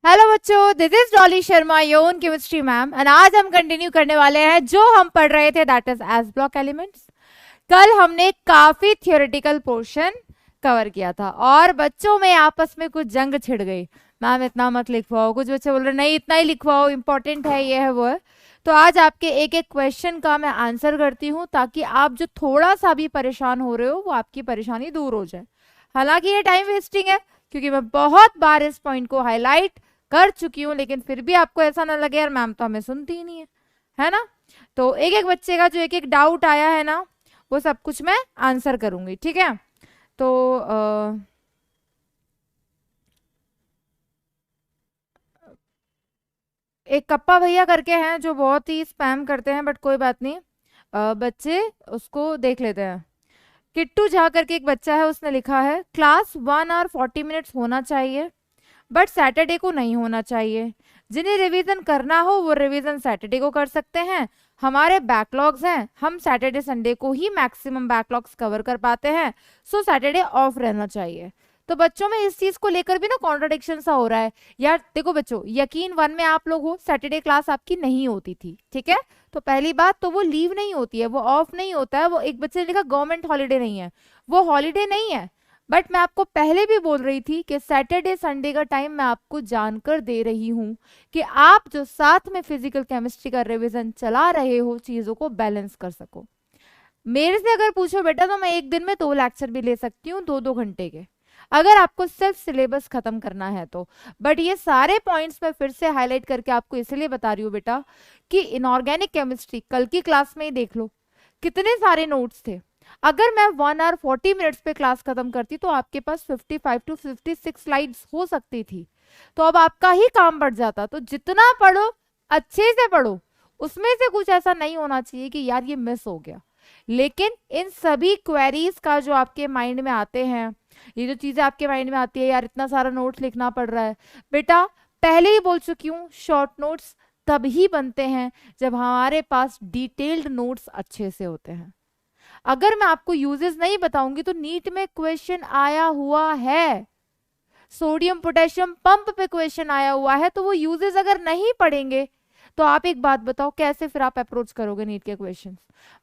Hello बच्चों, this is Dolly Sharma, your own chemistry ma'am. And आज हम कंटिन्यू करने वाले हैं जो हम पढ़ रहे थे, that is S block elements. कल हमने काफी थियोरेटिकल पोर्शन कवर किया था और बच्चों में आपस में कुछ जंग छिड़ गई। मैम इतना मत लिखवाओ, कुछ बच्चे बोल रहे नहीं इतना ही लिखवाओ, इंपॉर्टेंट है, ये है वो है। तो आज आपके एक एक क्वेश्चन का मैं आंसर करती हूँ ताकि आप जो थोड़ा सा भी परेशान हो रहे हो वो आपकी परेशानी दूर हो जाए। हालांकि ये टाइम वेस्टिंग है क्योंकि मैं बहुत बार इस पॉइंट को हाईलाइट कर चुकी हूँ, लेकिन फिर भी आपको ऐसा ना लगे यार मैम तो हमें सुनती ही नहीं है ना। तो एक एक बच्चे का जो एक एक डाउट आया है ना, वो सब कुछ मैं आंसर करूंगी, ठीक है। तो एक कप्पा भैया करके हैं जो बहुत ही स्पैम करते हैं, बट कोई बात नहीं। बच्चे उसको देख लेते हैं। किट्टू झा करके एक बच्चा है, उसने लिखा है क्लास 1 hour 40 minutes होना चाहिए बट सैटरडे को नहीं होना चाहिए। जिन्हें रिवीजन करना हो वो रिवीजन सैटरडे को कर सकते हैं। हमारे बैकलॉग्स हैं, हम सैटरडे संडे को ही मैक्सिमम बैकलॉग्स कवर कर पाते हैं, सो सैटरडे ऑफ रहना चाहिए। तो बच्चों में इस चीज को लेकर भी ना कॉन्ट्रडिक्शन सा हो रहा है। यार देखो बच्चों, यकीन वन में आप लोग हो, सैटरडे क्लास आपकी नहीं होती थी, ठीक है। तो पहली बात तो वो लीव नहीं होती है, वो ऑफ नहीं होता है। वो एक बच्चे ने लिखा गवर्नमेंट हॉलीडे नहीं है, वो हॉलीडे नहीं है। बट मैं आपको पहले भी बोल रही थी कि सैटरडे संडे का टाइम मैं आपको जानकर दे रही हूं कि आप जो साथ में फिजिकल केमिस्ट्री का रिवीजन चला रहे हो चीजों को बैलेंस कर सको। मेरे से अगर पूछो बेटा तो मैं एक दिन में 2 लेक्चर भी ले सकती हूँ, 2-2 घंटे के, अगर आपको सिर्फ सिलेबस खत्म करना है तो। बट ये सारे पॉइंट्स मैं फिर से हाईलाइट करके आपको इसलिए बता रही हूँ बेटा कि इनऑर्गेनिक केमिस्ट्री कल की क्लास में ही देख लो कितने सारे नोट्स थे। अगर मैं 1 hour 40 minutes पे क्लास खत्म करती तो आपके पास 55 to 56 स्लाइड्स हो सकती थी। तो अब आपका ही काम बढ़ जाता। तो जितना पढ़ो अच्छे से पढ़ो, उसमें से कुछ ऐसा नहीं होना चाहिए कि यार ये मिस हो गया। लेकिन इन सभी क्वेरीज का जो आपके माइंड में आते हैं, ये जो चीजें आपके माइंड में आती है, यार इतना सारा नोट्स लिखना पड़ रहा है, बेटा पहले ही बोल चुकी हूँ, शॉर्ट नोट्स तभी बनते हैं जब हमारे पास डिटेल्ड नोट्स अच्छे से होते हैं। अगर मैं आपको यूजेस नहीं बताऊंगी तो नीट में क्वेश्चन आया हुआ है, सोडियम पोटेशियम पंप पे क्वेश्चन आया हुआ है, तो वो यूजेस अगर नहीं पढ़ेंगे तो आप एक बात बताओ कैसे फिर आप अप्रोच करोगे नीट के क्वेश्चंस।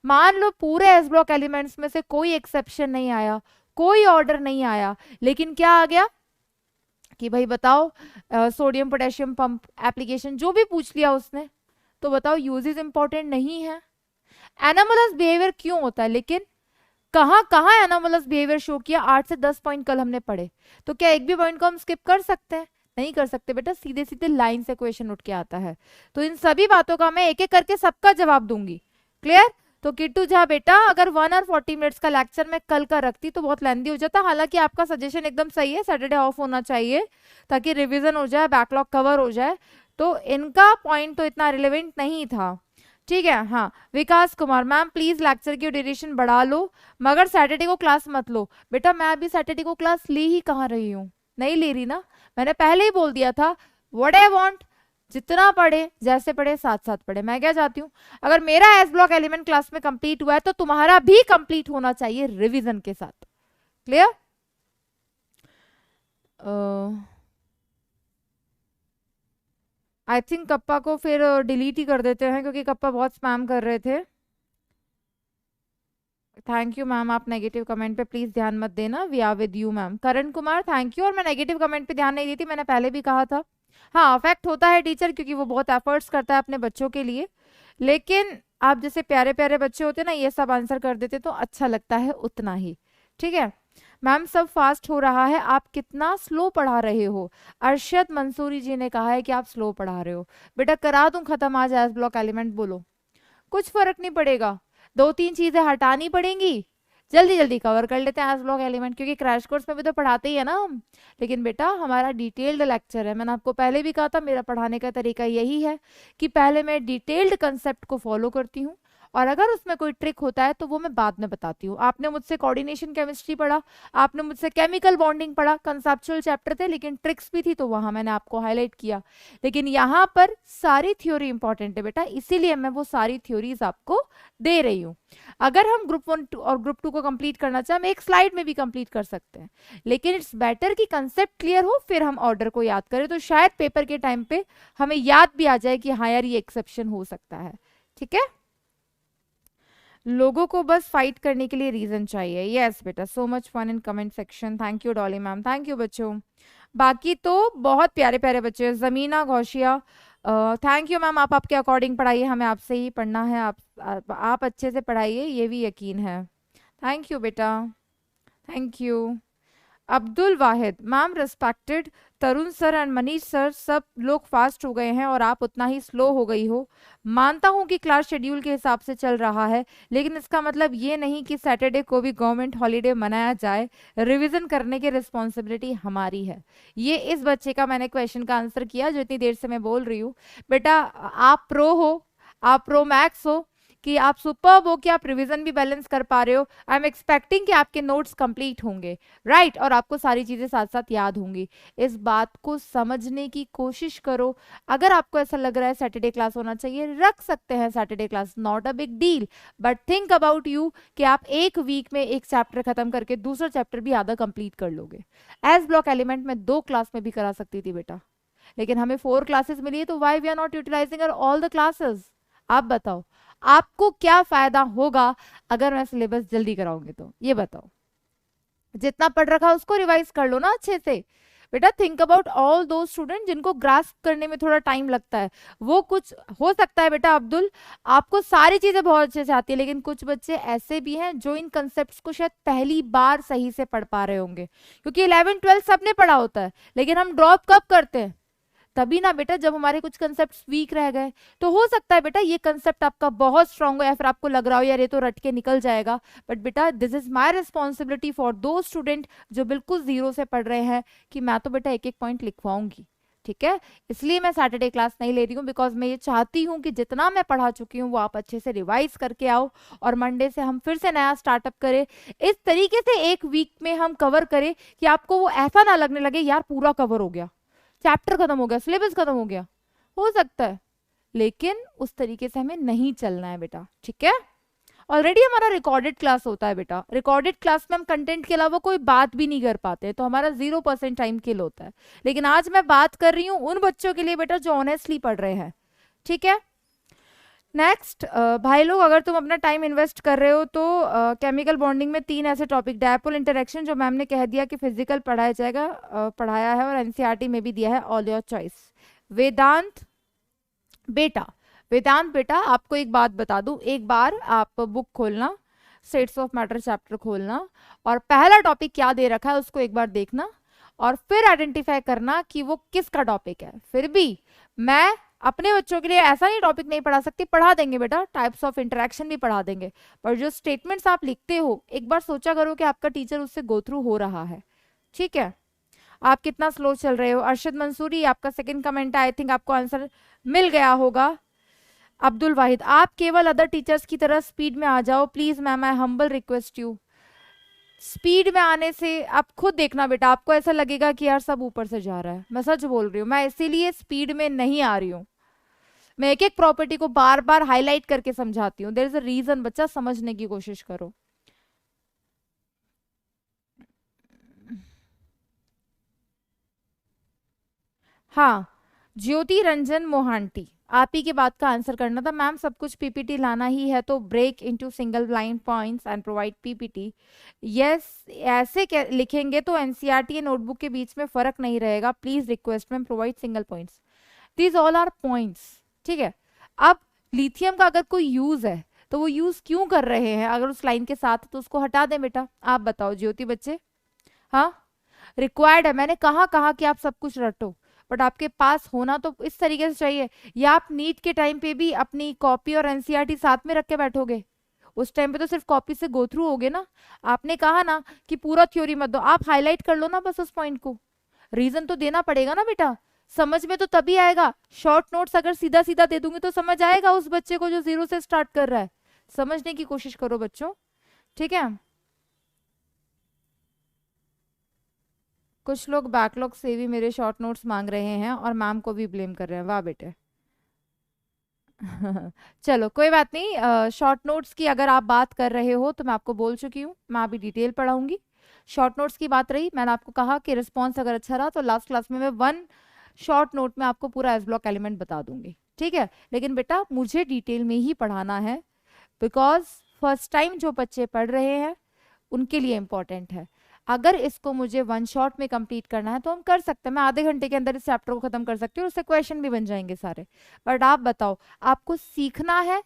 मान लो पूरे एस ब्लॉक एलिमेंट्स में से कोई एक्सेप्शन नहीं आया, कोई ऑर्डर नहीं आया, लेकिन क्या आ गया कि भाई बताओ सोडियम पोटेशियम पंप एप्लीकेशन जो भी पूछ लिया उसने, तो बताओ यूजेस इंपॉर्टेंट नहीं है। एनामोलस बिहेवियर क्यों होता है, लेकिन कहाँ कहाँ एनामोलस बिहेवियर शो किया, 8 से 10 पॉइंट कल हमने पढ़े। तो क्या एक भी पॉइंट को हम स्किप कर सकते हैं? नहीं कर सकते बेटा, सीधे सीधे लाइन से क्वेश्चन उठ के आता है। तो इन सभी बातों का मैं एक एक करके सबका जवाब दूंगी। क्लियर? तो किट्टू झा बेटा, अगर 1 hour 40 minutes का लेक्चर मैं कल का रखती तो बहुत लेंदी हो जाता। हालांकि आपका सजेशन एकदम सही है, सैटरडे ऑफ होना चाहिए ताकि रिविजन हो जाए, बैकलॉग कवर हो जाए। तो इनका पॉइंट तो इतना रिलेवेंट नहीं था, ठीक है। हाँ, विकास कुमार मैम प्लीज लेक्चर की ड्यूरेशन बढ़ा लो मगर सैटरडे को क्लास मत लो। बेटा मैं अभी सैटरडे को क्लास ले ही कहाँ रही हूँ, नहीं ले रही ना। मैंने पहले ही बोल दिया था, व्हाट आई वांट, जितना पढ़े जैसे पढ़े साथ साथ पढ़े। मैं क्या चाहती हूँ, अगर मेरा एस ब्लॉक एलिमेंट क्लास में कंप्लीट हुआ है तो तुम्हारा भी कंप्लीट होना चाहिए रिविजन के साथ। क्लियर? आई थिंक कप्पा को फिर डिलीट ही कर देते हैं क्योंकि कप्पा बहुत स्पैम कर रहे थे। थैंक यू मैम, आप नेगेटिव कमेंट पे प्लीज ध्यान मत देना, we are with you ma'am. Karan Kumar thank you. और मैं नेगेटिव कमेंट पे ध्यान नहीं देती, मैंने पहले भी कहा था। हाँ, अफेक्ट होता है टीचर क्योंकि वो बहुत एफर्ट्स करता है अपने बच्चों के लिए, लेकिन आप जैसे प्यारे प्यारे बच्चे होते हैं ना, ये सब आंसर कर देते तो अच्छा लगता है उतना ही, ठीक है। मैम सब फास्ट हो रहा है, आप कितना स्लो पढ़ा रहे हो। अरशद मंसूरी जी ने कहा है कि आप स्लो पढ़ा रहे हो। बेटा करा दूं खत्म आज एस ब्लॉक एलिमेंट, बोलो कुछ फर्क नहीं पड़ेगा, 2-3 चीजें हटानी पड़ेंगी, जल्दी जल्दी कवर कर लेते हैं एस ब्लॉक एलिमेंट, क्योंकि क्रैश कोर्स में भी तो पढ़ाते ही है ना हम। लेकिन बेटा हमारा डिटेल्ड लेक्चर है, मैंने आपको पहले भी कहा था मेरा पढ़ाने का तरीका यही है कि पहले मैं डिटेल्ड कंसेप्ट को फॉलो करती हूँ और अगर उसमें कोई ट्रिक होता है तो वो मैं बाद में बताती हूँ। आपने मुझसे कोऑर्डिनेशन केमिस्ट्री पढ़ा, आपने मुझसे केमिकल बॉन्डिंग पढ़ा, कंसेप्चुअल चैप्टर थे लेकिन ट्रिक्स भी थी तो वहां मैंने आपको हाईलाइट किया। लेकिन यहाँ पर सारी थ्योरी इंपॉर्टेंट है बेटा, इसीलिए मैं वो सारी थ्योरीज आपको दे रही हूँ। अगर हम ग्रुप 1 और ग्रुप 2 को कंप्लीट करना चाहें, हम एक स्लाइड में भी कंप्लीट कर सकते हैं, लेकिन इट्स बेटर कि कंसेप्ट क्लियर हो फिर हम ऑर्डर को याद करें, तो शायद पेपर के टाइम पे हमें याद भी आ जाए कि हाँ यार ये एक्सेप्शन हो सकता है। ठीक है, लोगों को बस फाइट करने के लिए रीजन चाहिए। यस बेटा, so much fun in comment section. Thank you Dolly ma'am, thank you बच्चों। बाकी तो बहुत प्यारे प्यारे बच्चे हैं। जमीना घोषिया, थैंक यू मैम, आप आपके अकॉर्डिंग पढ़ाइए, हमें आपसे ही पढ़ना है, आप अच्छे से पढ़ाइए, ये भी यकीन है। थैंक यू बेटा, thank you. Abdul Wahid ma'am, respected Tarun sir and Manish sir, सब लोग फास्ट हो गए हैं और आप उतना ही स्लो हो गई हो। मानता हूं कि क्लास शेड्यूल के हिसाब से चल रहा है, लेकिन इसका मतलब ये नहीं कि सैटरडे को भी गवर्नमेंट हॉलीडे मनाया जाए। रिवीजन करने की रिस्पॉन्सिबिलिटी हमारी है। ये इस बच्चे का मैंने क्वेश्चन का आंसर किया जो इतनी देर से मैं बोल रही हूँ। बेटा आप प्रो हो, आप प्रो मैक्स हो, कि आप सुपर हो, कि आप रिवीजन भी बैलेंस कर पा रहे हो। आई एम एक्सपेक्टिंग कि आपके नोट्स कंप्लीट होंगे, राइट, और आपको सारी चीजें साथ साथ याद होंगी। इस बात को समझने की कोशिश करो। अगर आपको ऐसा लग रहा है सैटरडे क्लास होना चाहिए, रख सकते हैं Saturday class, not a big deal, but think about you कि आप एक वीक में एक चैप्टर खत्म करके दूसरा चैप्टर भी आधा कंप्लीट कर लोगे। एस ब्लॉक एलिमेंट में 2 क्लास में भी करा सकती थी बेटा, लेकिन हमें 4 क्लासेस मिली है, तो why we are not utilising all the classes. आप बताओ आपको क्या फायदा होगा अगर मैं सिलेबस जल्दी कराऊंगी, तो ये बताओ। जितना पढ़ रखा उसको रिवाइज कर लो ना अच्छे से। बेटा थिंक अबाउट ऑल दो स्टूडेंट जिनको ग्रास्प करने में थोड़ा टाइम लगता है। वो कुछ हो सकता है बेटा अब्दुल, आपको सारी चीजें बहुत अच्छे से आती है, लेकिन कुछ बच्चे ऐसे भी हैं जो इन कंसेप्ट को शायद पहली बार सही से पढ़ पा रहे होंगे, क्योंकि 11 12 सबने पढ़ा होता है, लेकिन हम ड्रॉप कब करते हैं? तभी ना बेटा जब हमारे कुछ कंसेप्ट वीक रह गए। तो हो सकता है बेटा ये कंसेप्ट आपका बहुत स्ट्रांग हो, या फिर आपको लग रहा हो यार ये तो रट के निकल जाएगा, बट बेटा this is my responsibility for दो स्टूडेंट जो बिल्कुल जीरो से पढ़ रहे हैं, कि मैं तो बेटा एक एक पॉइंट लिखवाऊंगी। ठीक है, इसलिए मैं सैटरडे क्लास नहीं ले रही हूँ, बिकॉज मैं ये चाहती हूँ कि जितना मैं पढ़ा चुकी हूँ वो आप अच्छे से रिवाइज करके आओ, और मंडे से हम फिर से नया स्टार्टअप करें। इस तरीके से एक वीक में हम कवर करें कि आपको वो ऐसा ना लगने लगे यार पूरा कवर हो गया, चैप्टर खत्म हो गया, सिलेबस खत्म हो गया। हो सकता है, लेकिन उस तरीके से हमें नहीं चलना है बेटा। ठीक है, ऑलरेडी हमारा रिकॉर्डेड क्लास होता है बेटा, रिकॉर्डेड क्लास में हम कंटेंट के अलावा कोई बात भी नहीं कर पाते, तो हमारा 0% टाइम किल होता है। लेकिन आज मैं बात कर रही हूँ उन बच्चों के लिए बेटा जो ऑनेस्टली पढ़ रहे हैं। ठीक है, नेक्स्ट भाई लोग, अगर तुम अपना टाइम इन्वेस्ट कर रहे हो तो केमिकल बॉन्डिंग में 3 ऐसे टॉपिक, डायपोल इंटरेक्शन जो मैम ने कह दिया कि फिजिकल पढ़ाया जाएगा, पढ़ाया है और एनसीईआरटी में भी दिया है, ऑल योर चॉइस। वेदांत बेटा, वेदांत बेटा आपको एक बात बता दूं, एक बार आप बुक खोलना, स्टेट्स ऑफ मैटर चैप्टर खोलना, और पहला टॉपिक क्या दे रखा है उसको एक बार देखना, और फिर आइडेंटिफाई करना कि वो किसका टॉपिक है। फिर भी मैं अपने बच्चों के लिए ऐसा नहीं टॉपिक नहीं पढ़ा सकती, पढ़ा देंगे बेटा, टाइप्स ऑफ इंटरेक्शन भी पढ़ा देंगे, पर जो स्टेटमेंट्स आप लिखते हो एक बार सोचा करो कि आपका टीचर उससे गो थ्रू हो रहा है। ठीक है, आप कितना स्लो चल रहे हो। अरशद मंसूरी आपका सेकंड कमेंट है, आई थिंक आपको आंसर मिल गया होगा। अब्दुल वाहिद, आप केवल अदर टीचर्स की तरह स्पीड में आ जाओ please ma'am, I humble request you. Speed में आने से आप खुद देखना बेटा, आपको ऐसा लगेगा कि यार सब ऊपर से जा रहा है, मैं सच बोल रही हूँ, मैं इसीलिए स्पीड में नहीं आ रही हूँ। मैं एक एक प्रॉपर्टी को बार बार हाईलाइट करके समझाती हूँ, देयर इज अ रीजन, बच्चा समझने की कोशिश करो। हाँ, ज्योति रंजन मोहांटी, आप ही की बात का आंसर करना था मैम, सब कुछ पीपीटी लाना ही है तो break into single line points and provide PPT. Yes, ऐसे लिखेंगे तो एनसीईआरटी नोटबुक के बीच में फर्क नहीं रहेगा। Please request ma'am provide single points, these all are points. ठीक है, अब लिथियम का अगर कोई यूज है तो वो यूज क्यों कर रहे हैं, अगर उस लाइन के साथ तो उसको हटा दें बेटा। आप बताओ ज्योति बच्चे, हाँ रिक्वायर्ड है, मैंने कहा कि आप सब कुछ रटो, बट आपके पास होना तो इस तरीके से चाहिए। या आप नीट के टाइम पे भी अपनी कॉपी और एनसीईआरटी साथ में रख के बैठोगे, उस टाइम पे तो सिर्फ कॉपी से गो थ्रू होगे ना। आपने कहा ना कि पूरा थ्योरी मत दो, आप हाईलाइट कर लो ना बस उस पॉइंट को, रीजन तो देना पड़ेगा ना बेटा, समझ में तो तभी आएगा। शॉर्ट नोट्स अगर सीधा सीधा दे दूंगी तो समझ आएगा उस बच्चे को जो जीरो से स्टार्ट कर रहा है? समझने की कोशिश करो बच्चों, ठीक है। कुछ लोग बैकलॉग से भी मेरे शॉर्ट नोट्स मांग रहे हैं और मैम को भी ब्लेम कर रहे हैं, वाह बेटे। चलो कोई बात नहीं, शॉर्ट नोट्स की अगर आप बात कर रहे हो तो मैं आपको बोल चुकी हूँ, मैं अभी डिटेल पढ़ाऊंगी। शॉर्ट नोट्स की बात रही, मैंने आपको कहा कि रिस्पॉन्स अगर अच्छा रहा तो लास्ट क्लास में मैं वन शॉर्ट नोट में आपको पूरा एस ब्लॉक एलिमेंट बता दूंगी, ठीक है। लेकिन बेटा मुझे डिटेल में ही पढ़ाना है, बिकॉज फर्स्ट टाइम जो बच्चे पढ़ रहे हैं उनके लिए इंपॉर्टेंट है। अगर इसको मुझे वन शॉट में कंप्लीट करना है तो हम कर सकते हैं, मैं आधे घंटे के अंदर इस चैप्टर को खत्म कर सकती हूँ, उससे क्वेश्चन भी बन जाएंगे सारे। बट आप बताओ, आपको सीखना है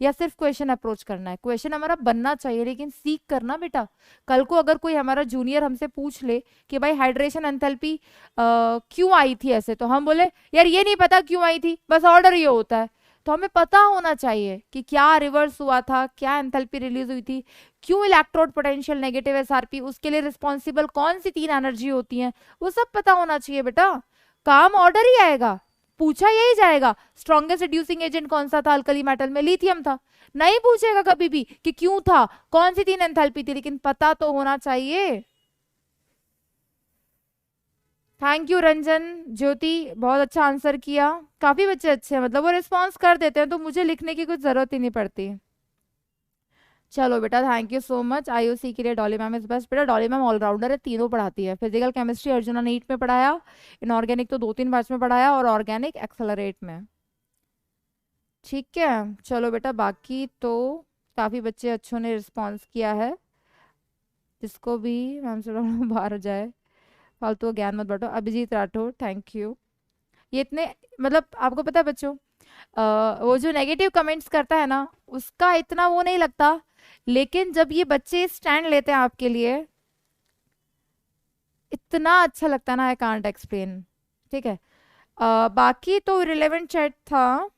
या सिर्फ क्वेश्चन अप्रोच करना है? क्वेश्चन हमारा बनना चाहिए लेकिन सीख करना बेटा। कल को अगर कोई हमारा जूनियर हमसे पूछ ले कि भाई हाइड्रेशन एंथैल्पी क्यों आई थी ऐसे, तो हम बोले यार ये नहीं पता क्यों आई थी, बस ऑर्डर ये होता है। तो हमें पता होना चाहिए कि क्या रिवर्स हुआ था, क्या एंथैल्पी रिलीज हुई थी, क्यों इलेक्ट्रोड पोटेंशियल नेगेटिव एसआरपी, उसके लिए रिस्पॉन्सिबल कौन सी तीन एनर्जी होती हैं, वो सब पता होना चाहिए बेटा। काम ऑर्डर ही आएगा, पूछा यही जाएगा स्ट्रॉन्गेस्ट रिड्यूसिंग एजेंट कौन सा था अल्कली मेटल में, लिथियम था। नहीं पूछेगा कभी भी कि क्यों था, कौन सी तीन एंथैल्पी थी, लेकिन पता तो होना चाहिए। थैंक यू रंजन, ज्योति बहुत अच्छा आंसर किया। काफी बच्चे अच्छे हैं, मतलब वो रिस्पॉन्स कर देते हैं तो मुझे लिखने की कुछ जरूरत ही नहीं पड़ती। चलो बेटा thank you so much. IOC के लिए डॉली मैम इज बेस्ट। बेटा डॉली मैम ऑलराउंडर है, तीनों पढ़ाती है। फिजिकल केमिस्ट्री अर्जुना नीट में पढ़ाया, इनऑर्गेनिक तो 2-3 बैच में पढ़ाया, और ऑर्गेनिक एक्सेलरेट में, ठीक है। चलो बेटा बाकी तो काफी बच्चे अच्छों ने रिस्पॉन्स किया है। जिसको भी मैम से बाहर जाए, फालतू का ज्ञान मत बांटो। Abhijeet Rathore thank you. ये इतने, मतलब आपको पता है बच्चों, वो जो नेगेटिव कमेंट्स करता है ना उसका इतना वो नहीं लगता, लेकिन जब ये बच्चे स्टैंड लेते हैं आपके लिए इतना अच्छा लगता है ना, आई कांट एक्सप्लेन, ठीक है। बाकी तो रिलेवेंट चैट था।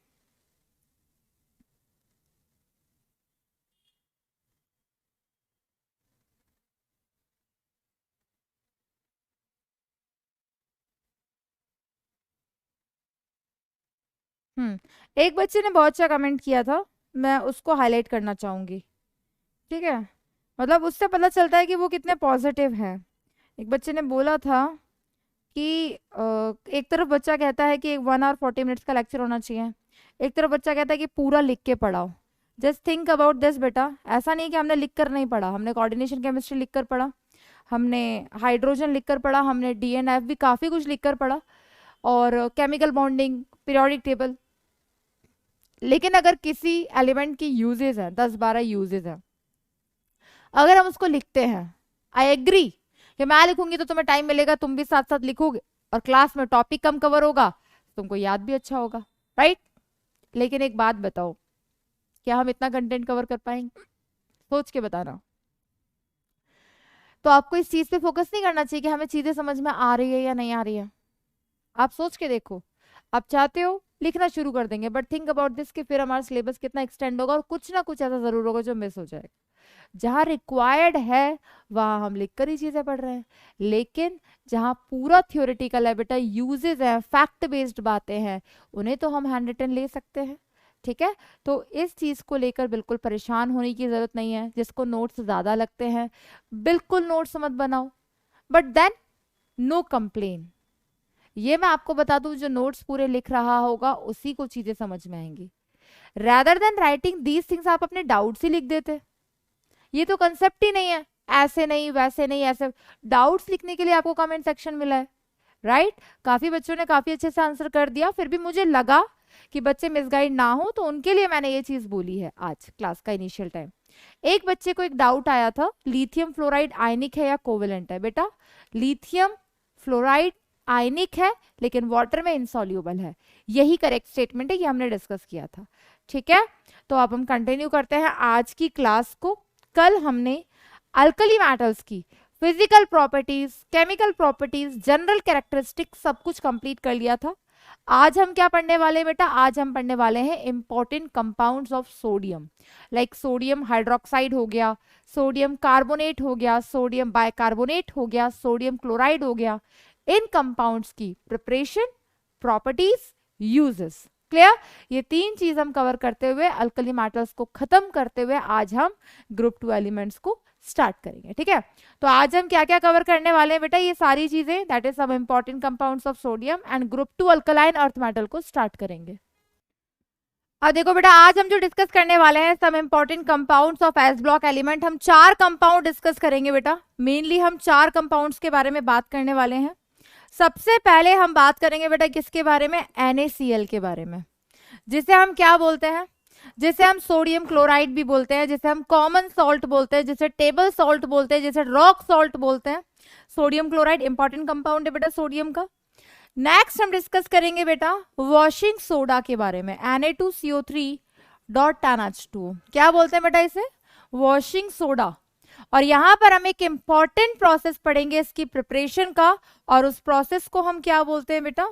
एक बच्चे ने बहुत अच्छा कमेंट किया था, मैं उसको हाईलाइट करना चाहूंगी, ठीक है। मतलब उससे पता चलता है कि वो कितने पॉजिटिव हैं। एक बच्चे ने बोला था कि एक तरफ बच्चा कहता है कि 1 hour 40 minutes का लेक्चर होना चाहिए, एक तरफ बच्चा कहता है कि पूरा लिख के पढ़ाओ। जस्ट थिंक अबाउट दिस बेटा, ऐसा नहीं कि हमने लिख कर नहीं पढ़ा, हमने कोऑर्डिनेशन केमिस्ट्री लिख कर पढ़ा, हमने हाइड्रोजन लिख कर पढ़ा, हमने डीएनएफ भी काफ़ी कुछ लिख कर पढ़ा, और केमिकल बॉन्डिंग, पीरियोडिक टेबल। लेकिन अगर किसी एलिमेंट की यूजेज है, 10-12 यूजेज है, अगर हम उसको लिखते हैं, आई एग्री कि मैं लिखूंगी तो तुम्हें टाइम मिलेगा, तुम भी साथ साथ लिखोगे, और क्लास में टॉपिक कम कवर होगा, तुमको याद भी अच्छा होगा, राइट। लेकिन एक बात बताओ, क्या हम इतना कंटेंट कवर कर पाएंगे? सोच के बताना। तो आपको इस चीज पे फोकस नहीं करना चाहिए कि हमें चीजें समझ में आ रही है या नहीं आ रही है? आप सोच के देखो, आप चाहते हो लिखना शुरू कर देंगे, बट थिंक अबाउट दिस कि फिर हमारा सिलेबस कितना एक्सटेंड होगा और कुछ ना कुछ ऐसा जरूर होगा जो मिस हो जाएगा। जहां रिक्वायर्ड है वहां हम लिख कर ही चीजें पढ़ रहे हैं, लेकिन जहां पूरा थियोरेटिकल है बेटा, यूजेस है, फैक्ट बेस्ड बातें हैं, उन्हें तो हम हैंड रिटन ले सकते हैं, ठीक है। तो इस चीज को लेकर बिल्कुल परेशान होने की जरूरत नहीं है। जिसको नोट्स ज्यादा लगते हैं बिल्कुल नोट्स मत बनाओ, बट देन नो कंप्लेन। ये मैं आपको बता दूं, जो नोट्स पूरे लिख रहा होगा उसी को चीजें समझ में आएंगी। Rather than writing these things आप अपने डाउट्स ही लिख देते, ये तो कंसेप्ट ही नहीं है, ऐसे नहीं वैसे नहीं ऐसे। डाउट्स लिखने के लिए आपको कमेंट सेक्शन मिला है, राइट। काफी बच्चों ने काफी अच्छे से आंसर कर दिया, फिर भी मुझे लगा कि बच्चे मिसगाइड ना हो, तो उनके लिए मैंने ये चीज बोली है आज क्लास का इनिशियल टाइम। एक बच्चे को एक डाउट आया था, लिथियम फ्लोराइड आयनिक है या कोवेलेंट है? बेटा लिथियम फ्लोराइड आयनिक है लेकिन वाटर में इंसॉल्यूबल है, यही करेक्ट स्टेटमेंट है, ये हमने डिस्कस किया था, ठीक है। तो अब हम कंटिन्यू करते हैं आज की क्लास को। कल हमने अल्कली मेटल्स की physical properties, chemical properties, general characteristic सब कुछ कंप्लीट कर लिया था। आज हम क्या पढ़ने वाले हैं बेटा? आज हम पढ़ने वाले हैं important compounds of sodium, like sodium hydroxide हो गया, सोडियम कार्बोनेट हो गया, सोडियम बाइकार्बोनेट हो गया, सोडियम क्लोराइड हो गया। इन कंपाउंड्स की प्रिपरेशन, प्रॉपर्टीज, यूजेस, क्लियर? ये तीन चीज हम कवर करते हुए, अल्कली मेटल्स को खत्म करते हुए आज हम ग्रुप 2 एलिमेंट्स को स्टार्ट करेंगे। ठीक है, तो आज हम क्या क्या कवर करने वाले हैं बेटा, ये सारी चीजें, that is some important compounds of sodium and group 2 alkaline earth metal को स्टार्ट करेंगे। अब देखो बेटा, आज हम जो डिस्कस करने वाले हैं some important compounds of s block element, हम 4 कंपाउंड डिस्कस करेंगे बेटा। मेनली हम 4 कंपाउंड्स के बारे में बात करने वाले हैं। सबसे पहले हम बात करेंगे बेटा किसके बारे में, NaCl के बारे में, जिसे हम क्या बोलते हैं, जिसे हम सोडियम क्लोराइड भी बोलते हैं, जिसे हम कॉमन सॉल्ट बोलते हैं, जिसे टेबल सॉल्ट बोलते हैं, जिसे रॉक सॉल्ट बोलते हैं। सोडियम क्लोराइड इंपॉर्टेंट कंपाउंड है बेटा सोडियम का। नेक्स्ट हम डिस्कस करेंगे बेटा वॉशिंग सोडा के बारे में, Na2CO3.10H2, क्या बोलते हैं बेटा इसे, वॉशिंग सोडा। और यहां पर हम एक इंपॉर्टेंट प्रोसेस पढ़ेंगे इसकी प्रिपरेशन का, और उस प्रोसेस को हम क्या बोलते हैं बेटा,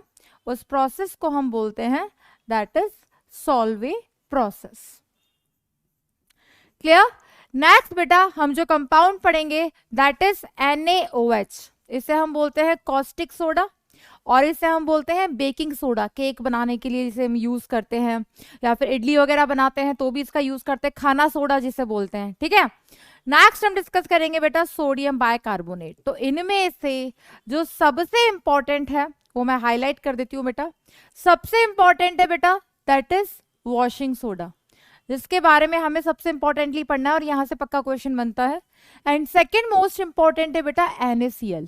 उस प्रोसेस को हम बोलते हैं that is Solvay process. Clear? Next बेटा हम जो कंपाउंड पढ़ेंगे दैट इज NaOH, इसे हम बोलते हैं कॉस्टिक सोडा, और इसे हम बोलते हैं बेकिंग सोडा। केक बनाने के लिए जिसे हम यूज करते हैं, या फिर इडली वगैरह बनाते हैं तो भी इसका यूज करते हैं, खाना सोडा जिसे बोलते हैं। ठीक है, नेक्स्ट हम डिस्कस करेंगे बेटा सोडियम बाइकार्बोनेट। तो इनमें से जो सबसे इंपॉर्टेंट है वो मैं हाईलाइट कर देती हूँ बेटा। सबसे इंपॉर्टेंट है बेटा दैट इज वॉशिंग सोडा, जिसके बारे में हमें सबसे इंपॉर्टेंटली पढ़ना है और यहां से पक्का क्वेश्चन बनता है। एंड सेकेंड मोस्ट इंपॉर्टेंट है बेटा NaCl।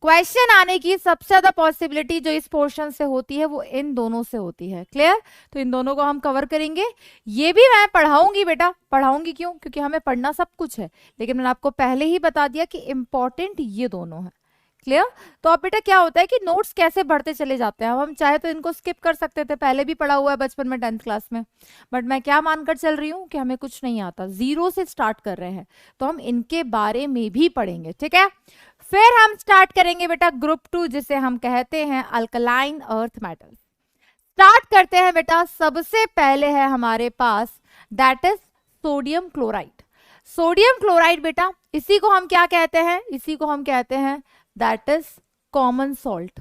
क्वेश्चन आने की सबसे ज्यादा पॉसिबिलिटी जो इस पोर्शन से होती है वो इन दोनों से होती है। क्लियर? तो इन दोनों को हम कवर करेंगे। ये भी मैं पढ़ाऊंगी बेटा, पढ़ाऊंगी क्यों, क्योंकि हमें पढ़ना सब कुछ है, लेकिन मैंने आपको पहले ही बता दिया कि इंपॉर्टेंट ये दोनों है। क्लियर? तो अब बेटा क्या होता है कि नोट्स कैसे बढ़ते चले जाते हैं, हम चाहे तो इनको स्किप कर सकते थे, पहले भी पढ़ा हुआ है बचपन में 10th क्लास में, बट मैं क्या मानकर चल रही हूँ कि हमें कुछ नहीं आता, जीरो से स्टार्ट कर रहे हैं, तो हम इनके बारे में भी पढ़ेंगे। ठीक है, फिर हम स्टार्ट करेंगे बेटा ग्रुप 2, जिसे हम कहते हैं अल्कलाइन अर्थ मेटल। स्टार्ट करते हैं बेटा, सबसे पहले है हमारे पास that is sodium chloride. Sodium chloride बेटा इसी को हम क्या कहते हैं, इसी को हम कहते हैं दैट इज कॉमन सॉल्ट।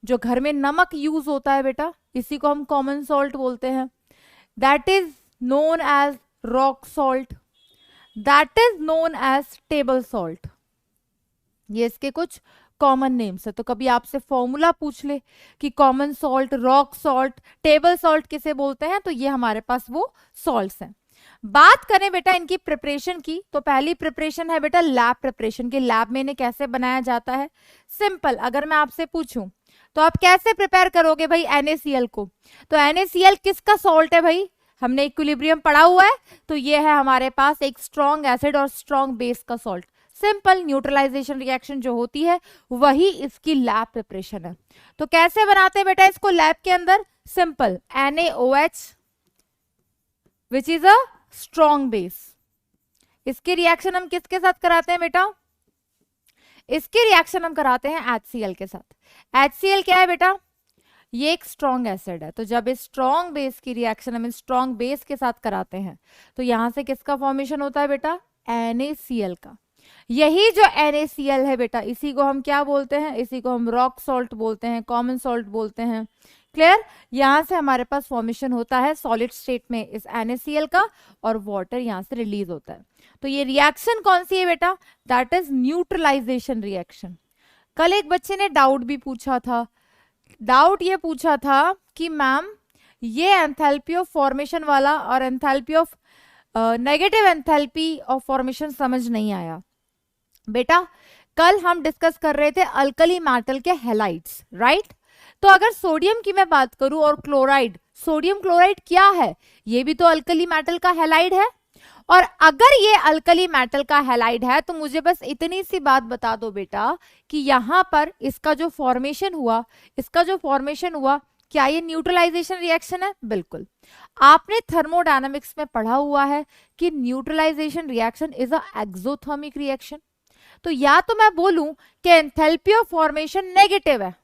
जो घर में नमक यूज होता है बेटा, इसी को हम कॉमन सॉल्ट बोलते हैं। That is known as rock salt, that is known as table salt. ये इसके कुछ कॉमन नेम्स है। तो कभी आपसे फॉर्मूला पूछ ले कि common salt, rock salt, table salt किसे बोलते हैं, तो ये हमारे पास वो सॉल्ट्स हैं। बात करें बेटा इनकी प्रिपरेशन की, तो पहली प्रिपरेशन है बेटा लैब प्रिपरेशन की। लैब में इन्हें कैसे बनाया जाता है, सिंपल। अगर मैं आपसे पूछूं तो आप कैसे प्रिपेयर करोगे भाई NaCl को, तो NaCl किसका सॉल्ट है भाई, हमने इक्विलिब्रियम पढ़ा हुआ है, तो ये है हमारे पास एक स्ट्रॉन्ग एसिड और स्ट्रॉन्ग बेस का सॉल्ट। सिंपल न्यूट्रलाइजेशन रिएक्शन जो होती है वही इसकी लैब प्रिपरेशन है। तो कैसे बनाते हैं बेटा इसको लैब के अंदर, simple NaOH which is a strong base. इसकी रिएक्शन हम किसके साथ कराते हैं बेटा, इसकी रिएक्शन हम कराते हैं HCl के साथ। HCl क्या है बेटा, ये एक स्ट्रॉन्ग एसिड है। तो जब इस स्ट्रॉन्ग बेस की रिएक्शन हम स्ट्रॉन्ग बेस के साथ कराते हैं तो यहां से किसका फॉर्मेशन होता है बेटा, NaCl का। यही जो NaCl है बेटा, इसी को हम क्या बोलते हैं, इसी को हम रॉक सॉल्ट बोलते हैं, कॉमन सॉल्ट बोलते हैं। क्लियर? यहां से हमारे पास फॉर्मेशन होता है सॉलिड स्टेट में इस NaCl का, और वाटर यहां से रिलीज होता है। तो ये रिएक्शन कौन सी है बेटा, दैट इज न्यूट्रलाइजेशन रिएक्शन। कल एक बच्चे ने डाउट भी पूछा था, डाउट ये पूछा था कि मैम ये एंथैल्पी ऑफ फॉर्मेशन वाला और enthalpy of negative enthalpy of formation समझ नहीं आया। बेटा कल हम डिस्कस कर रहे थे अल्कली मेटल के हैलाइड्स, राइट? तो अगर सोडियम की मैं बात करूं और क्लोराइड, सोडियम क्लोराइड क्या है, ये भी तो अल्कली मेटल का हैलाइड है। और अगर ये अल्कली मेटल का हैलाइड है तो मुझे बस इतनी सी बात बता दो बेटा कि यहां पर इसका जो फॉर्मेशन हुआ, इसका जो फॉर्मेशन हुआ, क्या ये न्यूट्रलाइजेशन रिएक्शन है? बिल्कुल। आपने थर्मोडायनामिक्स में पढ़ा हुआ है कि neutralisation reaction is a exothermic reaction. तो या तो मैं बोलूं कि एंथैल्पी ऑफ फॉर्मेशन नेगेटिव है,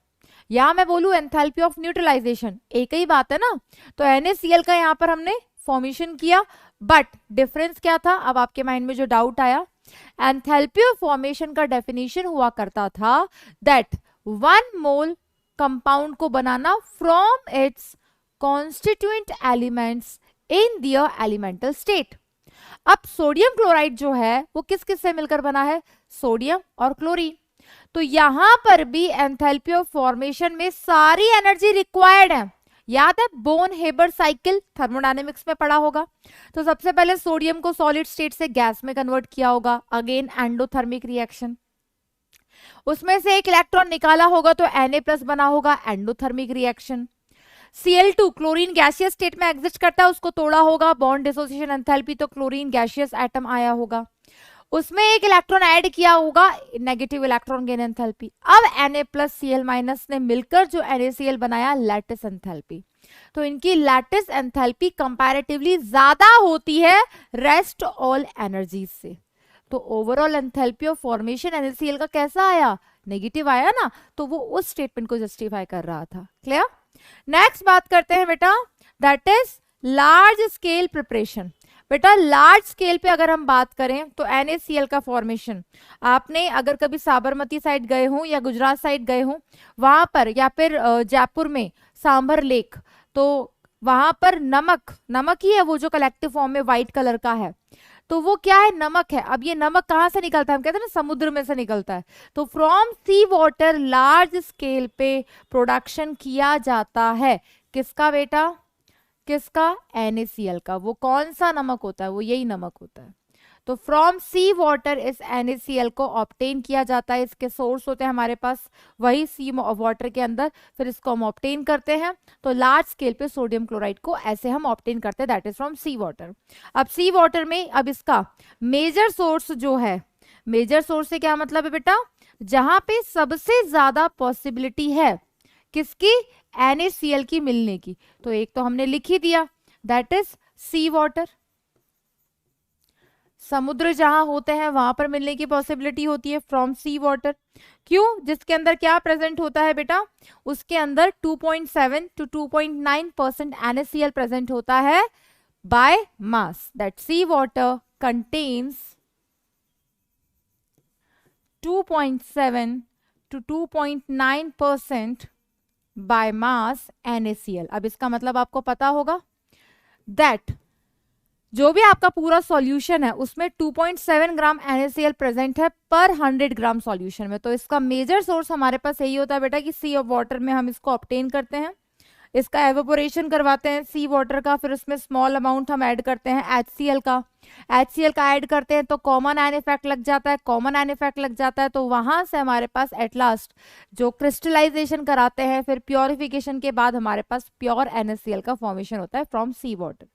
या मैं बोलूं एंथैल्पी ऑफ न्यूट्रलाइजेशन, एक ही बात है ना। तो NaCl का यहां पर हमने फॉर्मेशन किया, बट डिफरेंस क्या था, अब आपके माइंड में जो डाउट आया, एंथैल्पी ऑफ फॉर्मेशन का डेफिनेशन हुआ करता था दैट 1 मोल कंपाउंड को बनाना from its constituent elements in their elemental state. अब सोडियम क्लोराइड जो है वो किस किस से मिलकर बना है, सोडियम और क्लोरीन। तो यहां पर भी एंथैल्पी ऑफ फॉर्मेशन में सारी एनर्जी रिक्वायर्ड है। याद है बोन हेबर साइकिल थर्मोडायनेमिक्स में पढ़ा होगा। तो सबसे पहले सोडियम को सॉलिड स्टेट से गैस में कन्वर्ट किया होगा, अगेन एंडोथर्मिक रिएक्शन। उसमें से एक इलेक्ट्रॉन निकाला होगा तो Na+ बना होगा, endothermic reaction. Cl2 chlorine gaseous state में एग्जिस्ट करता है, उसको तोड़ा होगा, बॉन्ड डिसोसिएशन एंथैल्पी, तो क्लोरीन गैसियस एटम आया होगा। उसमें एक इलेक्ट्रॉन ऐड किया होगा, नेगेटिव इलेक्ट्रॉन गेन एंथैल्पी। अब Na+Cl- ने मिलकर जो NaCl बनाया, लैटिस एंथैल्पी। तो इनकी लैटिस एंथैल्पी कंपैरेटिवली ज्यादा होती है रेस्ट ऑल एनर्जीज से। तो overall enthalpy of formation NaCl का कैसा आया, नेगेटिव आया ना। तो वो उस स्टेटमेंट को जस्टिफाई कर रहा था। क्लियर। नेक्स्ट बात करते हैं बेटा, that is large scale preparation. बेटा लार्ज स्केल पे अगर हम बात करें तो NaCl का फॉर्मेशन, आपने अगर कभी साबरमती साइड गए हो या गुजरात साइड गए हो वहां पर, या फिर जयपुर में सांभर लेक, तो वहां पर नमक ही है वो जो कलेक्टिव फॉर्म में व्हाइट कलर का है। तो वो क्या है, नमक है। अब ये नमक कहां से निकलता है, हम कहते हैं ना समुद्र में से निकलता है। तो from sea water large scale पे प्रोडक्शन किया जाता है किसका बेटा, किसका, NaCl का। वो कौन सा नमक होता है, वो यही नमक होता है। तो फ्रॉम सी वाटर इस NaCl को ऑब्टेन किया जाता है। इसके सोर्स होते हैं हमारे पास वही सी वाटर के अंदर, फिर इसको हम ऑब्टेन करते हैं। तो लार्ज स्केल पे सोडियम क्लोराइड को ऐसे हम ऑब्टेन करते हैं, that is from sea water. अब सी वाटर में अब इसका मेजर सोर्स जो है, मेजर सोर्स से क्या मतलब है बेटा, जहां पे सबसे ज्यादा पॉसिबिलिटी है किसकी, NaCl की मिलने की। तो एक तो हमने लिख ही दिया, दैट इज सी वाटर। समुद्र जहां होते हैं वहां पर मिलने की पॉसिबिलिटी होती है फ्रॉम सी वाटर। क्यों, जिसके अंदर क्या प्रेजेंट होता है बेटा, उसके अंदर 2.7 to 2.9% NaCl प्रेजेंट होता है by mass. That sea water contains 2.7 to 2.9% by mass NaCl। अब इसका मतलब आपको पता होगा दैट जो भी आपका पूरा सॉल्यूशन है उसमें 2.7 ग्राम NaCl प्रेजेंट है पर 100 ग्राम सॉल्यूशन में। तो इसका मेजर सोर्स हमारे पास यही होता है बेटा कि सी ऑफ वाटर में हम इसको ऑब्टेन करते हैं, इसका एवेपोरेशन करवाते हैं सी वाटर का, फिर उसमें स्मॉल अमाउंट हम ऐड करते हैं HCl का। HCl का ऐड करते हैं तो कॉमन आयन इफेक्ट लग जाता है, कॉमन आयन इफेक्ट लग जाता है तो वहां से हमारे पास एट लास्ट जो क्रिस्टलाइजेशन कराते हैं, फिर प्योरिफिकेशन के बाद हमारे पास प्योर NaCl का फॉर्मेशन होता है फ्रॉम सी वाटर।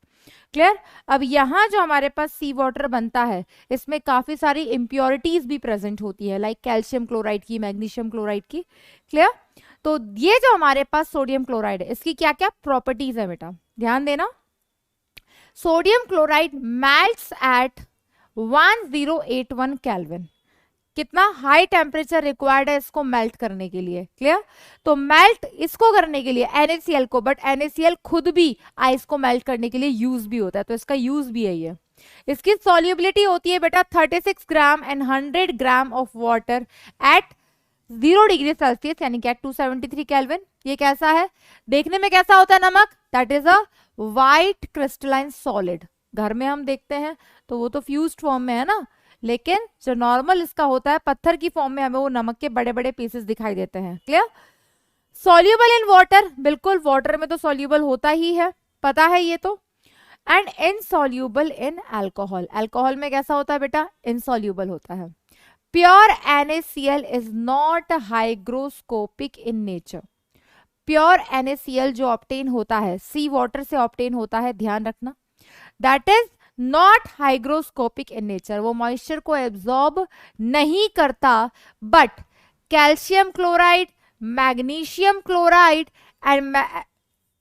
क्लियर। अब यहाँ जो हमारे पास सी वाटर बनता है इसमें काफी सारी इम्प्योरिटीज भी प्रेजेंट होती है, लाइक कैल्शियम क्लोराइड की, मैग्नीशियम क्लोराइड की। क्लियर। तो ये जो हमारे पास सोडियम क्लोराइड है इसकी क्या क्या प्रॉपर्टीज है बेटा, ध्यान देना। Sodium chloride melts at 1081 kelvin. कितना हाई टेम्परेचर रिक्वायर्ड है इसको मेल्ट करने के लिए। क्लियर। तो मेल्ट इसको करने के लिए NaCl को, बट NaCl खुद भी आइस को मेल्ट करने के लिए यूज भी होता है, तो इसका यूज भी यही है। इसकी सॉल्युबिलिटी होती है बेटा 36 gram and 100 gram of water at 0 degree Celsius, यानी कि 273 केल्विन। ये कैसा है, देखने में कैसा होता है नमक, that is a white crystalline solid. घर में हम देखते हैं तो वो तो फ्यूज्ड फॉर्म में है ना, लेकिन जो नॉर्मल इसका होता है पत्थर की फॉर्म में हमें वो नमक के बड़े बड़े पीसेस दिखाई देते हैं। क्लियर। सॉल्यूबल इन वाटर, बिल्कुल वाटर में तो सॉल्यूबल होता ही है, पता है ये तो। And insoluble in alcohol, alcohol में कैसा होता है बेटा, इनसॉल्यूबल होता है। Pure NaCl is not hygroscopic in nature. Pure NaCl जो ऑब्टेन होता है सी वाटर से ऑब्टेन होता है, ध्यान रखना, that is not hygroscopic in nature. वो मॉइस्चर को एब्जॉर्ब नहीं करता, but calcium chloride, magnesium chloride and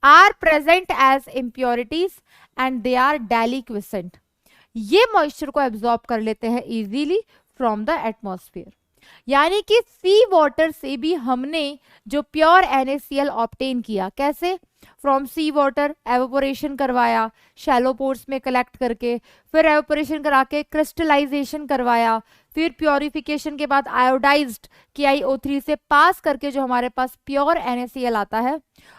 are present as impurities and they are deliquescent. ये मॉइस्चर को एब्जॉर्ब कर लेते हैं इजीली फ्रॉम द एटमॉस्फेयर। यानी कि सी वाटर से भी हमने जो प्योर NaCl ऑब्टेन किया, कैसे, फ्रॉम सी वाटर एवेपोरेशन करवाया शैलो पोर्स में कलेक्ट करके, फिर एवेपोरेशन करा के क्रिस्टलाइजेशन करवाया, फिर प्योरिफिकेशन के बाद आयोडाइज्ड KiO3 से पास करके जो हमारे पास प्योर NaCl आता है,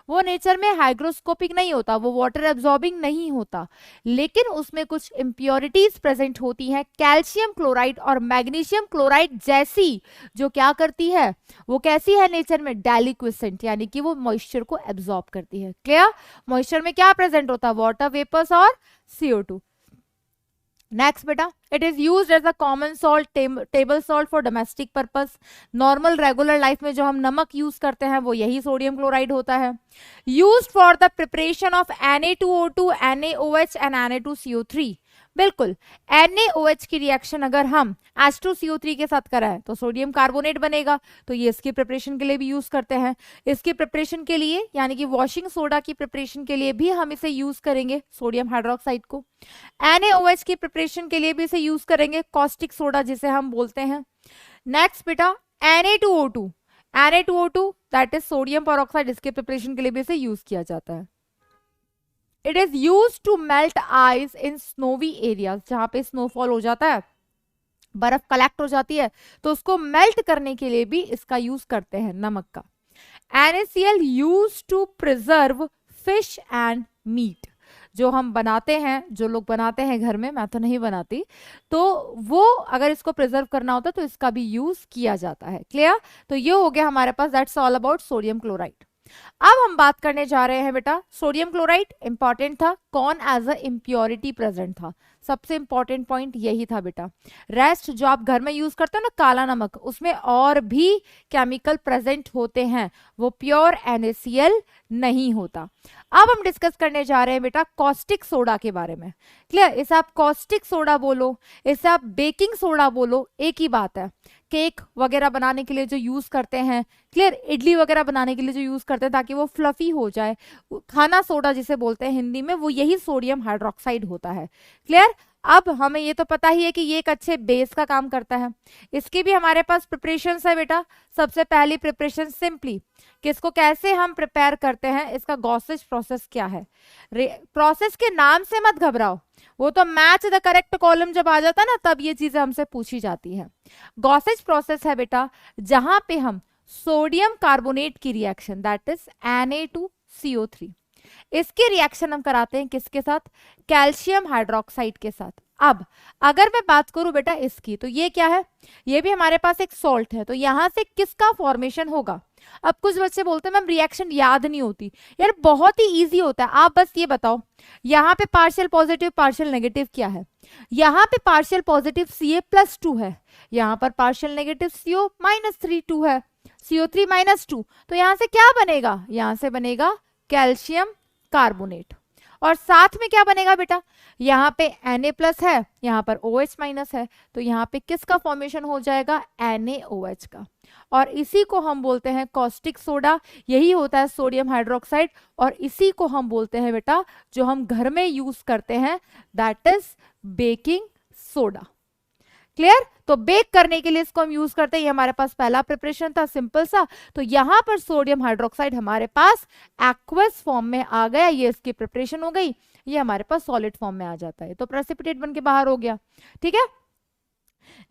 वो नेचर में हाइग्रोस्कोपिक नहीं होता, वो वाटर एब्जॉर्बिंग नहीं होता, लेकिन उसमें कुछ इम्प्योरिटीज प्रेजेंट होती हैं कैल्शियम क्लोराइड और मैग्नीशियम क्लोराइड जैसी, जो क्या करती है, वो कैसी है नेचर में, डेलिक्विसेंट, यानी कि वो मॉइस्चर को एब्जॉर्ब करती है। क्लियर? मॉइस्चर में क्या प्रेजेंट होता है, वाटर वेपर्स और CO2। नेक्स्ट बेटा, it is used as a common salt, table salt for domestic purpose. Normal regular life में जो हम नमक यूज करते हैं वो यही सोडियम क्लोराइड होता है। Used for the preparation of Na2O2, NaOH and Na2CO3। बिल्कुल, NaOH की रिएक्शन अगर हम H2CO3 के साथ कराएं तो सोडियम कार्बोनेट बनेगा, तो ये इसकी प्रिपरेशन के लिए भी यूज करते हैं। इसकी प्रिपरेशन के लिए यानी कि वॉशिंग सोडा की प्रिपरेशन के लिए भी हम इसे यूज करेंगे, सोडियम हाइड्रोक्साइड को। NaOH की प्रिपरेशन के लिए भी इसे यूज करेंगे, कॉस्टिक सोडा जिसे हम बोलते हैं। नेक्स्ट बेटा, Na2O2, Na2O2 that is sodium peroxide, इसके प्रिपरेशन के लिए भी इसे यूज किया जाता है। It is use to melt ice in snowy areas, जहां पे स्नोफॉल हो जाता है, बर्फ कलेक्ट हो जाती है, तो उसको मेल्ट करने के लिए भी इसका यूज करते हैं, नमक का। NaCl use to preserve fish and meat, जो हम बनाते हैं, जो लोग बनाते हैं घर में, मैं तो नहीं बनाती, तो वो अगर इसको प्रिजर्व करना होता है तो इसका भी यूज किया जाता है। क्लियर? तो ये हो गया हमारे पास, that's all about sodium chloride. अब हम बात करने जा रहे हैं बेटा, सोडियम क्लोराइड इंपॉर्टेंट था, कौन एज अ इम्प्योरिटी प्रेजेंट था, सबसे इंपॉर्टेंट पॉइंट यही था बेटा। रेस्ट जो आप घर में यूज करते हो ना, काला नमक, उसमें और भी केमिकल प्रेजेंट होते हैं, वो प्योर NaCl नहीं होता। अब हम डिस्कस करने जा रहे हैं बेटा कॉस्टिक सोडा के बारे में। क्लियर? इसे आप कॉस्टिक सोडा बोलो, इसे आप बेकिंग सोडा बोलो, एक ही बात है। केक वगैरह बनाने के लिए जो यूज करते हैं, क्लियर, इडली वगैरह बनाने के लिए जो यूज करते हैं ताकि वो फ्लफी हो जाए, खाना सोडा जिसे बोलते हैं हिंदी में, वो यही सोडियम हाइड्रोक्साइड होता है। क्लियर? अब हमें ये तो पता ही है कि ये एक अच्छे बेस का काम करता है। इसकी भी हमारे पास प्रिपरेशन है बेटा। सबसे पहली प्रिपरेशन सिंपली, किसको कैसे हम प्रिपेयर करते हैं, इसका गॉसेज प्रोसेस क्या है। प्रोसेस के नाम से मत घबराओ, वो तो मैच द करेक्ट कॉलम जब आ जाता है ना, तब ये चीजें हमसे पूछी जाती हैं। गॉसेज प्रोसेस है बेटा जहां पे हम सोडियम कार्बोनेट की रिएक्शन, दैट इज Na2CO3, इसकी रिएक्शन हम कराते हैं किसके साथ, कैल्शियम हाइड्रोक्साइड के साथ। अब अगर मैं बात करूं बेटा इसकी, तो ये क्या है, ये भी हमारे पास एक सॉल्ट है, तो यहां से किसका फॉर्मेशन होगा। अब कुछ बच्चे बोलते हैं मैम रिएक्शन याद नहीं होती, यार बहुत ही इजी होता है। आप बस ये बताओ, यहाँ पे पार्शियल पॉजिटिव पार्शियल नेगेटिव क्या है, यहाँ पे पार्शियल पॉजिटिव Ca+2 है, यहाँ पर पार्शियल नेगेटिव CO-3 है, CO3-2, तो यहां से क्या बनेगा, यहां से बनेगा कैल्शियम कार्बोनेट, और साथ में क्या बनेगा बेटा, यहाँ पे Na+ है, यहाँ पर OH- है, तो यहाँ पे किसका फॉर्मेशन हो जाएगा, NaOH का, और इसी को हम बोलते हैं कॉस्टिक सोडा। यही होता है सोडियम हाइड्रोक्साइड, और इसी को हम बोलते हैं बेटा जो हम घर में यूज करते हैं, that is baking soda. Clear? तो बेक करने के लिए इसको हम यूज करते हैं, ये हमारे पास पहला प्रिपरेशन था सिंपल सा। तो यहां पर सोडियम हाइड्रोक्साइड हमारे पास एक्वस फॉर्म में आ गया, ये इसकी प्रिपरेशन हो गई, ये हमारे पास सॉलिड फॉर्म में आ जाता है, तो प्रेसिपिटेट बन के बाहर हो गया। ठीक है,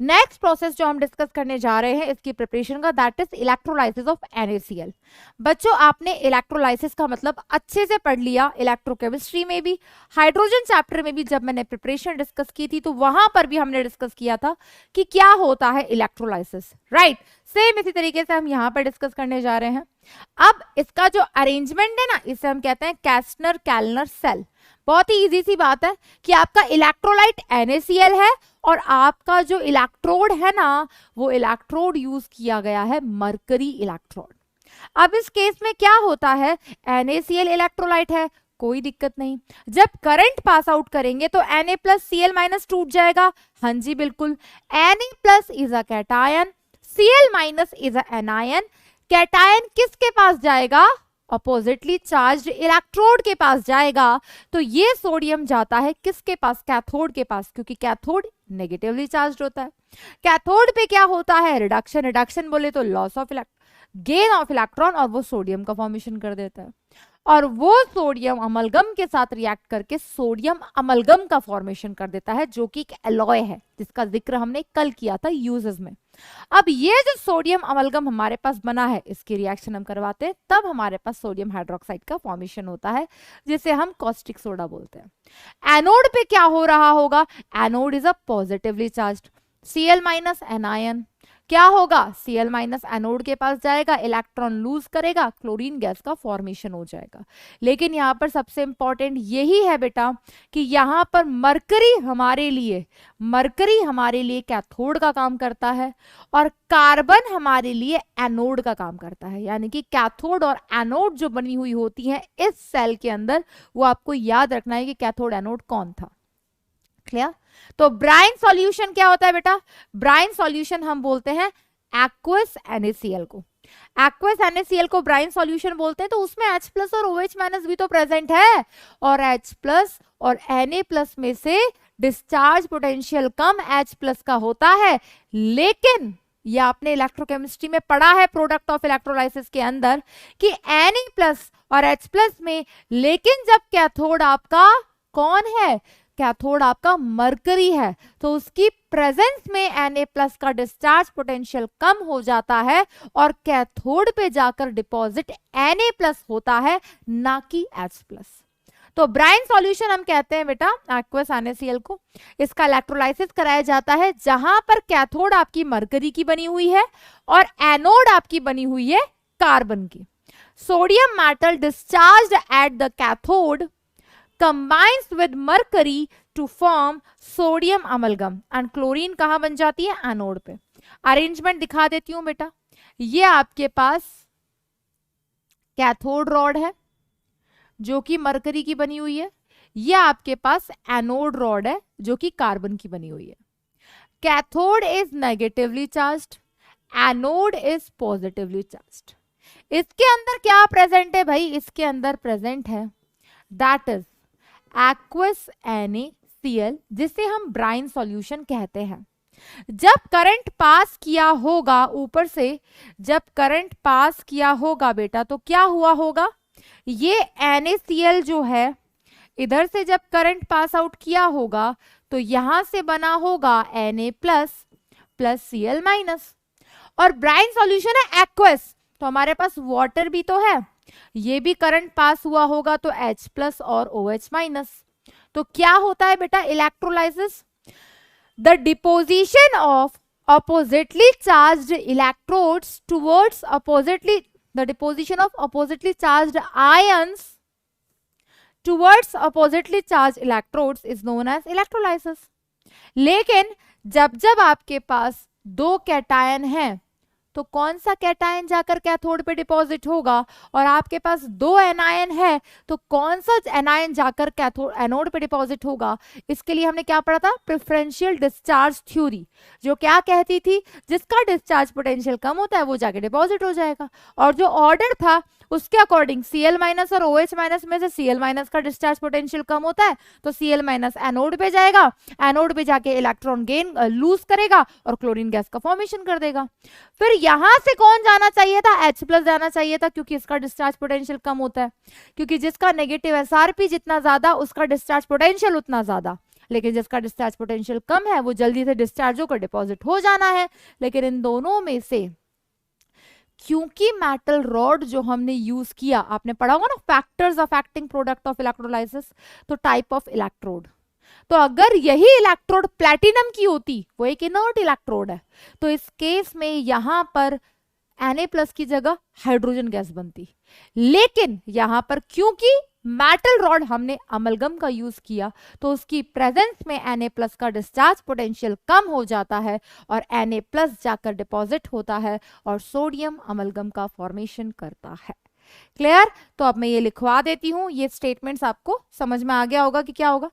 नेक्स्ट प्रोसेस जो हम डिस्कस करने जा रहे हैं इसकी प्रिपरेशन का, that is electrolysis of NaCl। बच्चों आपने इलेक्ट्रोलाइसिस का मतलब अच्छे से पढ़ लिया, इलेक्ट्रोकेमिस्ट्री में भी, हाइड्रोजन चैप्टर में भी जब मैंने प्रिपरेशन डिस्कस की थी तो वहां पर भी हमने डिस्कस किया था कि क्या होता है इलेक्ट्रोलाइसिस, राइट। सेम इसी तरीके से हम यहाँ पर डिस्कस करने जा रहे हैं। अब इसका जो अरेंजमेंट है ना, इसे हम कहते हैं कैस्टनर कैलनर सेल। बहुत ही इजी सी बात है कि आपका इलेक्ट्रोलाइट NaCl है और आपका जो इलेक्ट्रोड है ना, वो इलेक्ट्रोड यूज किया गया है मरकरी इलेक्ट्रोड। अब इस केस में क्या होता है, NaCl इलेक्ट्रोलाइट है, कोई दिक्कत नहीं, जब करंट पास आउट करेंगे तो Na+Cl- टूट जाएगा। हाँ जी बिल्कुल, Na+ is a cation, Cl- is a anion. Cation किसके पास जाएगा, अपोजिटली चार्ज्ड इलेक्ट्रोड के पास जाएगा। तो ये सोडियम जाता है किसके पास, कैथोड के पास, क्योंकि कैथोड नेगेटिवली चार्ज्ड होता है। कैथोड पे क्या होता है, रिडक्शन, रिडक्शन बोले तो loss of gain of electron और वो सोडियम का फॉर्मेशन कर देता है, और वो सोडियम अमलगम के साथ रिएक्ट करके सोडियम अमलगम का फॉर्मेशन कर देता है, जो कि एक एलॉय है जिसका जिक्र हमने कल किया था यूजेस में। अब ये जो सोडियम अमलगम हमारे पास बना है, इसकी रिएक्शन हम करवाते हैं, तब हमारे पास सोडियम हाइड्रोक्साइड का फॉर्मेशन होता है, जिसे हम कॉस्टिक सोडा बोलते हैं। एनोड पे क्या हो रहा होगा? Anode is a positively charged Cl minus anion, क्या होगा? Cl माइनस एनोड के पास जाएगा, इलेक्ट्रॉन लूज करेगा, क्लोरीन गैस का फॉर्मेशन हो जाएगा। लेकिन यहाँ पर सबसे इंपॉर्टेंट यही है बेटा कि यहाँ पर मरकरी हमारे लिए कैथोड का काम करता है और कार्बन हमारे लिए एनोड का काम करता है। यानी कि कैथोड और एनोड जो बनी हुई होती है इस सेल के अंदर, वो आपको याद रखना है कि कैथोड एनोड कौन था। क्लियर? तो ब्राइन सॉल्यूशन क्या होता है बेटा? ब्राइन सॉल्यूशन हम बोलते हैं एक्वस NaCl को। एक्वस NaCl को ब्राइन सॉल्यूशन बोलते हैं। तो उसमें H प्लस और OH माइनस भी तो प्रेजेंट है, और H प्लस और Na प्लस में से डिस्चार्ज पोटेंशियल कम H प्लस का होता है। लेकिन ये आपने इलेक्ट्रोकेमिस्ट्री में पढ़ा है प्रोडक्ट ऑफ इलेक्ट्रोलाइसिस के अंदर कि Na प्लस और H प्लस में, लेकिन जब कैथोड आपका कौन है? कैथोड आपका मरकरी है, तो उसकी प्रेजेंस में Na प्लस का डिस्चार्ज पोटेंशियल कम हो जाता है और कैथोड पे जाकर डिपॉजिट Na प्लस होता है, ना कि H प्लस। तो ब्राइन सॉल्यूशन हम कहते हैं बेटा एक्वस NaCl को। इसका इलेक्ट्रोलाइसिस कराया जाता है जहां पर कैथोड आपकी मरकरी की बनी हुई है और एनोड आपकी बनी हुई है कार्बन की। Sodium metal discharged at the cathode combines with mercury to form sodium amalgam and chlorine कहां बन जाती है? एनोड पे। अरेंजमेंट दिखा देती हूं बेटा। ये आपके पास कैथोड रॉड है जो कि मरकरी की बनी हुई है, ये आपके पास एनोड रॉड है जो कि कार्बन की बनी हुई है। Cathode is negatively charged, anode is positively charged. इसके अंदर क्या प्रेजेंट है भाई? इसके अंदर प्रेजेंट है दैट इज एक्वस NaCl, जिसे हम ब्राइन सॉल्यूशन कहते हैं। जब करंट पास किया होगा ऊपर से, जब करंट पास किया होगा बेटा, तो क्या हुआ होगा? ये NaCl जो है, इधर से जब करंट पास आउट किया होगा तो यहां से बना होगा Na plus plus Cl minus, और ब्राइन सॉल्यूशन है एक्वस, तो हमारे पास वाटर भी तो है, ये भी करंट पास हुआ होगा तो H प्लस और OH माइनस। तो क्या होता है बेटा electrolysis? The deposition of oppositely charged electrodes towards oppositely, the deposition of oppositely charged ions towards oppositely charged electrodes is known as electrolysis. लेकिन जब जब आपके पास दो कैटायन हैं, तो कौन सा कैटायन जाकर कैथोड पे डिपॉजिट होगा? और आपके पास दो एनायन है, तो कौन सा एनायन जाकर कैथोड एनोड पे डिपॉजिट होगा? इसके लिए हमने क्या पढ़ा था? प्रेफरेंशियल डिस्चार्ज थ्योरी, जो क्या कहती थी? जिसका डिस्चार्ज पोटेंशियल कम होता है वो जाके डिपॉजिट हो जाएगा। और जो ऑर्डर था उसके अकॉर्डिंग Cl माइनस और OH माइनस में से Cl माइनस का डिस्चार्ज पोटेंशियल कम होता है, तो Cl माइनस एनोड पे जाएगा, एनोड पे जाके इलेक्ट्रॉन गेन लूज करेगा और क्लोरीन गैस का फॉर्मेशन कर देगा। फिर यहां से कौन जाना चाहिए था? H प्लस जाना चाहिए था, क्योंकि इसका डिस्चार्ज पोटेंशियल कम होता है, क्योंकि जिसका नेगेटिव SRP जितना ज्यादा उसका डिस्चार्ज पोटेंशियल उतना ज्यादा, लेकिन जिसका डिस्चार्ज पोटेंशियल कम है वो जल्दी से डिस्चार्ज होकर डिपॉजिट हो जाना है। लेकिन इन दोनों में से क्योंकि मेटल रॉड जो हमने यूज किया, आपने पढ़ा होगा ना factors affecting product of electrolysis, तो टाइप ऑफ इलेक्ट्रोड, तो अगर यही इलेक्ट्रोड प्लैटिनम की होती, वो एक इनर्ट इलेक्ट्रोड है, तो इस केस में यहां पर Na प्लस की जगह हाइड्रोजन गैस बनती। लेकिन यहां पर क्योंकि मेटल रॉड हमने अमलगम का यूज किया, तो उसकी प्रेजेंस में Na प्लस का डिस्चार्ज पोटेंशियल कम हो जाता है और Na प्लस जाकर डिपॉजिट होता है और सोडियम अमलगम का फॉर्मेशन करता है। क्लियर? तो अब मैं ये लिखवा देती हूं, ये स्टेटमेंट्स आपको समझ में आ गया होगा कि क्या होगा।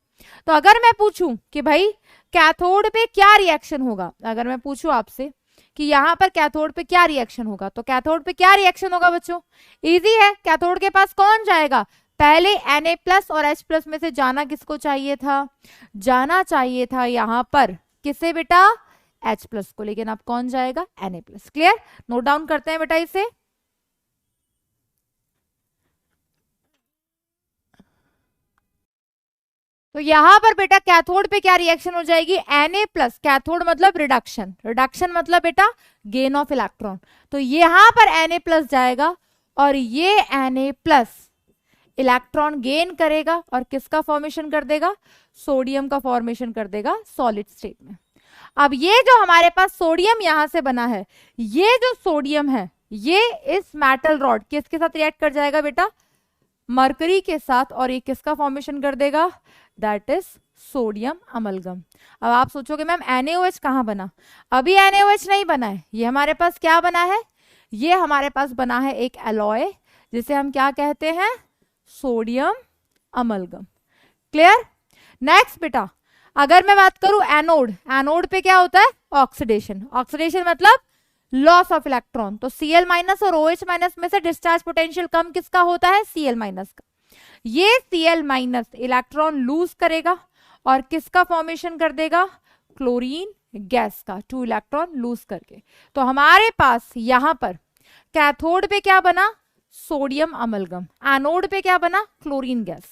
तो अगर मैं पूछूं कि भाई कैथोड पे क्या रिएक्शन होगा, अगर मैं पूछूं आपसे कि यहां पर कैथोड पे क्या रिएक्शन होगा, तो कैथोड पे क्या रिएक्शन होगा बच्चों? इजी है, कैथोड के पास कौन जाएगा? पहले Na प्लस और H प्लस में से जाना किसको चाहिए था? जाना चाहिए था यहां पर किसे बेटा? H प्लस को, लेकिन अब कौन जाएगा? Na plus. Clear? Note down करते हैं बेटा इसे। तो यहां पर बेटा कैथोड पे क्या रिएक्शन हो जाएगी, Na प्लस, कैथोड मतलब रिडक्शन, रिडक्शन मतलब बेटा गेन ऑफ इलेक्ट्रॉन, तो यहां पर Na प्लस जाएगा और ये Na प्लस इलेक्ट्रॉन गेन करेगा और किसका फॉर्मेशन कर देगा, सोडियम का फॉर्मेशन कर देगा सॉलिड स्टेट में। अब ये जो हमारे पास सोडियम यहां से बना है, ये जो सोडियम है ये इस मेटल रॉड किसके साथ रिएक्ट कर जाएगा बेटा, मरकरी के साथ, और ये किसका फॉर्मेशन कर देगा, दैट इज सोडियम अमलगम। अब आप सोचोगे मैम NaOH कहां बना, अभी NaOH नहीं बना है, ये हमारे पास क्या बना है, ये हमारे पास बना है एक एलॉय जिसे हम क्या कहते हैं, सोडियम अमलगम। क्लियर। नेक्स्ट बेटा अगर मैं बात करूं एनोड, एनोड पे क्या होता है, ऑक्सीडेशन, ऑक्सीडेशन मतलब लॉस ऑफ इलेक्ट्रॉन, तो Cl माइनस और OH माइनस में से डिस्चार्ज पोटेंशियल कम किसका होता है, Cl माइनस का। ये Cl माइनस इलेक्ट्रॉन लूज करेगा और किसका फॉर्मेशन कर देगा, क्लोरीन गैस का, 2 इलेक्ट्रॉन लूज करके। तो हमारे पास यहां पर कैथोड पे क्या बना, सोडियम अमलगम, एनोड पे क्या बना, क्लोरीन गैस।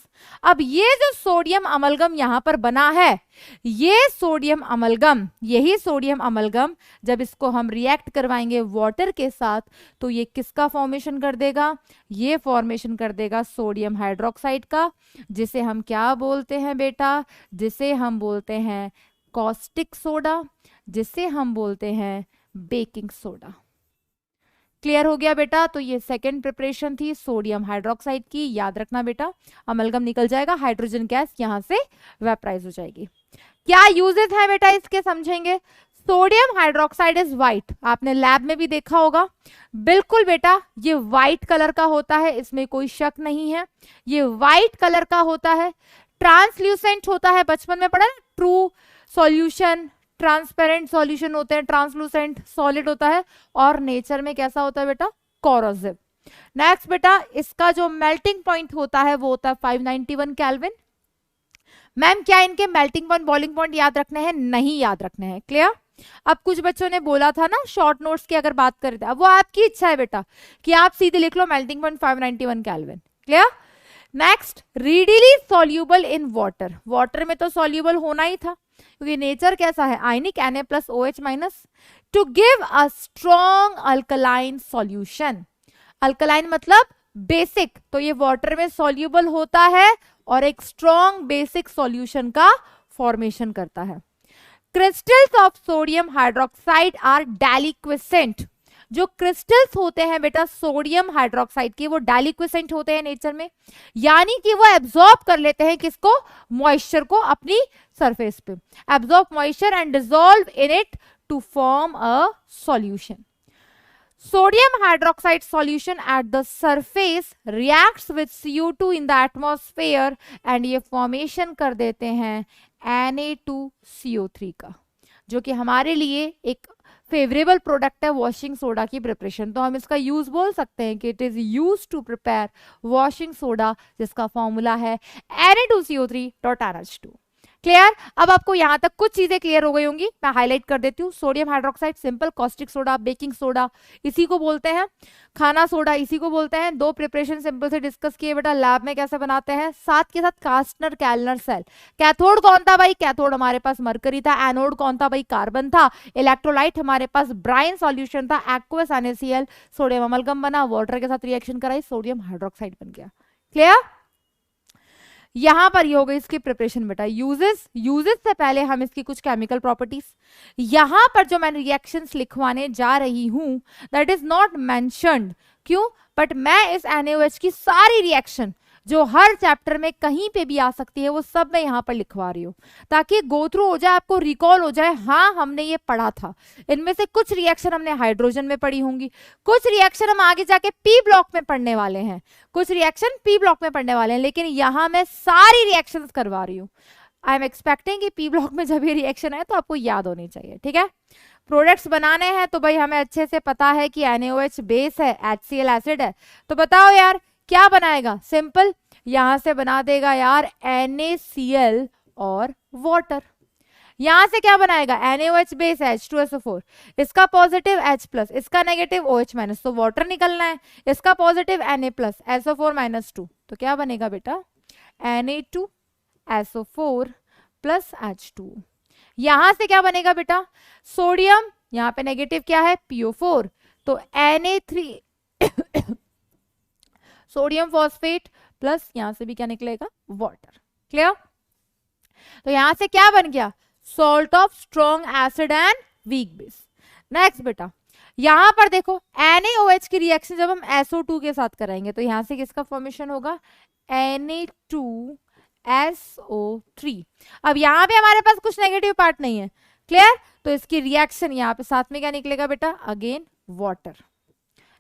अब ये जो सोडियम अमलगम यहां पर बना है, ये सोडियम अमलगम, यही सोडियम अमलगम जब इसको हम रिएक्ट करवाएंगे वाटर के साथ तो ये किसका फॉर्मेशन कर देगा, ये फॉर्मेशन कर देगा सोडियम हाइड्रोक्साइड का, जिसे हम क्या बोलते हैं बेटा, जिसे हम बोलते हैं कॉस्टिक सोडा, जिसे हम बोलते हैं बेकिंग सोडा। क्लियर हो गया बेटा। तो ये सेकेंड प्रिपरेशन थी सोडियम हाइड्रोक्साइड की, याद रखना बेटा, अमलगम निकल जाएगा, हाइड्रोजन गैस यहां से वेपराइज हो जाएगी। क्या यूजेस है बेटा इसके, समझेंगे। सोडियम हाइड्रोक्साइड इज व्हाइट, आपने लैब में भी देखा होगा, बिल्कुल बेटा ये व्हाइट कलर का होता है, इसमें कोई शक नहीं है, ये व्हाइट कलर का होता है, ट्रांसल्यूसेंट होता है, बचपन में पढ़ा ना, ट्रू सॉल्यूशन, ट्रांसपेरेंट सॉल्यूशन होते हैं, ट्रांसलूसेंट सॉलिड होता है, और नेचर में कैसा होता है बेटा, कोरोसिव। नेक्स्ट बेटा इसका जो मेल्टिंग पॉइंट होता है वो होता है 591 केल्विन। मैम क्या इनके मेल्टिंग पॉइंट बॉइलिंग पॉइंट याद रखने हैं, नहीं याद रखने हैं, क्लियर। अब कुछ बच्चों ने बोला था ना शॉर्ट नोट्स की अगर बात करें, अब वो आपकी इच्छा है बेटा कि आप सीधे लिख लो melting point 591 kelvin, clear. Next readily soluble in water, water में तो सॉल्यूबल होना ही था क्योंकि नेचर कैसा है, ionic, Na plus OH minus, to give a strong alkaline solution. Alkaline मतलब बेसिक, तो ये वाटर में सॉल्यूबल होता है और एक स्ट्रॉन्ग बेसिक सॉल्यूशन का फॉर्मेशन करता है। Crystals of sodium hydroxide are deliquescent, जो क्रिस्टल्स होते हैं बेटा सोडियम हाइड्रोक्साइड के, वो डेलिक्विसेंट होते हैं नेचर में, यानी कि वो एब्जॉर्ब कर लेते हैं किसको, मॉइस्चर को अपनी सरफेस पे, absorb moisture and dissolve in it to form a solution. Sodium hydroxide solution at the surface reacts with CO2 in the atmosphere and ये फॉर्मेशन कर देते हैं Na2CO3 का, जो कि हमारे लिए एक फेवरेबल प्रोडक्ट है वॉशिंग सोडा की प्रिपरेशन। तो हम इसका यूज बोल सकते हैं कि it is use to prepare washing soda, जिसका फॉर्मूला है Na2CO3.NH2। क्लियर। अब आपको यहां तक कुछ चीजें क्लियर हो गई होंगी, मैं हाईलाइट कर देती हूँ। Sodium hydroxide simple, caustic soda, baking soda इसी को बोलते हैं, खाना सोडा इसी को बोलते हैं। 2 प्रिपरेशन सिंपल से डिस्कस किए बेटा, लैब में कैसे बनाते हैं, साथ के साथ कास्टनर कैलनर सेल। कैथोड कौन था भाई, कैथोड हमारे पास मरकरी था। एनोड कौन था भाई, कार्बन था। इलेक्ट्रोलाइट हमारे पास ब्राइन सॉल्यूशन था, एक्वस NaCl, सोडियम अमलगम बना, वाटर के साथ रिएक्शन कराई, सोडियम हाइड्रोक्साइड बन गया। क्लियर। यहां पर ये हो गई इसकी प्रिपरेशन बेटा। यूजेस से पहले हम इसकी कुछ केमिकल प्रॉपर्टीज, यहां पर जो मैं रिएक्शंस लिखवाने जा रही हूं दैट इज नॉट मेंशन्ड, क्यों, बट मैं इस NaOH की सारी रिएक्शन जो हर चैप्टर में कहीं पे भी आ सकती है वो सब मैं यहाँ पर लिखवा रही हूँ, ताकि गो थ्रू हो जाए, आपको रिकॉल हो जाए, हाँ हमने ये पढ़ा था। इनमें से कुछ रिएक्शन हमने हाइड्रोजन में पढ़ी होंगी, कुछ रिएक्शन हम आगे जाके पी ब्लॉक में पढ़ने वाले हैं, कुछ रिएक्शन पी ब्लॉक में पढ़ने वाले हैं, लेकिन यहाँ मैं सारी रिएक्शन करवा रही हूँ। आई एम एक्सपेक्टिंग कि पी ब्लॉक में जब ये रिएक्शन है तो आपको याद होनी चाहिए, ठीक है। प्रोडक्ट्स बनाने हैं तो भाई हमें अच्छे से पता है कि NaOH बेस है, HCl एसिड है, तो बताओ यार क्या बनाएगा, सिंपल यहां से बना देगा यार NaCl और वाटर। यहां से क्या बनाएगा, NaOH बेस H2SO4, इसका पॉजिटिव H प्लस, इसका नेगेटिव OH माइनस, तो वाटर निकलना है, इसका पॉजिटिव Na प्लस SO4 -2, तो क्या बनेगा बेटा Na2 SO4 प्लस H2। यहां से क्या बनेगा बेटा, सोडियम, यहाँ पे नेगेटिव क्या है, PO4, तो Na3 सोडियम फॉस्फेट प्लस यहां से भी क्या निकलेगा, वाटर। क्लियर? तो यहां से क्या बन गया, salt of strong acid and weak base. Next बेटा, यहां पर देखो NaOH की रिएक्शन जब हम SO2 के साथ कराएंगे तो यहां से किसका फॉर्मेशन होगा, Na2SO3। अब यहां पे हमारे पास कुछ नेगेटिव पार्ट नहीं है। क्लियर? तो इसकी रिएक्शन यहां पे साथ में क्या निकलेगा बेटा, अगेन वाटर।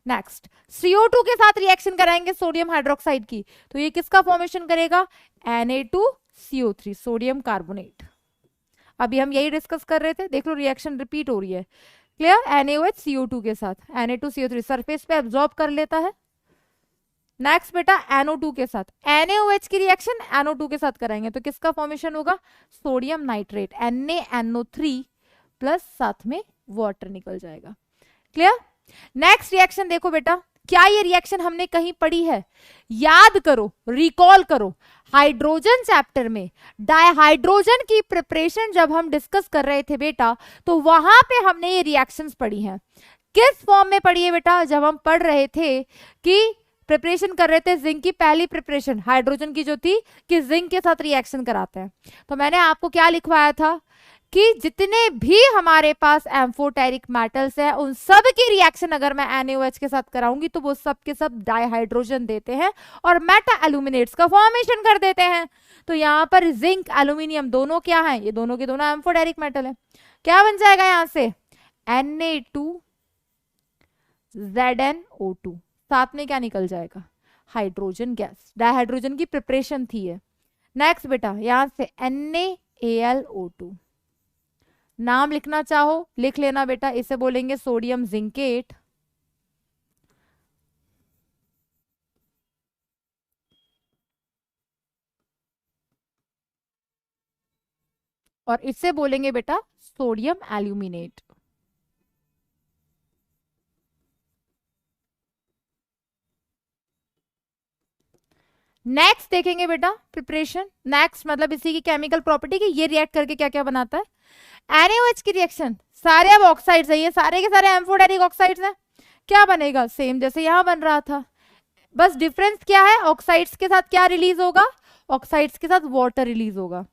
नेक्स्ट, CO2 के साथ रिएक्शन कराएंगे सोडियम हाइड्रोक्साइड की, तो ये किसका फॉर्मेशन करेगा, Na2CO3, सोडियम कार्बोनेट। अभी हम यही डिस्कस कर रहे थे, देख लो रिएक्शन रिपीट हो रही है। क्लियर? NaOH CO2 के साथ Na2CO3 सरफेस पे एब्जॉर्ब कर लेता है। नेक्स्ट बेटा, NO2 के साथ NaOH की रिएक्शन NO2 के साथ कराएंगे तो किसका फॉर्मेशन होगा, सोडियम नाइट्रेट, NaNO3 प्लस साथ में वाटर निकल जाएगा। क्लियर? नेक्स्ट रिएक्शन देखो बेटा, क्या ये रिएक्शन हमने कहीं पढ़ी है, याद करो, रिकॉल करो, हाइड्रोजन चैप्टर में डायहाइड्रोजन की प्रिपरेशन जब हम डिस्कस कर रहे थे बेटा, तो वहां पे हमने ये रिएक्शंस पढ़ी हैं। किस फॉर्म में पढ़ी है बेटा, जब हम पढ़ रहे थे कि प्रिपरेशन कर रहे थे जिंक की, पहली प्रिपरेशन हाइड्रोजन की जो थी कि जिंक के साथ रिएक्शन कराते हैं, तो मैंने आपको क्या लिखवाया था कि जितने भी हमारे पास एम्फोटेरिक मेटल्स हैं उन सब की रिएक्शन अगर मैं NaOH के साथ कराऊंगी तो वो सब के सब डाइहाइड्रोजन देते हैं और मेटा एल्यूमिनेट्स का फॉर्मेशन कर देते हैं। तो यहाँ पर जिंक एल्यूमिनियम दोनों क्या है, ये दोनों के दोनों एम्फोटेरिक मेटल है। क्या बन जाएगा यहां से, Na2ZnO2, साथ में क्या निकल जाएगा, हाइड्रोजन गैस। डाइहाइड्रोजन की प्रिपरेशन थी है। नेक्स्ट बेटा, यहां से NaAlO2, नाम लिखना चाहो लिख लेना बेटा, इसे बोलेंगे सोडियम जिंकेट। और इससे बोलेंगे बेटा सोडियम एल्यूमिनेट। नेक्स्ट देखेंगे बेटा प्रिपरेशन, नेक्स्ट मतलब इसी की केमिकल प्रॉपर्टी की ये रिएक्ट करके क्या क्या बनाता है। NaOH की रिएक्शन, सारे अब ऑक्साइड्स है, ये सारे के सारे एम्फोटेरिक ऑक्साइड्स हैं। क्या बनेगा, सेम जैसे यहां बन रहा था, बस डिफरेंस क्या है, ऑक्साइड्स के साथ क्या रिलीज होगा, ऑक्साइड्स के साथ वाटर रिलीज होगा।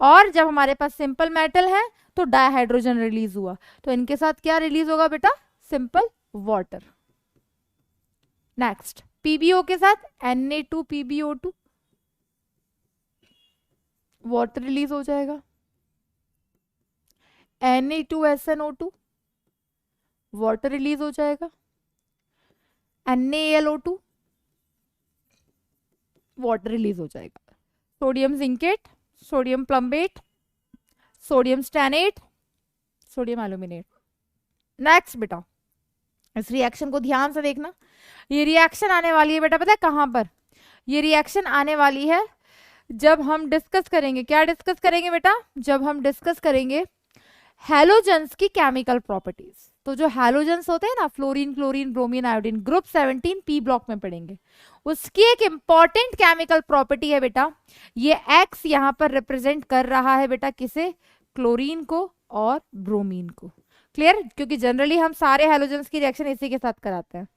और जब हमारे पास सिंपल मेटल है तो डाइहाइड्रोजन रिलीज हुआ, तो इनके साथ क्या रिलीज होगा बेटा, सिंपल वाटर। नेक्स्ट, PbO के साथ Na2PbO2, वाटर रिलीज हो जाएगा। Na2SnO2, वाटर रिलीज हो जाएगा। NaAlO2, वाटर रिलीज हो जाएगा। Sodium zincate, sodium plumbate, sodium stannate, sodium aluminate. Next बेटा, इस रिएक्शन को ध्यान से देखना, ये रिएक्शन आने वाली है बेटा, पता है कहां पर, ये रिएक्शन आने वाली है जब हम डिस्कस करेंगे, क्या डिस्कस करेंगे बेटा, जब हम डिस्कस करेंगे हैलोजेंस की केमिकल प्रॉपर्टीज। तो जो हैलोजेंस होते हैं ना, fluorine, chlorine, bromine, iodine, group 17 P block में पढ़ेंगे, उसकी एक इंपॉर्टेंट केमिकल प्रॉपर्टी है बेटा, ये X यहां पर रिप्रेजेंट कर रहा है बेटा किसे, क्लोरीन को और ब्रोमीन को। क्लियर? क्योंकि जनरली हम सारे हैलोजेंस की रिएक्शन इसी के साथ कराते हैं।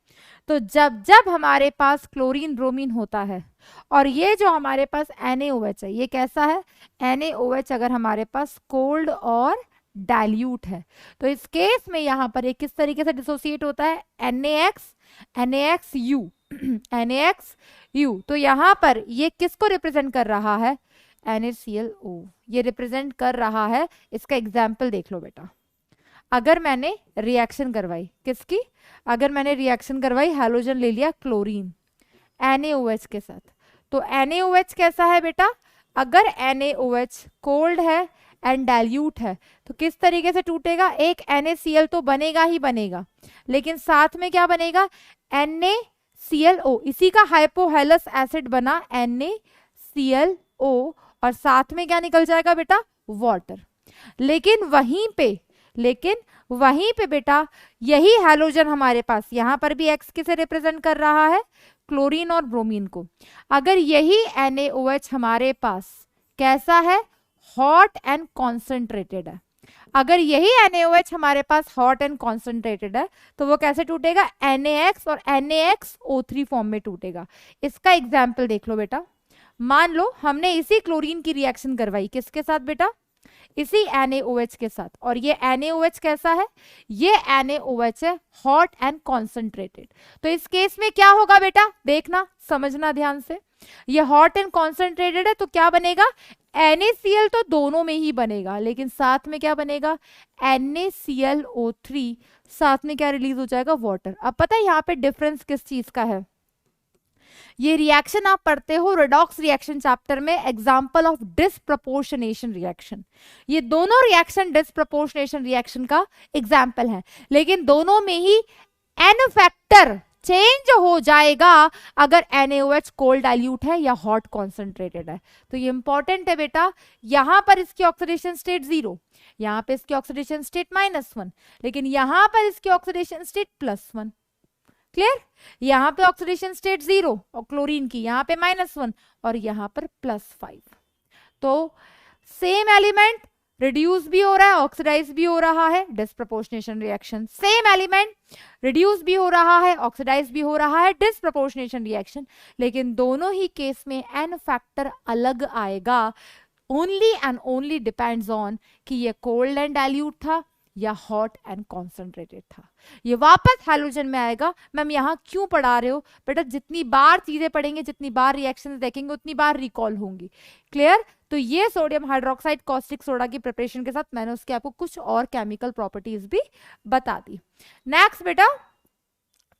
तो जब जब हमारे पास क्लोरीन ब्रोमीन होता है और ये जो हमारे पास NaOH है, ये कैसा है, NaOH अगर हमारे पास कोल्ड और डाइल्यूट है तो इस केस में यहां पर एक किस तरीके से डिसोसिएट होता है, NaXU NaXU। तो यहां पर ये किसको रिप्रेजेंट कर रहा है, NaClO, ये रिप्रेजेंट कर रहा है। इसका एग्जाम्पल देख लो बेटा, अगर मैंने रिएक्शन करवाई किसकी, अगर मैंने रिएक्शन करवाई हैलोजन ले लिया क्लोरीन NaOH के साथ, तो NaOH कैसा है बेटा, अगर NaOH कोल्ड है एंड डाइल्यूट है तो किस तरीके से टूटेगा, एक NaCl तो बनेगा ही बनेगा, लेकिन साथ में क्या बनेगा, NaClO, इसी का हाइपोहेलस एसिड बना NaClO, और साथ में क्या निकल जाएगा बेटा, वाटर। लेकिन वहीं पे बेटा यही हैलोजन हमारे पास, यहां पर भी X किसे रिप्रेजेंट कर रहा है, क्लोरीन और ब्रोमीन को। अगर यही NaOH हमारे पास कैसा है, हॉट एंड कॉन्सेंट्रेटेड है। अगर यही NaOH हमारे पास हॉट एंड कॉन्सेंट्रेटेड है तो वो कैसे टूटेगा, NaX और NaXO3 फॉर्म में टूटेगा। इसका एग्जाम्पल देख लो बेटा, मान लो हमने इसी क्लोरीन की रिएक्शन करवाई, किसके साथ बेटा, इसी NaOH के साथ, और ये NaOH कैसा है, ये NaOH है हॉट एंड कॉन्सेंट्रेटेड। तो इस केस में क्या होगा बेटा, देखना समझना ध्यान से, ये हॉट एंड कॉन्सेंट्रेटेड है तो क्या बनेगा, NaCl तो दोनों में ही बनेगा, लेकिन साथ में क्या बनेगा, NaClO3, साथ में क्या रिलीज हो जाएगा, वाटर। अब पता है यहाँ पे डिफरेंस किस चीज का है, ये रिएक्शन आप पढ़ते हो रेडॉक्स रिएक्शन चैप्टर में, एग्जांपल ऑफ डिसप्रपोर्शनेशन रिएक्शन। ये दोनों रिएक्शन डिसप्रपोर्शनेशन रिएक्शन का एग्जांपल है, लेकिन दोनों में ही एन फैक्टर चेंज हो जाएगा अगर NaOH कोल्ड डाइल्यूट है या हॉट कॉन्सेंट्रेटेड है। तो ये इंपॉर्टेंट है बेटा, यहां पर इसकी ऑक्सीडेशन स्टेट 0, यहां पे इसकी ऑक्सीडेशन स्टेट -1, लेकिन यहां पर इसकी ऑक्सीडेशन स्टेट +1। क्लियर, यहां पे ऑक्सीडेशन स्टेट 0 और क्लोरीन की, यहां पे -1 और यहां पर +5। तो सेम एलिमेंट रिड्यूस भी हो रहा है, ऑक्सीडाइज भी हो रहा है, disproportionation reaction. Same element reduce भी हो रहा है, ऑक्सीडाइज भी हो रहा है, डिसप्रपोर्शनेशन रिएक्शन, लेकिन दोनों ही केस में एन फैक्टर अलग आएगा। Only and only depends on कि ये कोल्ड एंड डाइल्यूट था या हॉट एंड कॉन्सेंट्रेटेड था। ये वापस हैलोजन में आएगा। मैम यहाँ क्यों पढ़ा रहे हो बेटा, जितनी बार चीजें पढ़ेंगे, जितनी बार रिएक्शंस देखेंगे, उतनी बार रिकॉल होंगी। क्लियर, तो ये सोडियम हाइड्रोक्साइड कॉस्टिक सोडा की प्रिपरेशन के साथ मैंने उसके आपको कुछ और केमिकल प्रॉपर्टीज भी बता दी। नेक्स्ट बेटा,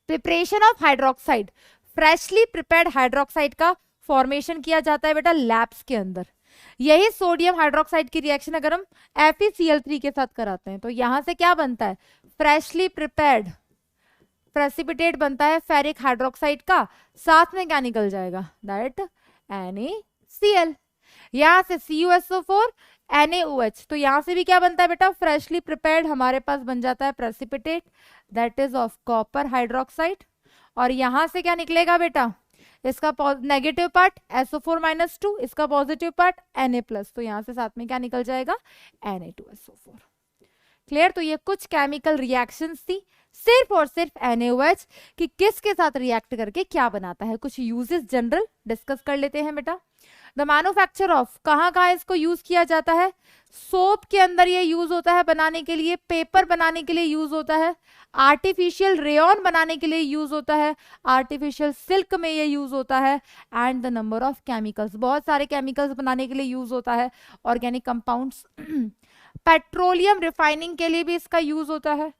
preparation of hydroxide, freshly prepared hydroxide का फॉर्मेशन किया जाता है बेटा लैब्स के अंदर। यही सोडियम हाइड्रोक्साइड की रिएक्शन अगर हम FeCl3 के साथ कराते हैं तो यहां से क्या बनता है, फ्रेशली प्रिपेयर्ड प्रेसिपिटेट बनता है फेरिक हाइड्रोक्साइड का, साथ में क्या निकल जाएगा, दैट NaCl। यहां से CuSO4 NaOH, तो यहां से भी क्या बनता है बेटा, फ्रेशली प्रिपेयर्ड हमारे पास बन जाता है precipitate, that is of copper hydroxide. और यहां से क्या निकलेगा बेटा, इसका नेगेटिव पार्ट SO4-2, इसका पॉजिटिव पार्ट Na+, तो यहां से साथ में क्या निकल जाएगा, Na2SO4। क्लियर, तो ये कुछ केमिकल रिएक्शंस थी सिर्फ और सिर्फ NaOH कि किसके साथ रिएक्ट करके क्या बनाता है। कुछ यूजेस जनरल डिस्कस कर लेते हैं बेटा। द मैन्युफैक्चर ऑफ, कहाँ कहाँ इसको यूज किया जाता है, सोप के अंदर ये यूज होता है बनाने के लिए, पेपर बनाने के लिए यूज होता है, आर्टिफिशियल रेयन बनाने के लिए यूज होता है, आर्टिफिशियल सिल्क में ये यूज होता है, and the number of chemicals, बहुत सारे केमिकल्स बनाने के लिए यूज होता है, ऑर्गेनिक कंपाउंड्स। पेट्रोलियम रिफाइनिंग के लिए भी इसका यूज होता है,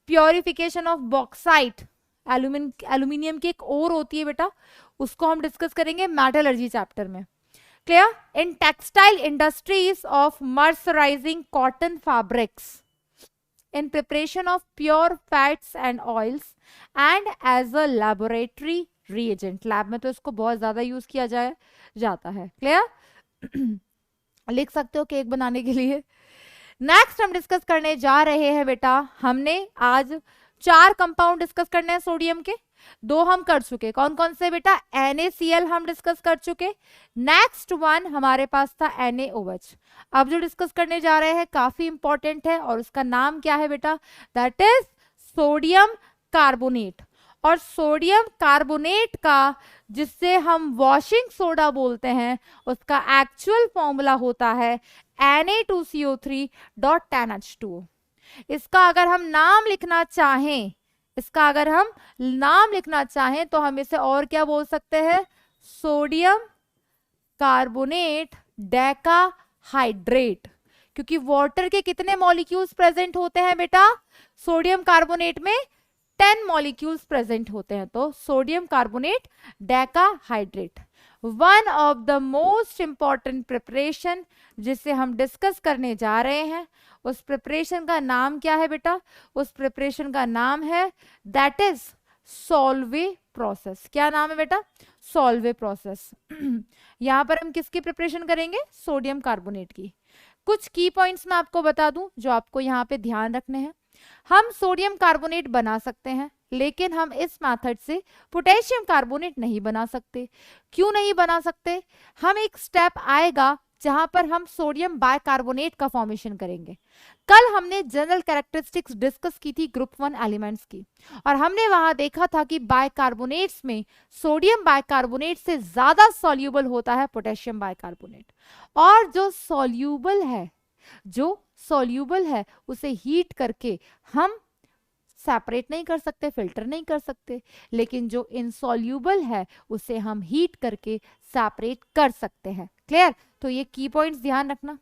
प्योरिफिकेशन ऑफ बॉक्साइट, एल्यूमिनियम की एक और होती है बेटा, उसको हम डिस्कस करेंगे मेटलर्जी चैप्टर में। Clear, in textile industries of mercerising cotton fabrics, in preparation of pure fats and oils and as a laboratory reagent, lab में तो इसको बहुत ज्यादा यूज किया जाता है। क्लियर, लिख सकते हो केक बनाने के लिए। नेक्स्ट हम डिस्कस करने जा रहे हैं बेटा, हमने आज 4 कंपाउंड डिस्कस करने हैं सोडियम के, 2 हम कर चुके, कौन कौन से बेटा, NaCl हम डिस्कस कर चुके, नेक्स्ट वन हमारे पास था NaOH। अब जो डिस्कस करने जा रहे हैं काफी इंपॉर्टेंट है और उसका नाम क्या है बेटा, दैट इज सोडियम कार्बोनेट। और सोडियम कार्बोनेट का, जिससे हम वॉशिंग सोडा बोलते हैं, उसका एक्चुअल फॉर्मूला होता है Na2CO3.10H2O। इसका अगर हम नाम लिखना चाहें, इसका अगर हम नाम लिखना चाहें तो हम इसे और क्या बोल सकते हैं, सोडियम कार्बोनेट डेकाहाइड्रेट, क्योंकि वाटर के कितने मॉलिक्यूल्स प्रेजेंट होते हैं बेटा, सोडियम कार्बोनेट में 10 मॉलिक्यूल्स प्रेजेंट होते हैं, तो sodium carbonate decahydrate. One of the most important preparation जिसे हम डिस्कस करने जा रहे हैं, उस प्रिपरेशन का नाम क्या है बेटा, उस प्रिपरेशन का नाम है दैट इज सॉल्वे प्रोसेस। क्या नाम है बेटा, सॉल्वे प्रोसेस। यहां पर हम किसकी प्रिपरेशन करेंगे, सोडियम कार्बोनेट की। कुछ की पॉइंट्स मैं आपको बता दूं जो आपको यहाँ पे ध्यान रखने हैं। हम सोडियम कार्बोनेट बना सकते हैं, लेकिन हम इस मेथड से पोटेशियम कार्बोनेट नहीं बना सकते। क्यों नहीं बना सकते, हम एक स्टेप आएगा जहां पर हम सोडियम बाइकार्बोनेट का फॉर्मेशन करेंगे। कल हमने जनरल कैरेक्टरिस्टिक्स डिस्कस की थी ग्रुप 1 एलिमेंट्स की, और हमने वहां देखा था कि बाइकार्बोनेट्स में सोडियम बाइकार्बोनेट से ज्यादा सॉल्यूबल होता है पोटेशियम बाइकार्बोनेट, और जो सॉल्यूबल है उसे हीट करके हम सेपरेट नहीं कर सकते, फिल्टर नहीं कर सकते, लेकिन जो इनसॉल्यूबल है उसे हम हीट करके सेपरेट कर सकते हैं। क्लियर? तो ये की पॉइंट्स ध्यान रखना।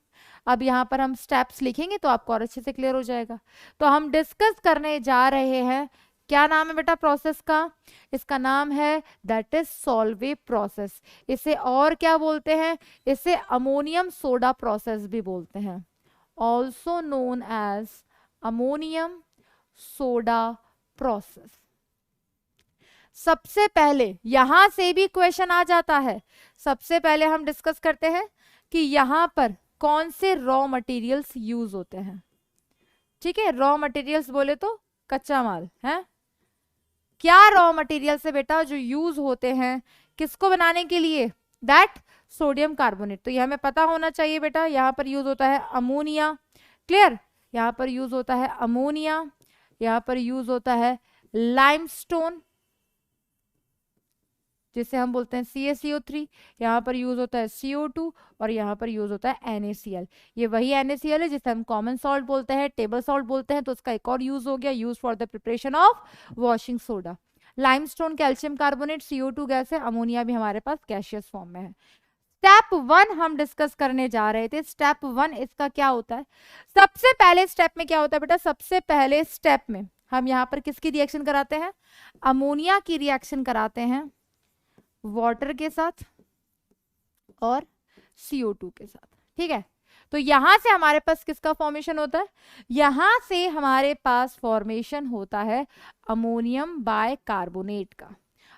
अब यहाँ पर हम स्टेप्स लिखेंगे तो आपको और अच्छे से क्लियर हो जाएगा। तो हम डिस्कस करने जा रहे हैं, क्या नाम है बेटा प्रोसेस का? इसका नाम है दैट इज सॉल्वे प्रोसेस। इसे और क्या बोलते हैं? इसे अमोनियम सोडा प्रोसेस भी बोलते हैं, also known as ammonium soda process. सबसे पहले यहां से भी क्वेश्चन आ जाता है। सबसे पहले हम डिस्कस करते हैं कि यहां पर कौन से रॉ मटेरियल्स यूज होते हैं। ठीक है, रॉ मटेरियल्स बोले तो कच्चा माल है। क्या रॉ मटेरियल्स है बेटा जो यूज होते हैं किसको बनाने के लिए? That sodium carbonate. तो ये हमें पता होना चाहिए बेटा। यहां पर यूज होता है अमोनिया। क्लियर? यहां पर यूज होता है अमोनिया, यहां पर यूज होता है लाइमस्टोन जिसे हम बोलते हैं CaCO3, यहाँ पर यूज होता है CO2, और यहाँ पर यूज होता है NaCl। ये वही NaCl है जिसे हम कॉमन सॉल्ट बोलते हैं, टेबल सॉल्ट बोलते हैं। तो उसका एक और यूज हो गया, use for the preparation of washing soda. Limestone calcium carbonate, CO2 gas है, अमोनिया भी हमारे पास गैसियस फॉर्म में है। स्टेप 1 हम डिस्कस करने जा रहे थे। स्टेप 1 इसका क्या होता है? सबसे पहले स्टेप में क्या होता है बेटा? सबसे पहले स्टेप में हम यहाँ पर किसकी रिएक्शन कराते हैं? अमोनिया की रिएक्शन कराते हैं वाटर के साथ और CO2 के साथ। ठीक है, तो यहां से हमारे पास किसका फॉर्मेशन होता है? यहां से हमारे पास फॉर्मेशन होता है अमोनियम बाइकार्बोनेट का।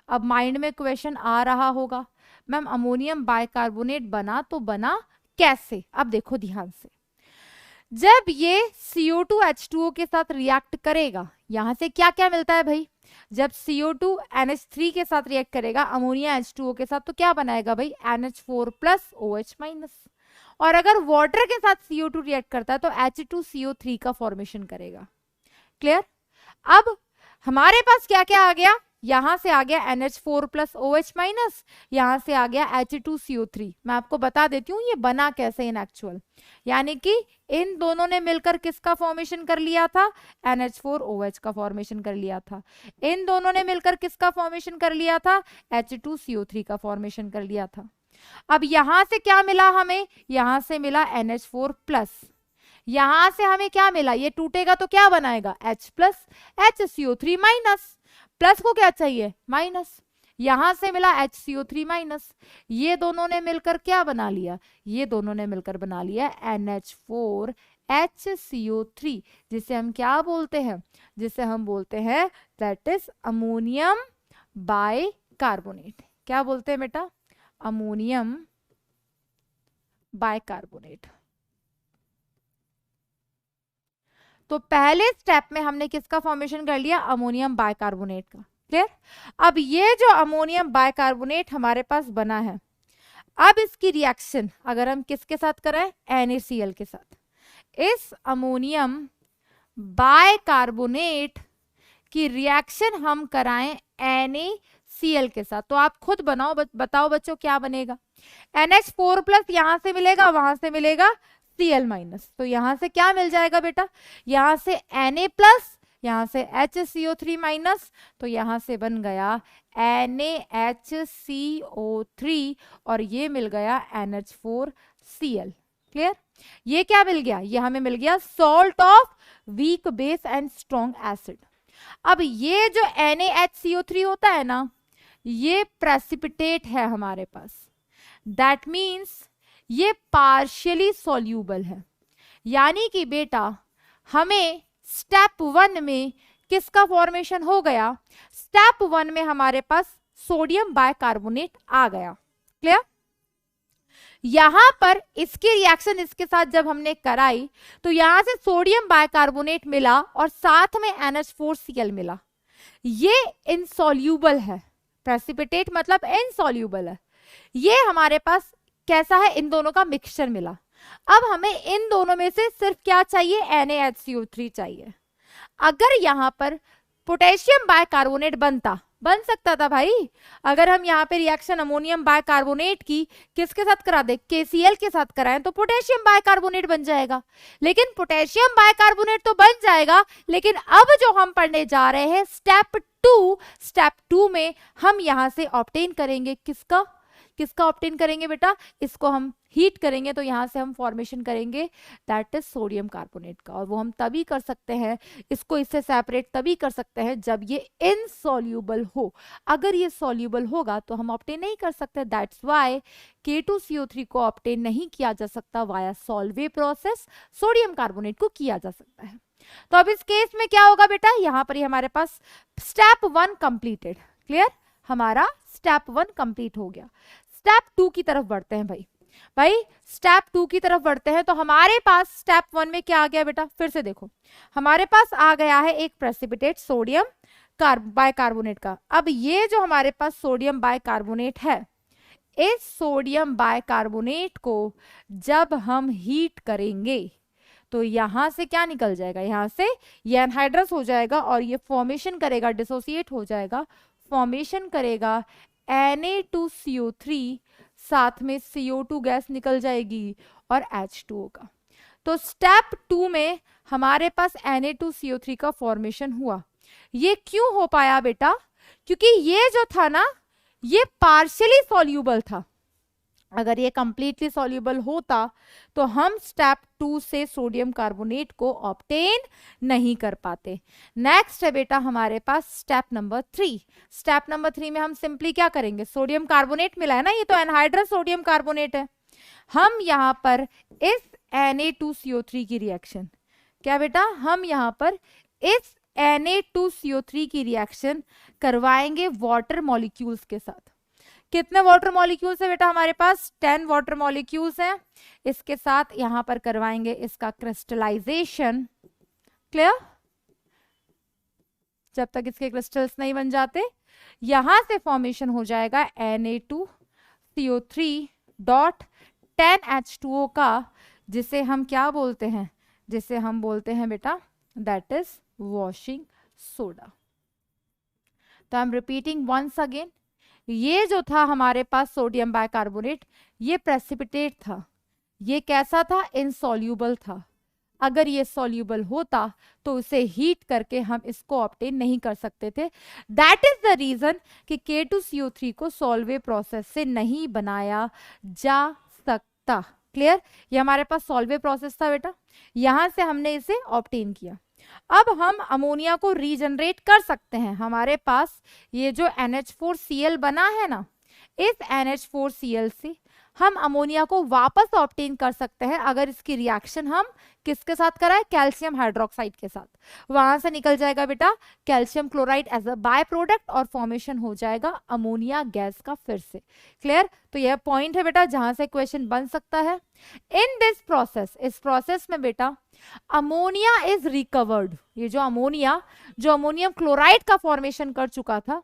अब माइंड में क्वेश्चन आ रहा होगा, मैम अमोनियम बाइकार्बोनेट बना तो बना कैसे? अब देखो ध्यान से, जब ये CO2 H2O के साथ रिएक्ट करेगा, यहां से क्या क्या मिलता है भाई? जब CO2 NH3 के साथ रिएक्ट करेगा अमोनिया H2O के साथ, तो क्या बनाएगा भाई? NH4 plus OH minus. और अगर वाटर के साथ CO2 रिएक्ट करता है तो H2CO3 का फॉर्मेशन करेगा। क्लियर? अब हमारे पास क्या क्या आ गया? यहां से आ गया NH4 प्लस OH माइनस, यहां से आ गया H2CO3। मैं आपको बता देती हूँ ये बना कैसे इन एक्चुअल, यानी कि इन दोनों ने मिलकर किसका फॉर्मेशन कर लिया था? NH4OH का फॉर्मेशन कर लिया था। इन दोनों ने मिलकर किसका फॉर्मेशन कर लिया था? H2CO3 का फॉर्मेशन कर लिया था। अब यहां से क्या मिला हमें? यहां से मिला NH4 प्लस, यहां से हमें क्या मिला? ये टूटेगा तो क्या बनाएगा? H plus HCO3 minus, plus को क्या चाहिए? माइनस। यहां से मिला HCO3 माइनस, ये दोनों ने मिलकर क्या बना लिया? ये दोनों ने मिलकर बना लिया NH4 HCO3, जिसे हम क्या बोलते हैं? जिसे हम बोलते हैं दैट इज अमोनियम बाइकार्बोनेट। क्या बोलते हैं बेटा? Ammonium bicarbonate. तो पहले स्टेप में हमने किसका फॉर्मेशन कर लिया? अमोनियम बाइकार्बोनेट का। क्लियर? अब ये जो अमोनियम बाइकार्बोनेट हमारे पास बना है, अब इसकी रिएक्शन अगर हम किसके साथ कराएं? NaCl के साथ। इस अमोनियम बाइकार्बोनेट की रिएक्शन हम कराएं NaCl के साथ, तो आप खुद बताओ बच्चों क्या बनेगा? NH4 प्लस यहां से मिलेगा, वहां से मिलेगा Cl माइनस, तो यहां से क्या मिल जाएगा बेटा? यहां से Na प्लस, यहां से HCO3 माइनस, तो यहां से बन गया NaHCO3 और ये मिल गया NH4Cl। क्लियर? ये क्या मिल गया? ये हमें मिल गया salt of weak base and strong acid. अब ये जो NaHCO3 होता है ना, ये प्रेसिपिटेट है हमारे पास, दैट मीन्स ये पार्शियली सॉल्यूबल है। यानी कि बेटा हमें स्टेप 1 में किसका फॉर्मेशन हो गया? स्टेप 1 में हमारे पास सोडियम बाइकार्बोनेट आ गया। क्लियर? यहां पर इसकी रिएक्शन इसके साथ जब हमने कराई तो यहां से सोडियम बाइकार्बोनेट मिला और साथ में NH4Cl मिला। ये इनसॉल्यूबल है, प्रेसिपिटेट मतलब इनसॉल्यूबल है। ये हमारे पास कैसा है, इन दोनों का मिक्सचर मिला। अब हमें इन दोनों में से सिर्फ क्या चाहिए, NaHCO3 चाहिए। अगर यहां पर पोटेशियम बाइकार्बोनेट बन सकता था भाई। अगर हम यहाँ पे रिएक्शन अमोनियम बाइकार्बोनेट की किसके साथ करा दे, KCl के साथ कराएं, तो पोटेशियम बाइकार्बोनेट बन जाएगा। लेकिन पोटेशियम बाइकार्बोनेट तो बन जाएगा, लेकिन अब जो हम पढ़ने जा रहे हैं स्टेप टू में हम यहां से ऑब्टेन करेंगे किसका ऑब्टेन करेंगे बेटा, इसको हम हीट करेंगे, तो यहां से हम फॉर्मेशन करेंगे दैट इज सोडियम कार्बोनेट का। और वो हम तभी कर सकते हैं, इसको इससे सेपरेट तभी कर सकते हैं जब ये इनसॉल्यूबल हो। अगर ये सॉल्यूबल होगा तो हम ऑब्टेन नहीं कर सकते। दैट्स व्हाई K2CO3 को ऑब्टेन नहीं किया जा सकता via Solvay process, sodium carbonate को किया जा सकता है। तो अब इस केस में क्या होगा बेटा, यहां पर ही हमारे पास स्टेप 1 कंप्लीटेड। क्लियर, हमारा स्टेप 1 कंप्लीट हो गया। स्टेप 2 की तरफ बढ़ते हैं भाई स्टेप 2 की तरफ बढ़ते हैं। तो हमारे पास स्टेप 1 में क्या आ गया बेटा, फिर से देखो, हमारे पास आ गया है एक प्रेसिपिटेट सोडियम बाइकार्बोनेट का। अब ये जो हमारे पास सोडियम बाइकार्बोनेट है, इस सोडियम बाइकार्बोनेट को जब हम हीट करेंगे तो यहां से क्या निकल जाएगा, यहां से ये एनहाइड्रस हो जाएगा और ये फॉर्मेशन करेगा, डिसोसिएट हो जाएगा, फॉर्मेशन करेगा Na2CO3, साथ में CO2 गैस निकल जाएगी और H2O होगा। तो स्टेप 2 में हमारे पास Na2CO3 का फॉर्मेशन हुआ। ये क्यों हो पाया बेटा, क्योंकि ये जो था ना, ये पार्शियली सॉल्यूबल था। अगर ये कंप्लीटली सॉल्यूबल होता तो हम स्टेप 2 से सोडियम कार्बोनेट को ऑब्टेन नहीं कर पाते। नेक्स्ट है बेटा हमारे पास स्टेप नंबर 3। स्टेप नंबर 3 में हम सिंपली क्या करेंगे, सोडियम कार्बोनेट मिला है ना, ये तो एनहाइड्रस सोडियम कार्बोनेट है। हम यहां पर इस Na2CO3 की रिएक्शन, क्या बेटा, हम यहां पर इस Na2CO3 की रिएक्शन करवाएंगे वाटर मॉलिक्यूल्स के साथ। कितने वाटर मॉलिक्यूल्स है बेटा हमारे पास, 10 वाटर मॉलिक्यूल्स हैं। इसके साथ यहां पर करवाएंगे इसका क्रिस्टलाइजेशन। क्लियर, जब तक इसके क्रिस्टल्स नहीं बन जाते, यहां से फॉर्मेशन हो जाएगा Na2CO3 डॉट 10H2O का, जिसे हम क्या बोलते हैं, जिसे हम बोलते हैं बेटा दैट इज वॉशिंग सोडा। तो I am repeating once again, ये जो था हमारे पास सोडियम बाइकार्बोनेट, ये प्रेसिपिटेट था। ये कैसा था, इनसॉल्यूबल था। अगर ये सॉल्यूबल होता तो उसे हीट करके हम इसको ऑब्टेन नहीं कर सकते थे। दैट इज द रीजन कि K2CO3 को सॉल्वे प्रोसेस से नहीं बनाया जा सकता। क्लियर, ये हमारे पास सॉल्वे प्रोसेस था बेटा, यहां से हमने इसे ऑब्टेन किया। अब हम अमोनिया को रीजनरेट कर सकते हैं। हमारे पास ये जो NH4Cl बना है ना, इस NH4Cl से हम अमोनिया को वापस ऑब्टेन कर सकते हैं अगर इसकी रिएक्शन हम किसके साथ कराएं, कैल्शियम हाइड्रोक्साइड के साथ। वहां से निकल जाएगा बेटा calcium chloride as a by product और फॉर्मेशन हो जाएगा अमोनिया गैस का फिर से। क्लियर, तो यह पॉइंट है बेटा जहां से क्वेश्चन बन सकता है। इन दिस प्रोसेस, इस प्रोसेस में बेटा अमोनिया इज रिकवर्ड। ये जो अमोनियम क्लोराइड का फॉर्मेशन कर चुका था,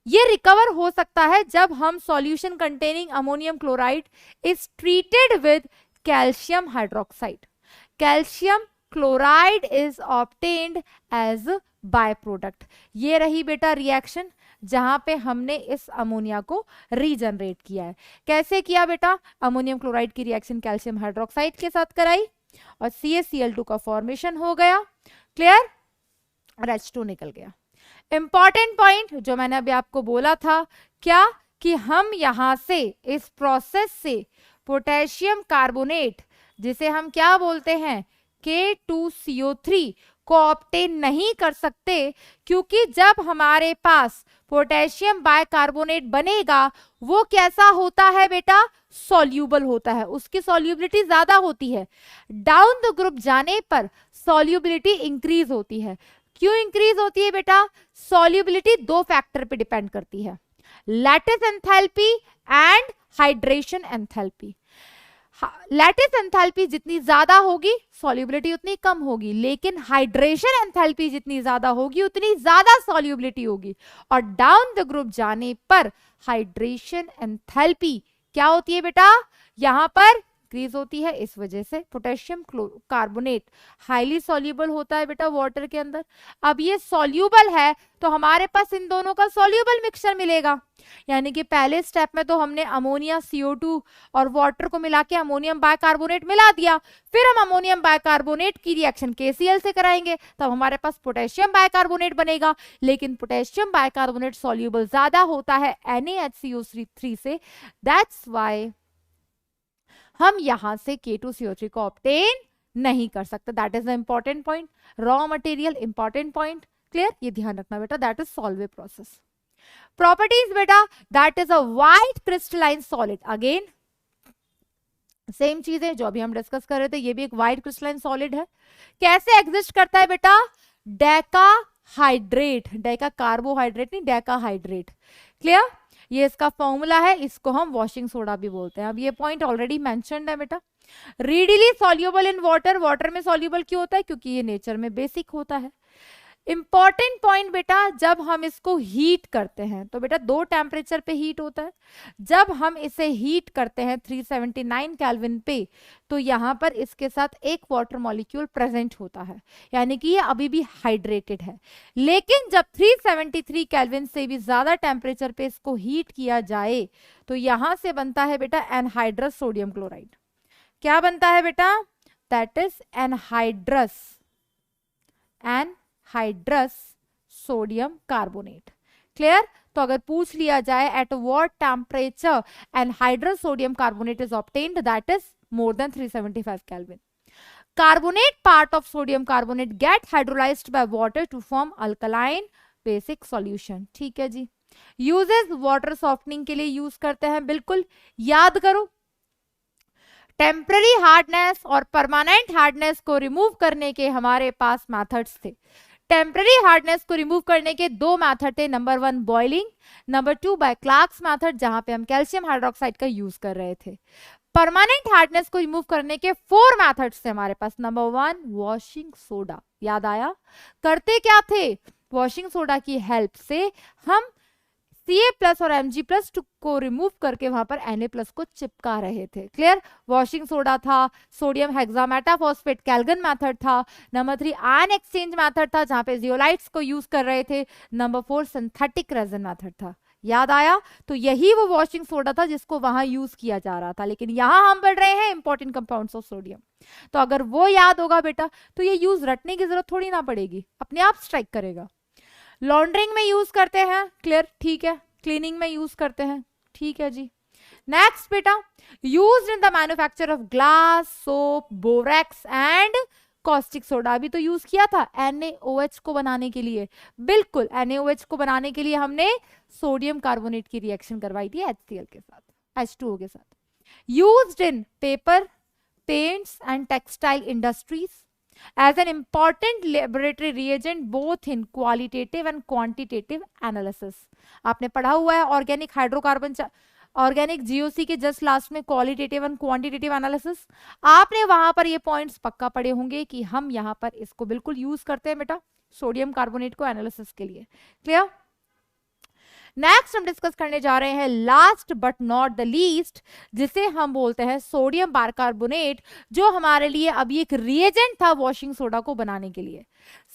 ये रिकवर हो सकता है जब हम solution containing ammonium chloride is treated with calcium hydroxide. Calcium chloride is obtained as by product. ये रही बेटा रिएक्शन जहां पे हमने इस अमोनिया को रीजनरेट किया है। कैसे किया बेटा, अमोनियम क्लोराइड की रिएक्शन कैल्शियम हाइड्रोक्साइड के साथ कराई और CaCl2 का फॉर्मेशन हो गया। क्लियर, और H2 निकल गया। इंपॉर्टेंट पॉइंट जो मैंने अभी आपको बोला था, क्या कि हम यहां से इस प्रोसेस से पोटेशियम कार्बोनेट, जिसे हम क्या बोलते हैं K2CO3 को ऑब्टेन नहीं कर सकते, क्योंकि जब हमारे पास पोटेशियम बाइकार्बोनेट बनेगा वो कैसा होता है बेटा, सॉल्यूबल होता है, उसकी सॉल्युबिलिटी ज्यादा होती है। डाउन द ग्रुप जाने पर सॉल्युबिलिटी इंक्रीज होती है। क्यों इंक्रीज होती है बेटा, सॉल्युबिलिटी दो फैक्टर पे डिपेंड करती है, lattice enthalpy and hydration enthalpy. Lattice enthalpy जितनी ज्यादा होगी सॉल्युबिलिटी उतनी कम होगी, लेकिन हाइड्रेशन एंथैल्पी जितनी ज्यादा होगी उतनी ज्यादा सॉल्युबिलिटी होगी। और डाउन द ग्रुप जाने पर हाइड्रेशन एंथैल्पी क्या होती है बेटा, यहाँ पर इंक्रीज होती है, इस वजह से पोटेशियम कार्बोनेट हाईली सॉल्युबल होता है बेटा वाटर के अंदर। अब ये सॉल्युबल है तो हमारे पास इन दोनों का सॉल्युबल मिक्सचर मिलेगा, यानी कि पहले स्टेप में तो हमने अमोनिया CO2 और वाटर को मिला के अमोनियम बाइकार्बोनेट मिला दिया, फिर हम अमोनियम बाइकार्बोनेट की रिएक्शन KCl से कराएंगे, तब हमारे पास पोटेशियम बाइकार्बोनेट बनेगा। लेकिन पोटेशियम बाइकार्बोनेट सॉल्युबल ज्यादा होता है NaHCO3 से, दैट्स वाई हम यहां से K2CO3 को ऑब्टेन नहीं कर सकते। That is the important point, raw material important point. Clear, ये ध्यान रखना बेटा, that is Solvay process. Properties बेटा, that is a white crystalline solid, again same चीज है जो अभी हम डिस्कस कर रहे थे, ये भी एक व्हाइट क्रिस्टलाइन सॉलिड है। कैसे एग्जिस्ट करता है बेटा, डेकाहाइड्रेट, डेका कार्बोहाइड्रेट नहीं, डेकाहाइड्रेट। क्लियर, ये इसका फॉर्मूला है, इसको हम वॉशिंग सोडा भी बोलते हैं। अब ये पॉइंट ऑलरेडी मेंशन्ड है बेटा। रीडिली सॉल्युबल इन वाटर, वाटर में सॉल्युबल क्यों होता है, क्योंकि ये नेचर में बेसिक होता है। इंपॉर्टेंट पॉइंट बेटा, जब हम इसको हीट करते हैं तो बेटा दो टेम्परेचर पे हीट होता है। जब हम इसे हीट करते हैं 379 केल्विन पे, तो यहां पर इसके साथ एक वाटर मॉलिक्यूल प्रेजेंट होता है, यानी कि ये अभी भी हाइड्रेटेड है। लेकिन जब 373 केल्विन से भी ज्यादा टेम्परेचर पे इसको हीट किया जाए तो यहां से बनता है बेटा एनहाइड्रस सोडियम क्लोराइड। क्या बनता है बेटा, that is anhydrous sodium carbonate. Clear, तो अगर पूछ लिया जाए at what temperature anhydrous sodium carbonate is obtained, that is more than 375 kelvin. Carbonate part of sodium carbonate get hydrolyzed by water to form alkaline basic solution। ठीक है जी, uses water softening के लिए use करते हैं, बिल्कुल याद करो। Temporary hardness और परमानेंट हार्डनेस को रिमूव करने के हमारे पास मेथड्स थे। टेम्पररी हार्डनेस को रिमूव करने के दो मेथड थे, number 1 boiling, number 2 by Clark's method, जहां पे हम कैल्शियम हाइड्रोक्साइड का यूज कर रहे थे। परमानेंट हार्डनेस को रिमूव करने के 4 मेथड्स थे हमारे पास। नंबर 1 वॉशिंग सोडा, याद आया, करते क्या थे, वॉशिंग सोडा की हेल्प से हम Ca+ और Mg+ को रिमूव करके वहां पर Na+ को चिपका रहे थे। क्लियर, वॉशिंग सोडा था, सोडियम हेक्सामेटाफॉस्फेट कैल्गन मेथड था, नंबर 3 आयन एक्सचेंज मेथड था जहां पे जियोलाइट्स को यूज कर रहे थे, नंबर 4 सिंथेटिक रेजिन मेथड था। याद आया, तो यही वो वॉशिंग सोडा था जिसको वहां यूज किया जा रहा था। लेकिन यहां हम पढ़ रहे हैं इंपॉर्टेंट कंपाउंड्स ऑफ सोडियम, तो अगर वो याद होगा बेटा तो ये यूज रटने की जरूरत थोड़ी ना पड़ेगी, अपने आप स्ट्राइक करेगा। लॉन्ड्रिंग में यूज करते हैं, क्लियर, ठीक है, क्लीनिंग में यूज करते हैं, ठीक है जी। नेक्स्ट बेटा, use in the manufacture of glass, soap, borax and caustic soda. अभी तो यूज किया था NaOH को बनाने के लिए, बिल्कुल NaOH को बनाने के लिए हमने सोडियम कार्बोनेट की रिएक्शन करवाई थी HCl के साथ, H2O के साथ। Used in paper, paints and textile industries as an important laboratory reagent both in qualitative and quantitative analysis। आपने पढ़ा हुआ है ऑर्गेनिक हाइड्रोकार्बन, ऑर्गेनिक GOC के जस्ट लास्ट में क्वालिटेटिव एंड क्वांटिटेटिव एनालिसिस, आपने वहां पर ये पॉइंट्स पक्का पढ़े होंगे कि हम यहाँ पर इसको बिल्कुल यूज करते हैं बेटा सोडियम कार्बोनेट को एनालिसिस के लिए। क्लियर, नेक्स्ट हम डिस्कस करने जा रहे हैं last but not the least, जिसे हम बोलते हैं सोडियम बाइकार्बोनेट, जो हमारे लिए अभी एक रिएजेंट था वॉशिंग सोडा को बनाने के लिए।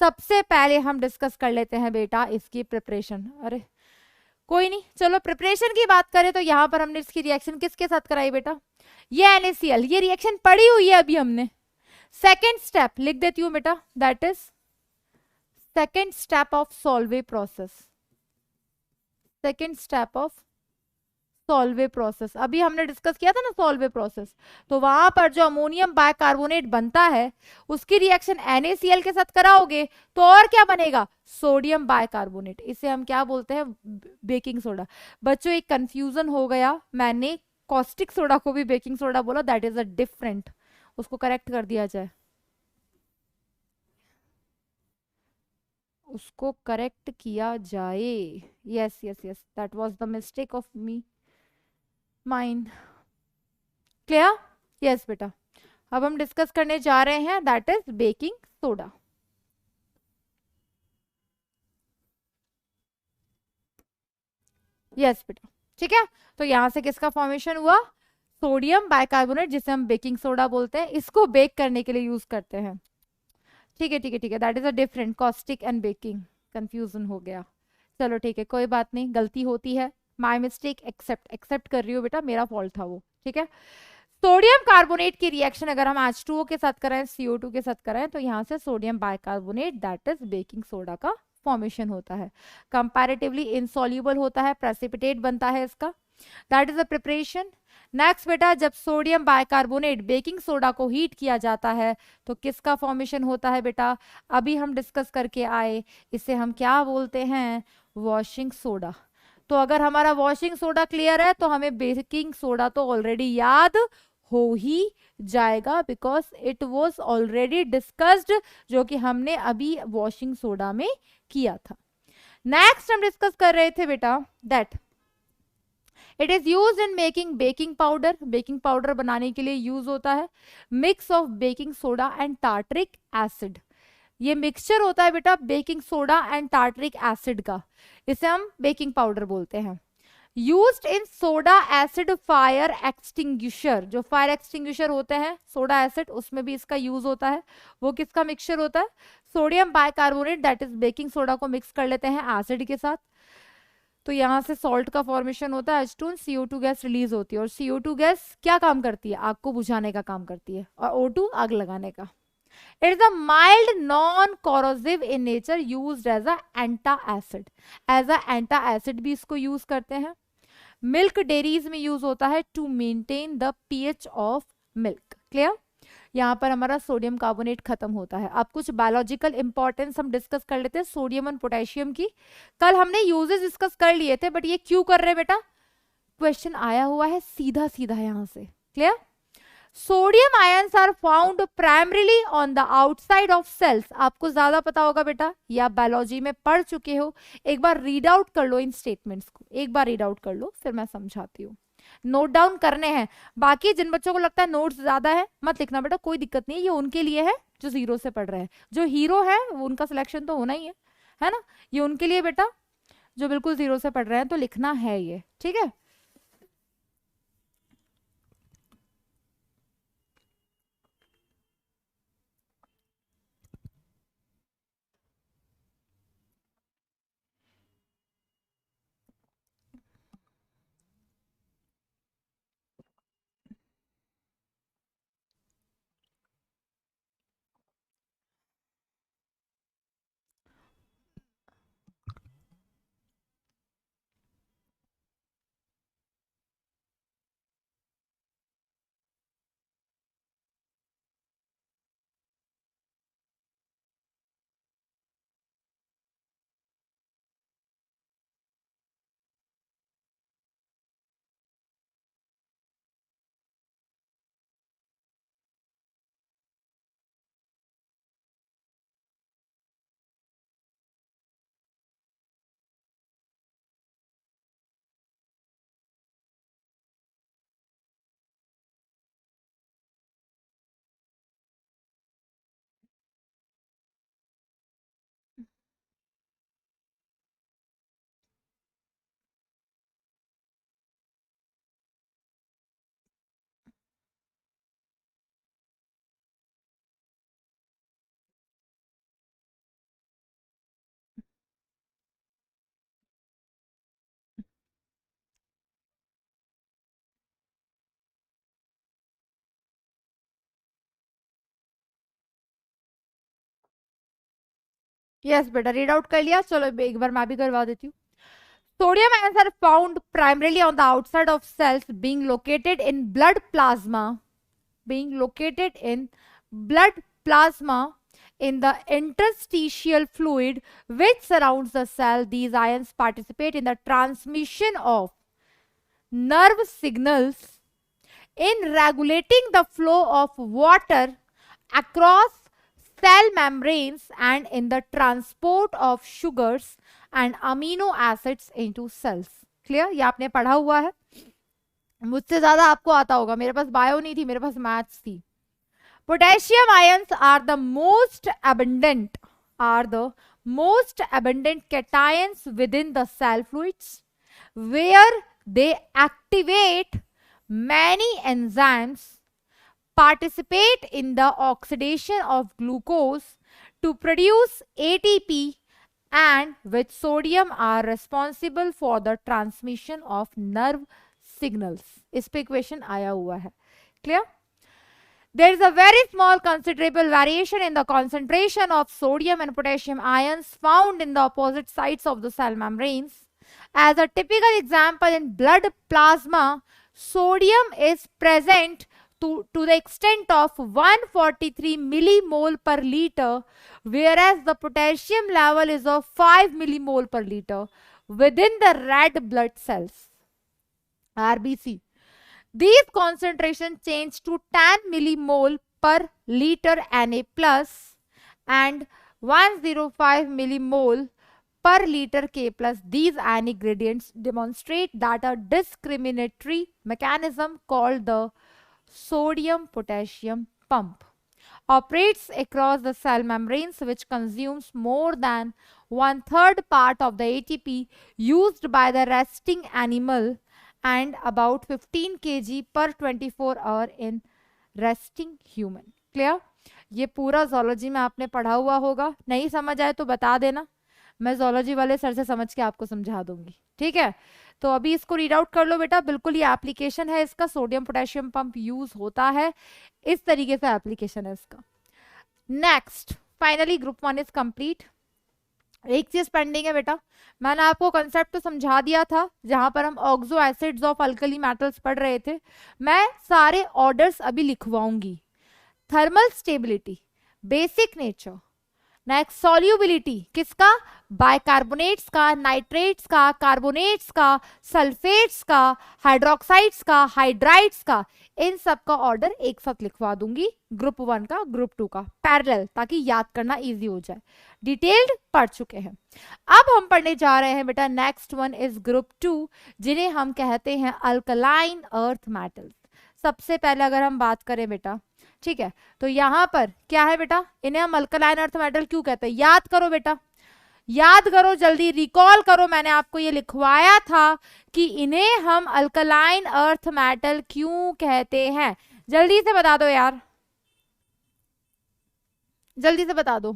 सबसे पहले हम डिस्कस कर लेते हैं बेटा इसकी प्रिपरेशन। अरे कोई नहीं, चलो प्रिपरेशन की बात करें तो यहां पर हमने इसकी रिएक्शन किसके साथ कराई बेटा, ये NaCl, ये रिएक्शन पढ़ी हुई है अभी हमने। सेकेंड स्टेप लिख देती हूं बेटा, that is second step of Solvay process, second step of Solvay process. अभी हमने डिस्कस किया था ना सॉल्वे प्रोसेस, तो वहां पर जो अमोनियम बाइकार्बोनेट बनता है उसकी रिएक्शन NaCl के साथ कराओगे तो और क्या बनेगा, सोडियम बाइकार्बोनेट। इसे हम क्या बोलते हैं, बेकिंग सोडा। बच्चों एक कंफ्यूजन हो गया, मैंने कॉस्टिक सोडा को भी बेकिंग सोडा बोला, दैट इज अ डिफरेंट, उसको करेक्ट कर दिया जाए, उसको करेक्ट किया जाए। Yes yes yes, that was the mistake of me mind. Clear, yes बेटा, अब हम डिस्कस करने जा रहे हैं that is baking soda. Yes बेटा, ठीक है, तो यहां से किसका फॉर्मेशन हुआ, सोडियम बाइकार्बोनेट, जिसे हम बेकिंग सोडा बोलते हैं, इसको बेक करने के लिए यूज करते हैं। ठीक है ठीक है ठीक है, that is a different, caustic and baking, confusion हो गया। चलो ठीक है, कोई बात नहीं, गलती होती है, माई मिस्टेक, एक्सेप्ट एक्सेप्ट कर रही हो बेटा, मेरा फॉल्ट था वो। ठीक है, सोडियम कार्बोनेट की रिएक्शन अगर हम H2O के साथ करें, CO2 के साथ करें, तो यहाँ से sodium bicarbonate that is baking soda का फॉर्मेशन होता है। कंपैरेटिवली इनसॉल्युबल होता है, प्रेसिपिटेट बनता है इसका, that is the preparation. Next बेटा, जब सोडियम बाइकार्बोनेट बेकिंग सोडा को हीट किया जाता है तो किसका फॉर्मेशन होता है बेटा, अभी हम डिस्कस करके आए, इसे हम क्या बोलते हैं, वॉशिंग सोडा। तो अगर हमारा वॉशिंग सोडा क्लियर है तो हमें बेकिंग सोडा तो ऑलरेडी याद हो ही जाएगा, because it was already discussed, जो कि हमने अभी वॉशिंग सोडा में किया था। नेक्स्ट हम डिस्कस कर रहे थे बेटा that it is use in making baking powder, baking powder बनाने के लिए यूज होता है mix of baking soda and tartaric acid. ये मिक्सचर होता है बेटा baking soda and tartaric acid का, इसे हम बेकिंग पाउडर बोलते हैं। Used in soda acid fire extinguisher, जो फायर एक्सटिंग्विशर होते हैं सोडा एसिड, उसमें भी इसका यूज होता है। वो किसका मिक्सचर होता है, sodium bicarbonate that is baking soda को मिक्स कर लेते हैं एसिड के साथ, तो यहाँ से सॉल्ट का फॉर्मेशन होता है H2, CO2 गैस रिलीज होती है, और CO2 गैस क्या काम करती है, आग को बुझाने का काम करती है, और O2 आग लगाने का। It is a mild non corrosive in nature, used as a antacid, as a antacid भी इसको यूज करते हैं। मिल्क डेयरीज में यूज होता है to maintain the pH of milk. Clear, यहाँ पर हमारा सोडियम कार्बोनेट खत्म होता है। अब कुछ बायोलॉजिकल इंपॉर्टेंस हम डिस्कस कर लेते हैं सोडियम और पोटेशियम की। कल हमने यूजेस डिस्कस कर लिए थे, बट ये क्यों कर रहे हैं बेटा, क्वेश्चन आया हुआ है सीधा सीधा यहाँ से। Clear, sodium ions are found primarily on the outside of cells. आपको ज्यादा पता होगा बेटा, या बायोलॉजी में पढ़ चुके हो, एक बार रीड आउट कर लो इन स्टेटमेंट्स को, एक बार रीड आउट कर लो, फिर मैं समझाती हूँ। नोट डाउन करने हैं, बाकी जिन बच्चों को लगता है नोट्स ज्यादा है मत लिखना बेटा, कोई दिक्कत नहीं है, ये उनके लिए है जो जीरो से पढ़ रहे हैं। जो हीरो है वो उनका सिलेक्शन तो होना ही है ना, ये उनके लिए बेटा जो बिल्कुल जीरो से पढ़ रहे हैं, तो लिखना है ये, ठीक है। यस बेटा, रीड आउट कर लिया, चलो एक बार मैं भी करवा देती हूँ। Sodium ions are found primarily on the outside of cells, being located in blood plasma, being located in blood plasma in the interstitial fluid which surrounds the cell. These ions participate in the transmission of nerve signals, in regulating the flow of water across cell membranes, and in the transport of sugars and amino acids into cells. Clear, ये आपने पढ़ा हुआ है, मुझसे ज्यादा आपको आता होगा, मेरे पास बायो नहीं थी, मेरे पास मैथ्स थी। Potassium ions are the most abundant, are the most abundant cations within the cell fluids, where they activate many enzymes, participate in the oxidation of glucose to produce ATP, and with sodium are responsible for the transmission of nerve signals. इस पे equation आया हुआ है. Clear? There is a very small considerable variation in the concentration of sodium and potassium ions found in the opposite sides of the cell membranes. As a typical example, in blood plasma, sodium is present to the extent of 143 millimole per liter, whereas the potassium level is of 5 millimole per liter within the red blood cells, RBC. These concentrations change to 10 millimole per liter Na plus and 105 millimole per liter K plus. These ionic gradients demonstrate that a discriminatory mechanism called the sodium-potassium pump operates across the cell membranes, which consumes more than 1/3 part of the ATP used by the resting animal and about 15 kg per 24 hour in resting human. Clear? ये पूरा zoology में आपने पढ़ा हुआ होगा. नहीं समझ आए तो बता देना, मैं zoology वाले सर से समझ के आपको समझा दूंगी. ठीक है, तो अभी इसको रीड आउट कर लो बेटा. बिल्कुल ये एप्लीकेशन है इसका, सोडियम पोटेशियम पंप यूज होता है, इस तरीके से एप्लीकेशन है इसका. Next, finally group 1 is complete. एक चीज पेंडिंग है बेटा, मैंने आपको कंसेप्ट तो समझा दिया था जहां पर हम oxo acids of alkali metals पढ़ रहे थे. मैं सारे ऑर्डर्स अभी लिखवाऊंगी. Thermal stability, basic nature, next solubility किसका, बाइकार्बोनेट्स का, नाइट्रेट्स का, कार्बोनेट्स का, सल्फेट्स का, हाइड्रोक्साइड्स का, हाइड्राइड्स का, इन सब का ऑर्डर एक साथ लिखवा दूंगी. ग्रुप 1 का, ग्रुप 2 का पैरेलल, ताकि याद करना इजी हो जाए. डिटेल्ड पढ़ चुके हैं. अब हम पढ़ने जा रहे हैं बेटा नेक्स्ट वन इज ग्रुप 2, जिन्हें हम कहते हैं अल्कलाइन अर्थ मेटल्स. सबसे पहले अगर हम बात करें बेटा, ठीक है, तो यहां पर क्या है बेटा, इन्हें हम अल्कलाइन अर्थ मेटल क्यों कहते हैं. याद करो बेटा, याद करो, जल्दी रिकॉल करो. मैंने आपको ये लिखवाया था कि इन्हें हम अल्कलाइन अर्थ मेटल क्यों कहते हैं. जल्दी से बता दो यार, जल्दी से बता दो.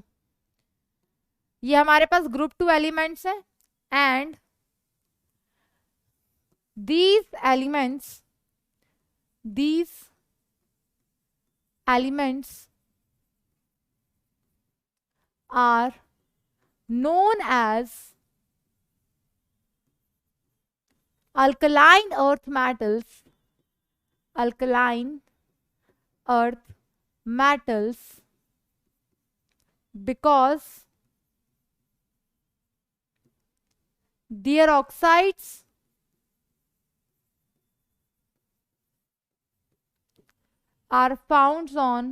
ये हमारे पास ग्रुप 2 एलिमेंट्स है and these elements are known as alkaline earth metals, alkaline earth metals, because their oxides are found on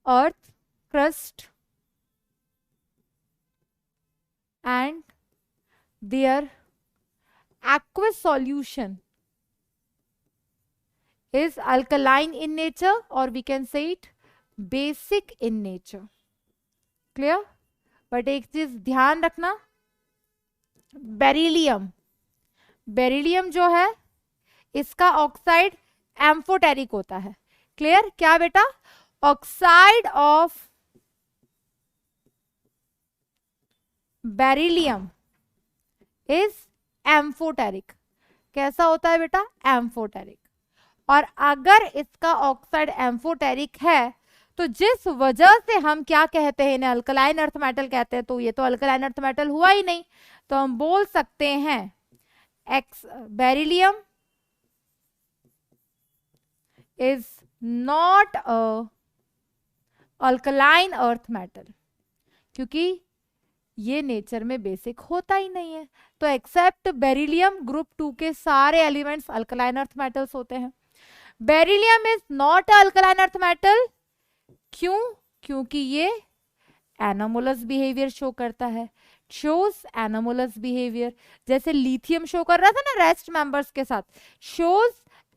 earth crust and their aqueous solution is alkaline in nature, or we can say it basic in nature. Clear? But एक चीज ध्यान रखना, beryllium जो है इसका oxide amphoteric होता है. Clear? क्या बेटा, oxide of beryllium is amphoteric. कैसा होता है बेटा, एम्फोटेरिक. और अगर इसका ऑक्साइड एम्फोटेरिक है तो जिस वजह से हम क्या कहते हैं, इन्हें अल्कलाइन अर्थ मेटल कहते हैं, तो ये तो अल्कलाइन अर्थ मेटल हुआ ही नहीं, तो हम बोल सकते हैं beryllium is not a alkaline earth metal, क्योंकि ये नेचर में बेसिक होता ही नहीं है. तो एक्सेप्ट बेरिलियम ग्रुप 2 के सारे एलिमेंट्स अल्कलाइन अर्थ मेटल्स होते हैं. Beryllium is not alkaline earth metal. क्यों? क्योंकि ये एनोमोलस बिहेवियर शो करता है. शोज एनोमोलस बिहेवियर, जैसे लिथियम शो कर रहा था ना रेस्ट मेंबर्स के साथ, शोज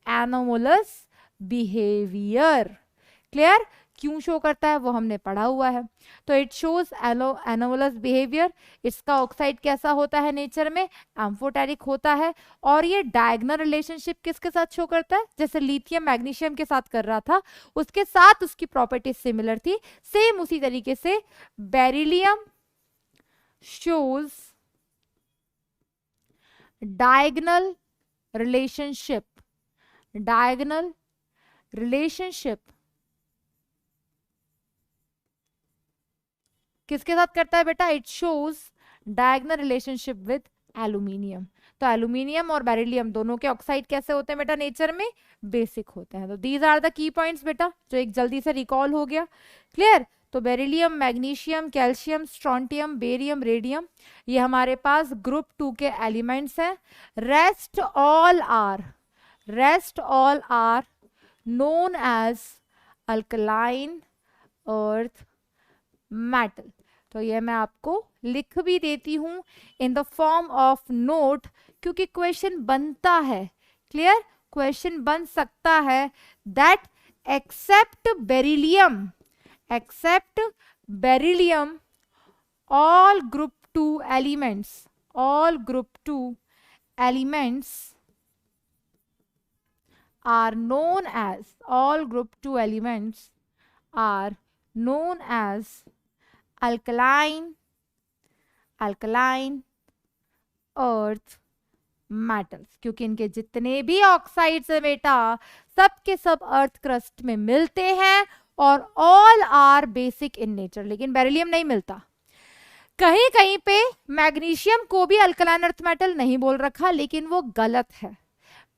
एनोमोलस बिहेवियर. क्लियर? क्यों शो करता है वो हमने पढ़ा हुआ है। तो इट शोज एनोमलस बिहेवियर। इसका ऑक्साइड कैसा होता है नेचर में, एम्फोटेरिक होता है। और ये डायगोनल रिलेशनशिप किसके साथ शो करता है, जैसे लिथियम मैग्नीशियम के साथ कर रहा था उसके साथ उसकी प्रॉपर्टी सिमिलर थी। सेम उसी तरीके से beryllium shows diagonal relationship, diagonal relationship किसके साथ करता है बेटा, it shows diagonal relationship with aluminium. तो एल्यूमिनियम और बेरिलियम दोनों के ऑक्साइड कैसे होते हैं बेटा, नेचर में बेसिक होते हैं। तो these are the key points बेटा, जो एक जल्दी से रिकॉल हो गया। क्लियर। तो beryllium, magnesium, calcium, strontium, barium, radium, ये हमारे पास ग्रुप 2 के एलिमेंट्स हैं। Rest all are known as alkaline earth metal। तो ये मैं आपको लिख भी देती हूं in the form of note, क्योंकि क्वेश्चन बनता है। क्लियर, क्वेश्चन बन सकता है that except beryllium all group 2 elements are known as alkaline earth metals, क्योंकि इनके जितने भी ऑक्साइड्स है बेटा सब के सब अर्थ क्रस्ट में मिलते हैं और all are basic in nature. लेकिन बेरिलियम नहीं मिलता। कहीं कहीं पे मैग्नीशियम को भी अल्कलाइन अर्थ मेटल नहीं बोल रखा, लेकिन वो गलत है।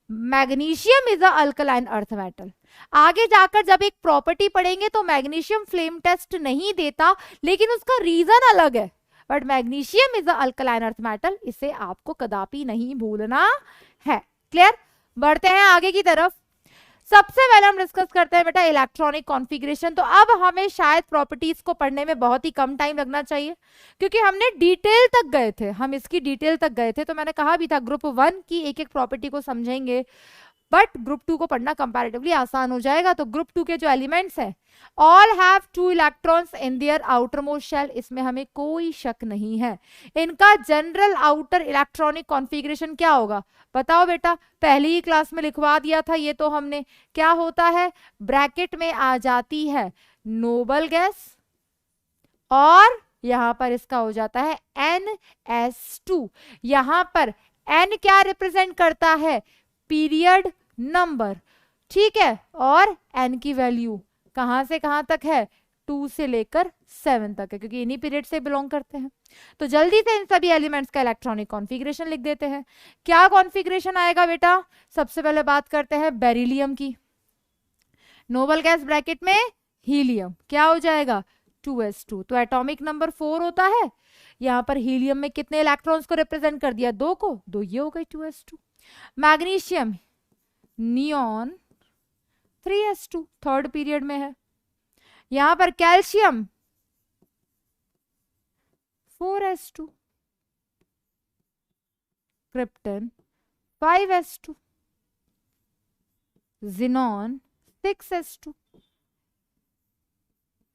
Magnesium is a alkaline earth metal. आगे जाकर जब एक प्रॉपर्टी पढ़ेंगे तो मैग्नीशियम फ्लेम टेस्ट नहीं देता, लेकिन उसका रीजन अलग है। But magnesium is a alkaline earth metal, इसे आपको कदापि नहीं भूलना है। क्लियर। बढ़ते हैं आगे की तरफ। सबसे पहले हम डिस्कस करते हैं बेटा इलेक्ट्रॉनिक कॉन्फ़िगरेशन। तो अब हमें शायद प्रॉपर्टीज को पढ़ने में बहुत ही कम टाइम लगना चाहिए, क्योंकि हमने डिटेल तक गए थे, हम इसकी डिटेल तक गए थे। तो मैंने कहा भी था ग्रुप 1 की एक एक प्रॉपर्टी को समझेंगे, बट ग्रुप 2 को पढ़ना कंपैरेटिवली आसान हो जाएगा। तो ग्रुप 2 के जो एलिमेंट्स हैं, all have 2 electrons in their outer most shell, इसमें हमें कोई शक नहीं है। इनका जनरल आउटर इलेक्ट्रॉनिक कॉन्फ़िगरेशन क्या होगा बताओ बेटा, पहली ही क्लास में लिखवा दिया था ये तो हमने। क्या होता है, ब्रैकेट में आ जाती है नोबल गैस और यहां पर इसका हो जाता है NS2। यहां पर N क्या रिप्रेजेंट करता है, पीरियड नंबर। ठीक है, और N की वैल्यू कहां से कहां तक है, 2 से लेकर 7 तक है, क्योंकि इन्हीं पीरियड से बिलोंग करते हैं। तो जल्दी से इन सभी एलिमेंट्स का इलेक्ट्रॉनिक कॉन्फ़िगरेशन लिख देते हैं। क्या कॉन्फ़िगरेशन आएगा बेटा, सबसे पहले बात करते हैं बेरिलियम की। नोबल गैस ब्रैकेट में हीलियम, क्या हो जाएगा 2s2। तो एटॉमिक नंबर 4 होता है। यहां पर हीलियम में कितने इलेक्ट्रॉन्स को रिप्रेजेंट कर दिया, 2 को, 2 ये हो गई 2s2। Magnesium neon 3s2, third period में है। यहां पर calcium 4s2, krypton 5s2, xenon 6s2,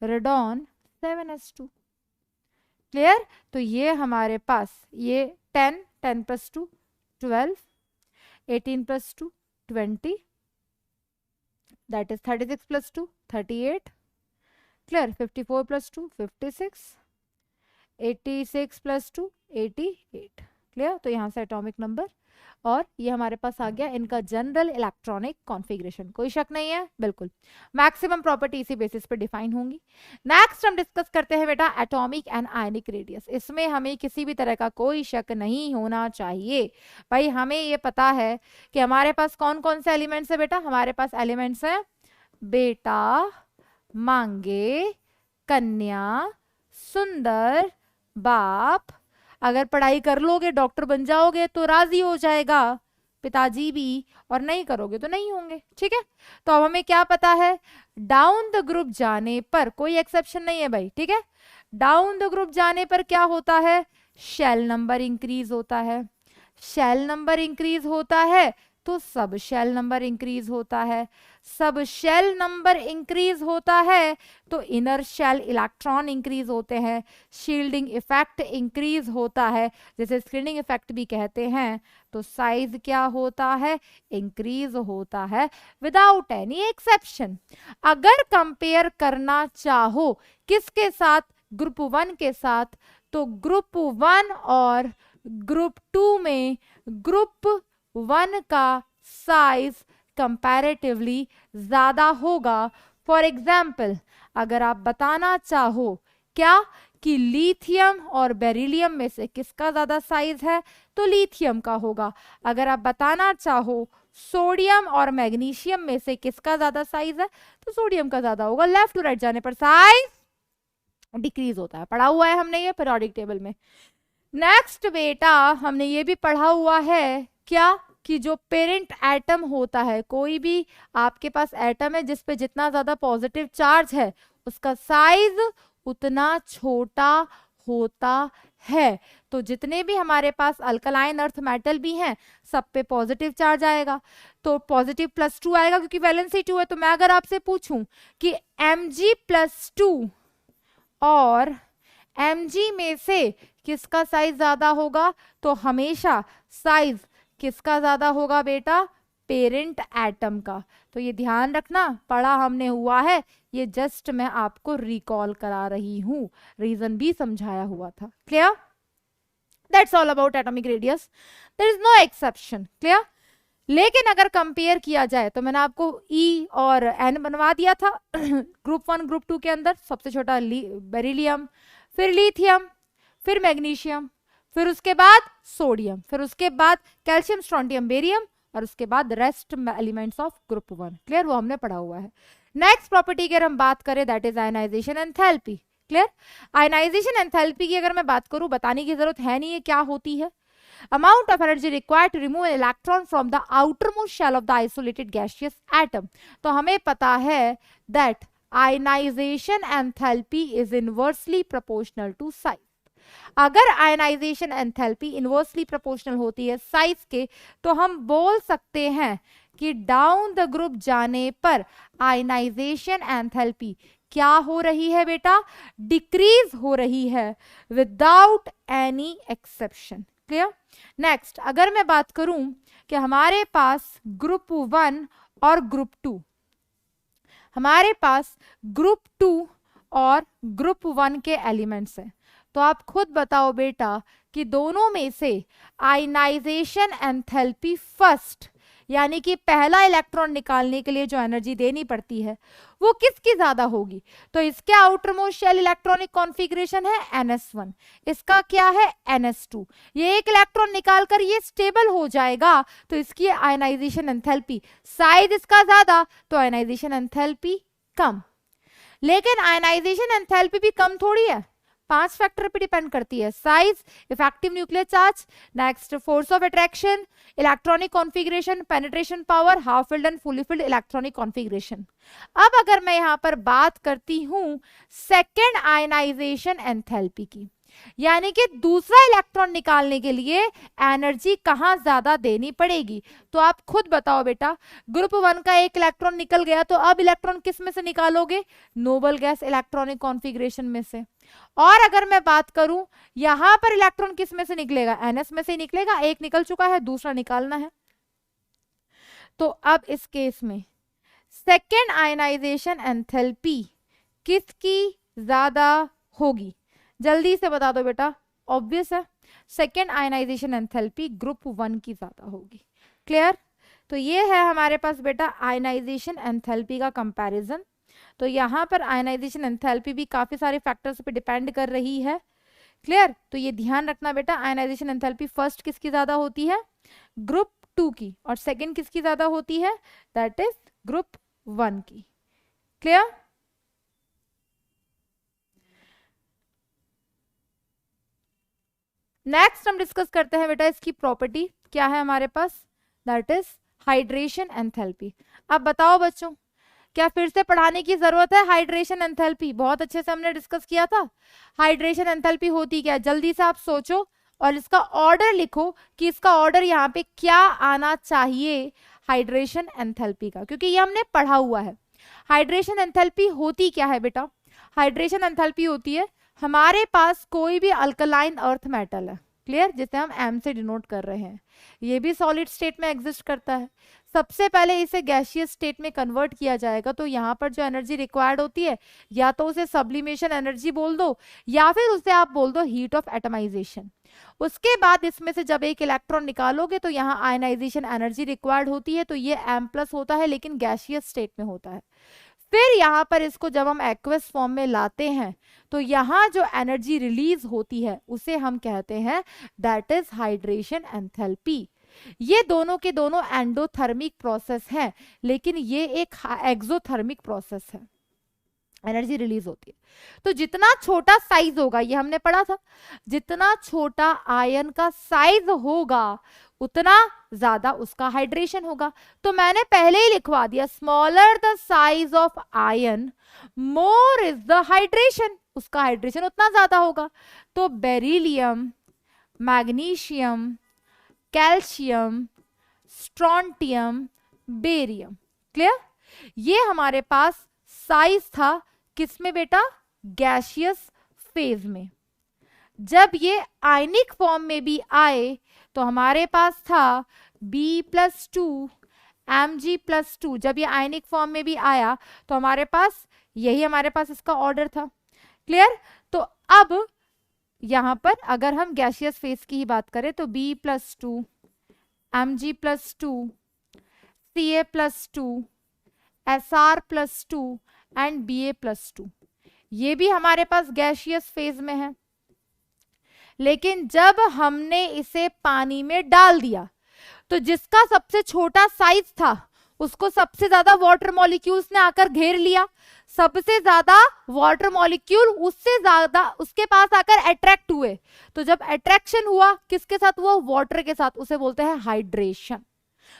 radon 7s2। Clear. तो ये हमारे पास ये 10 10 + 2 12, 18 + 2 20, दैट इज 36 + 2 38। क्लियर। 54 + 2 56, 86 + 2 88। क्लियर। तो यहां से एटॉमिक नंबर और ये हमारे पास आ गया इनका जनरल इलेक्ट्रॉनिक कॉन्फ़िगरेशन। कोई शक नहीं है, बिल्कुल मैक्सिमम प्रॉपर्टी इसी बेसिस पे डिफाइन होंगी। नेक्स्ट हम डिस्कस करते हैं बेटा एटॉमिक एंड आयनिक रेडियस। इसमें हमें किसी भी तरह का कोई शक नहीं होना चाहिए। भाई हमें ये पता है कि हमारे पास कौन कौन से एलिमेंट्स है बेटा, हमारे पास एलिमेंट्स हैं बेटा मांगे, कन्या, सुंदर, बाप। अगर पढ़ाई कर लोगे डॉक्टर बन जाओगे तो राजी हो जाएगा पिताजी भी, और नहीं करोगे तो नहीं होंगे। ठीक है। तो अब हमें क्या पता है, डाउन द ग्रुप जाने पर, कोई एक्सेप्शन नहीं है भाई। ठीक है, डाउन द ग्रुप जाने पर क्या होता है, शेल नंबर इंक्रीज होता है। शेल नंबर इंक्रीज होता है तो सब शेल नंबर इंक्रीज होता है। सब शेल नंबर इंक्रीज होता है तो इनर शेल इलेक्ट्रॉन इंक्रीज होते हैं, शील्डिंग इफेक्ट इंक्रीज होता है, जैसे स्क्रीनिंग इफेक्ट भी कहते हैं। तो साइज क्या होता है? इंक्रीज होता है विदाउट एनी एक्सेप्शन। अगर कंपेयर करना चाहो किसके साथ? ग्रुप 1 के साथ, तो ग्रुप 1 और ग्रुप 2 में ग्रुप 1 का साइज कंपैरेटिवली ज्यादा होगा। फॉर एग्जाम्पल, अगर आप बताना चाहो क्या कि लिथियम और बेरिलियम में से किसका ज्यादा साइज है, तो लिथियम का होगा। अगर आप बताना चाहो सोडियम और मैग्नीशियम में से किसका ज्यादा साइज है, तो सोडियम का ज्यादा होगा। लेफ्ट टू राइट जाने पर साइज डिक्रीज होता है, पढ़ा हुआ है हमने ये पीरियोडिक टेबल में। नेक्स्ट बेटा, हमने ये भी पढ़ा हुआ है क्या कि जो पेरेंट एटम होता है, कोई भी आपके पास एटम है जिसपे जितना ज्यादा पॉजिटिव चार्ज है उसका साइज उतना छोटा होता है। तो जितने भी हमारे पास अल्कलाइन अर्थ मेटल भी हैं सब पे पॉजिटिव चार्ज आएगा, तो पॉजिटिव +2 आएगा क्योंकि वैलेंसी 2 है। तो मैं अगर आपसे पूछूं कि Mg+2 और Mg में से किसका साइज ज्यादा होगा, तो हमेशा साइज किसका ज्यादा होगा बेटा? पेरेंट एटम का। तो ये ध्यान रखना, पढ़ा हमने हुआ है, ये जस्ट मैं आपको रिकॉल करा रही हूं, रीजन भी समझाया हुआ था। Clear? That's all about atomic radius, there is no exception. Clear? लेकिन अगर कंपेयर किया जाए तो मैंने आपको E और N बनवा दिया था ग्रुप 1 ग्रुप 2 के अंदर। सबसे छोटा बेरिलियम, फिर लिथियम, फिर मैग्नीशियम, फिर उसके बाद सोडियम, फिर उसके बाद कैल्शियम, स्ट्रोंटियम, बेरियम, और उसके बाद rest elements of group 1। Clear? वो हमने पढ़ा हुआ है। नेक्स्ट प्रॉपर्टी की अगर हम बात करें that is ionisation enthalpy. Clear? Ionisation enthalpy की अगर मैं बात करूं, बताने की जरूरत है नहीं है क्या होती है। Amount of energy required to remove an electron from the outermost shell of the isolated gaseous atom. तो हमें पता है that ionization enthalpy is inversely proportional to size. अगर आयनाइजेशन एंथैल्पी इनवर्सली प्रोपोर्शनल होती है साइज के, तो हम बोल सकते हैं कि डाउन द ग्रुप जाने पर आयनाइजेशन एंथैल्पी क्या हो रही है बेटा? डिक्रीज हो रही है without any exception. Clear? Next, अगर मैं बात करूं कि हमारे पास ग्रुप 1 और ग्रुप 2, हमारे पास ग्रुप 2 और ग्रुप 1 के एलिमेंट्स हैं, तो आप खुद बताओ बेटा कि दोनों में से आयनाइजेशन एंथैल्पी फर्स्ट, यानी कि पहला इलेक्ट्रॉन निकालने के लिए जो एनर्जी देनी पड़ती है वो किसकी ज्यादा होगी? तो इसके outer most shell electronic configuration है NS1, इसका क्या है NS2। ये एक इलेक्ट्रॉन निकालकर ये स्टेबल हो जाएगा, तो इसकी आयनाइजेशन एंथैल्पी, साइज इसका ज्यादा तो आयनाइजेशन एंथैल्पी कम। लेकिन आयनाइजेशन एंथैल्पी भी कम थोड़ी है, 5 फैक्टर पे डिपेंड करती है। Size, effective nuclear charge, next force of attraction, electronic configuration, penetration power, half filled and fully filled electronic configuration. अब अगर मैं यहां पर बात करती हूं सेकेंड आयनाइजेशन एंथैल्पी की, यानी कि दूसरा इलेक्ट्रॉन निकालने के लिए एनर्जी कहां ज्यादा देनी पड़ेगी, तो आप खुद बताओ बेटा। ग्रुप 1 का एक इलेक्ट्रॉन निकल गया, तो अब इलेक्ट्रॉन किस में से निकालोगे? नोबल गैस इलेक्ट्रॉनिक कॉन्फ़िगरेशन में से। और अगर मैं बात करूं यहां पर इलेक्ट्रॉन किस में से निकलेगा? NS में से निकलेगा, एक निकल चुका है, दूसरा निकालना है। तो अब इस केस में सेकेंड आयनाइजेशन एंथैल्पी किसकी ज्यादा होगी? जल्दी से बता दो बेटा। ऑब्वियस है, सेकेंड आयनाइजेशन एंथैल्पी ग्रुप 1 की ज्यादा होगी। क्लियर? तो ये है हमारे पास बेटा आयनाइजेशन एंथैल्पी का कंपैरिजन। तो यहाँ पर आयनाइजेशन एंथैल्पी भी काफी सारे फैक्टर्स पे डिपेंड कर रही है। क्लियर? तो ये ध्यान रखना बेटा, आयनाइजेशन एंथैल्पी फर्स्ट किसकी ज्यादा होती है? ग्रुप 2 की, और सेकेंड किसकी ज्यादा होती है? दैट इज ग्रुप 1 की। क्लियर? नेक्स्ट हम डिस्कस करते हैं बेटा इसकी प्रॉपर्टी क्या है हमारे पास, दैट इज हाइड्रेशन एंथैल्पी। अब बताओ बच्चों, क्या फिर से पढ़ाने की जरूरत है? हाइड्रेशन एंथैल्पी बहुत अच्छे से हमने डिस्कस किया था। हाइड्रेशन एंथैल्पी होती क्या? जल्दी से आप सोचो और इसका ऑर्डर लिखो कि इसका ऑर्डर यहाँ पे क्या आना चाहिए हाइड्रेशन एंथैल्पी का, क्योंकि ये हमने पढ़ा हुआ है। हाइड्रेशन एंथैल्पी होती क्या है बेटा? हाइड्रेशन एंथैल्पी होती है हमारे पास कोई भी अल्कलाइन अर्थ मेटल है, क्लियर, जिसे हम एम से डिनोट कर रहे हैं, ये भी सॉलिड स्टेट में एग्जिस्ट करता है। सबसे पहले इसे गैसियस स्टेट में कन्वर्ट किया जाएगा, तो यहाँ पर जो एनर्जी रिक्वायर्ड होती है या तो उसे सब्लिमेशन एनर्जी बोल दो या फिर उसे आप बोल दो हीट ऑफ एटमाइजेशन। उसके बाद इसमें से जब एक इलेक्ट्रॉन निकालोगे तो यहाँ आयनाइजेशन एनर्जी रिक्वायर्ड होती है, तो ये M+ होता है लेकिन गैसियस स्टेट में होता है। फिर यहाँ पर इसको जब हम एक्वस फॉर्म में लाते हैं तो यहाँ जो एनर्जी रिलीज होती है उसे हम कहते हैं दैट इज हाइड्रेशन एंथैल्पी। ये दोनों के दोनों एंडोथर्मिक प्रोसेस हैं, लेकिन ये एक एक्सोथर्मिक प्रोसेस है, एनर्जी रिलीज होती है। तो जितना छोटा साइज होगा, ये हमने पढ़ा था, जितना छोटा आयन का साइज होगा उतना ज्यादा उसका हाइड्रेशन होगा। तो मैंने पहले ही लिखवा दिया, smaller the size of ion more is the hydration, उसका हाइड्रेशन उतना ज्यादा होगा। तो beryllium, magnesium, calcium, strontium, barium, clear, ये हमारे पास साइज था किसमें बेटा? गैसियस फेज में। जब ये आयनिक फॉर्म में भी आए तो हमारे पास था B+2 Mg+2। जब ये आयनिक फॉर्म में भी आया तो हमारे पास यही हमारे पास इसका ऑर्डर था, क्लियर। तो अब यहां पर अगर हम गैसियस फेज की ही बात करें तो B+2 Mg+2 Ca+2 Sr+2 and Ba+2, ये भी हमारे पास गैसियस फेज में है। लेकिन जब हमने इसे पानी में डाल दिया तो जिसका सबसे छोटा साइज था उसको सबसे ज्यादा वाटर मॉलिक्यूल्स ने आकर घेर लिया, सबसे ज्यादा वाटर मॉलिक्यूल उससे ज्यादा उसके पास आकर अट्रैक्ट हुए। तो जब अट्रैक्शन हुआ किसके साथ हुआ? वाटर के साथ, उसे बोलते हैं हाइड्रेशन।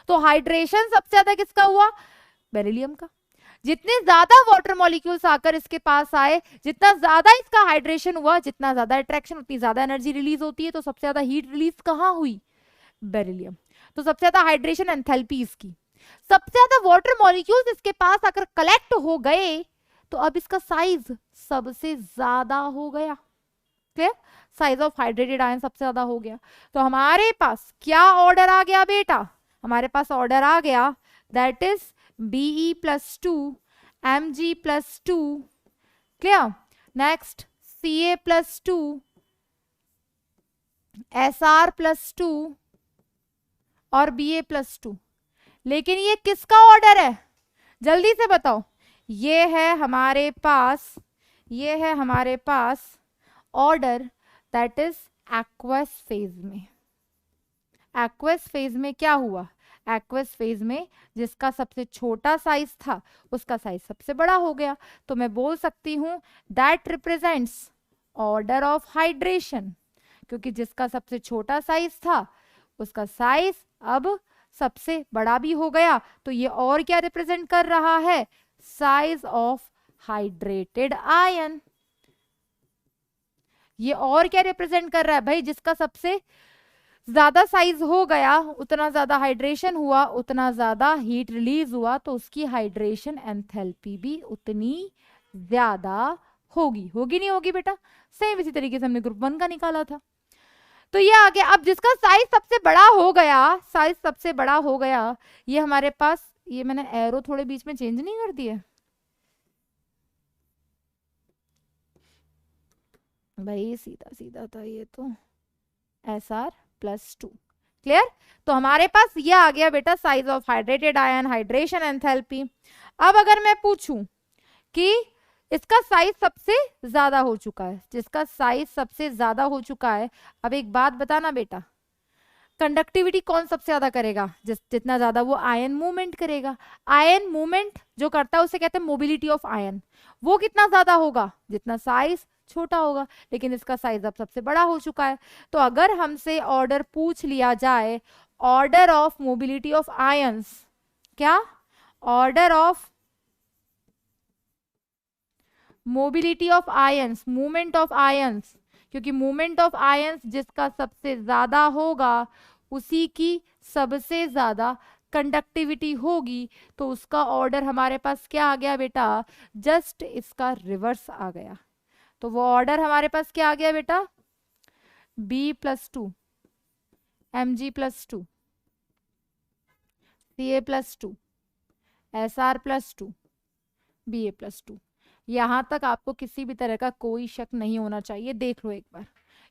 तो हाइड्रेशन सबसे ज्यादा किसका हुआ? बेरिलियम का। जितने ज्यादा वाटर मॉलिक्यूल्स आकर इसके पास आए, जितना ज्यादा इसका हाइड्रेशन हुआ, जितना ज्यादा अट्रैक्शन उतनी ज्यादा एनर्जी रिलीज होती है। तो सबसे ज्यादा हीट रिलीज कहाँ हुई? बेरिलियम। तो सबसे ज्यादा हाइड्रेशन एंथैल्पी इसकी। सबसे ज्यादा वाटर मॉलिक्यूल्स इसके पास आकर कलेक्ट हो गए तो अब इसका साइज सबसे ज्यादा हो गया, clear, size of hydrated ion सबसे ज्यादा हो गया। तो हमारे पास क्या ऑर्डर आ गया बेटा? हमारे पास ऑर्डर आ गया that is Be+2 Mg+2, clear, next Ca+2 Sr+2 और Ba+2। लेकिन ये किसका ऑर्डर है? जल्दी से बताओ। ये है हमारे पास, ये है हमारे पास order that is aqueous phase में। एक्वस फेज में क्या हुआ? एक्वस फेज में जिसका सबसे छोटा साइज था उसका साइज सबसे बड़ा हो गया। तो मैं बोल सकती हूं that represents order of hydration, क्योंकि जिसका सबसे छोटा साइज था उसका साइज अब सबसे बड़ा भी हो गया। तो ये और क्या रिप्रेजेंट कर रहा है? Size of hydrated ion. ये और क्या रिप्रेजेंट कर रहा है भाई? जिसका सबसे ज्यादा साइज हो गया उतना ज्यादा हाइड्रेशन हुआ, उतना ज्यादा हीट रिलीज हुआ, तो उसकी हाइड्रेशन एंथैल्पी भी उतनी ज्यादा होगी। होगी नहीं होगी बेटा? सेम इसी तरीके से हमने ग्रुप 1 का निकाला था। तो ये आ गया। अब जिसका साइज सबसे बड़ा हो गया, साइज सबसे बड़ा हो गया, ये हमारे पास, ये मैंने एरो थोड़े बीच में चेंज नहीं कर दिए भाई, सीधा सीधा था ये तो, Sr+2, क्लियर। तो हमारे पास ये आ गया बेटा size of hydrated ion, hydration enthalpy. अब अगर मैं पूछूं कि इसका साइज सबसे ज्यादा हो चुका है, जिसका साइज सबसे ज्यादा हो चुका है, अब एक बात बताना बेटा, कंडक्टिविटी कौन सबसे ज्यादा करेगा? जितना ज्यादा वो आयन मूवमेंट करेगा। आयन मूवमेंट जो करता है उसे कहते हैं मोबिलिटी ऑफ आयन। वो कितना ज्यादा होगा? जितना साइज छोटा होगा। लेकिन इसका साइज अब सबसे बड़ा हो चुका है। तो अगर हमसे ऑर्डर पूछ लिया जाए, order of mobility of ions, क्या order of mobility of ions, movement of ions क्योंकि मूवमेंट ऑफ आयंस जिसका सबसे ज्यादा होगा उसी की सबसे ज्यादा कंडक्टिविटी होगी। तो उसका ऑर्डर हमारे पास क्या आ गया बेटा, जस्ट इसका रिवर्स आ गया। तो वो ऑर्डर हमारे पास क्या आ गया बेटा, B+2 Mg+2 Ca+2 Sr+2 Ba+2। यहां तक आपको किसी भी तरह का कोई शक नहीं होना चाहिए। देख लो एक बार,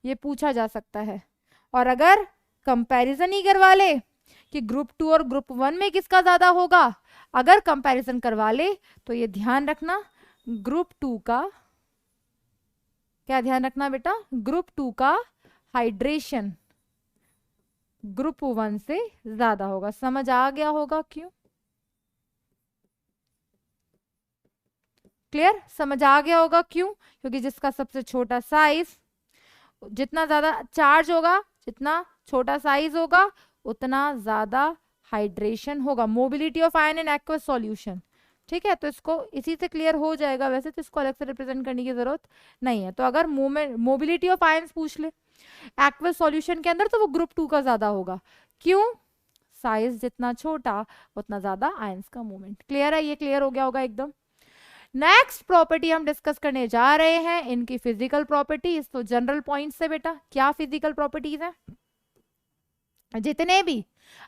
ये पूछा जा सकता है। और अगर कंपैरिजन ही करवा ले कि ग्रुप 2 और ग्रुप 1 में किसका ज्यादा होगा, अगर कंपैरिजन करवा ले तो ये ध्यान रखना ग्रुप 2 का, क्या ध्यान रखना बेटा, ग्रुप 2 का हाइड्रेशन ग्रुप 1 से ज्यादा होगा। समझ आ गया होगा क्यों? क्लियर, समझ आ गया होगा क्यों? क्योंकि जिसका सबसे छोटा साइज, जितना ज्यादा चार्ज होगा, जितना छोटा साइज होगा उतना ज्यादा हाइड्रेशन होगा। Mobility of ion in aqueous solution, ठीक है। तो इसको इसी से क्लियर हो जाएगा। वैसे तो इसको अलग से रिप्रेजेंट करने की जरूरत नहीं है। तो अगर मोबिलिटी ऑफ आयंस पूछ ले एक्वस सॉल्यूशन के अंदर तो वो ग्रुप 2 का ज्यादा होगा। क्यों? साइज जितना छोटा उतना ज्यादा आयंस का मूवमेंट। क्लियर है? ये क्लियर हो गया होगा एकदम। नेक्स्ट प्रॉपर्टी हम डिस्कस करने जा रहे हैं इनकी फिजिकल प्रॉपर्टीज। तो जनरल पॉइंट से बेटा क्या फिजिकल प्रॉपर्टीज है, जितने भी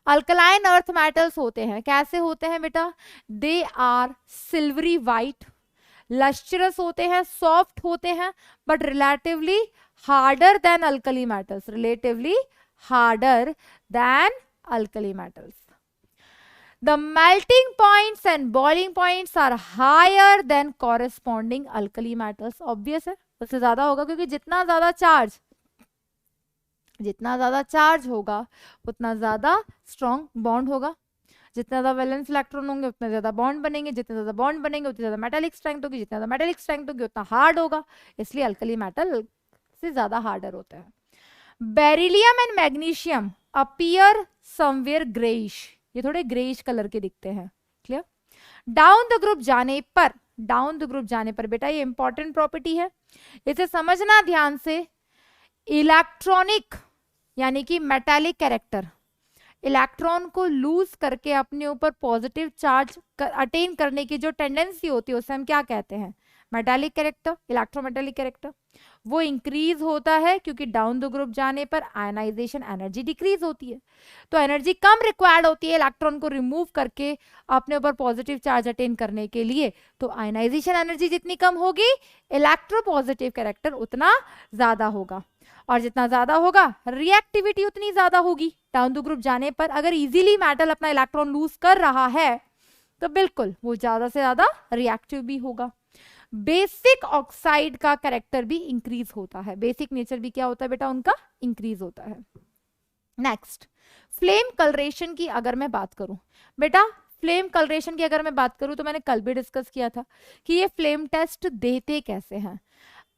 अल्कलाइन अर्थ मेटल्स होते हैं कैसे होते हैं बेटा, they are silvery white, lustrous होते हैं, सॉफ्ट होते हैं, but relatively harder than alkali metals, relatively harder than alkali metals. The melting points and boiling points are higher than corresponding alkali metals. Obvious है, उससे ज्यादा होगा क्योंकि जितना ज्यादा चार्ज होगा उतना ज्यादा स्ट्रॉन्ग बॉन्ड होगा। जितना ज्यादा वैलेंस इलेक्ट्रॉन होंगे उतना ज्यादा बॉन्ड बनेंगे, जितने ज्यादा बॉन्ड बनेंगे उतनी ज्यादा मेटालिक स्ट्रेंथ होगी, जितना ज्यादा मेटालिक स्ट्रेंथ होगी उतना हार्ड होगा। इसलिए अल्कली मेटल से ज्यादा हार्डर होता है। Beryllium and magnesium appear somewhere greyish, ये थोड़े ग्रेइश कलर के दिखते हैं। क्लियर? डाउन द ग्रुप जाने पर बेटा ये इंपॉर्टेंट प्रॉपर्टी है, इसे समझना ध्यान से। इलेक्ट्रॉनिक यानी कि मेटालिक कैरेक्टर, इलेक्ट्रॉन को लूज करके अपने ऊपर पॉजिटिव चार्ज अटेन करने की जो टेंडेंसी होती है उसे हम क्या कहते हैं, मेटालिक कैरेक्टर, इलेक्ट्रोमेटालिक कैरेक्टर। वो इंक्रीज होता है क्योंकि डाउन द ग्रुप जाने पर आयनाइजेशन एनर्जी डिक्रीज होती है। तो एनर्जी कम रिक्वायर्ड होती है इलेक्ट्रॉन को रिमूव करके अपने ऊपर पॉजिटिव चार्ज अटेन करने के लिए। तो आयनाइजेशन एनर्जी जितनी कम होगी इलेक्ट्रोपॉजिटिव कैरेक्टर उतना ज्यादा होगा, और जितना ज्यादा होगा रिएक्टिविटी उतनी ज्यादा होगी। डाउन द ग्रुप जाने पर अगर इजीली मेटल अपना इलेक्ट्रॉन लूज कर रहा है तो बिल्कुल वो ज्यादा से ज्यादा रिएक्टिव भी होगा। बेसिक ऑक्साइड का कैरेक्टर भी इंक्रीज होता है, बेसिक नेचर भी क्या होता है बेटा उनका, इंक्रीज होता है। नेक्स्ट, फ्लेम कलरेशन की अगर मैं बात करूं बेटा, फ्लेम कलरेशन की अगर मैं बात करूं तो मैंने कल भी डिस्कस किया था कि ये फ्लेम टेस्ट देते कैसे हैं।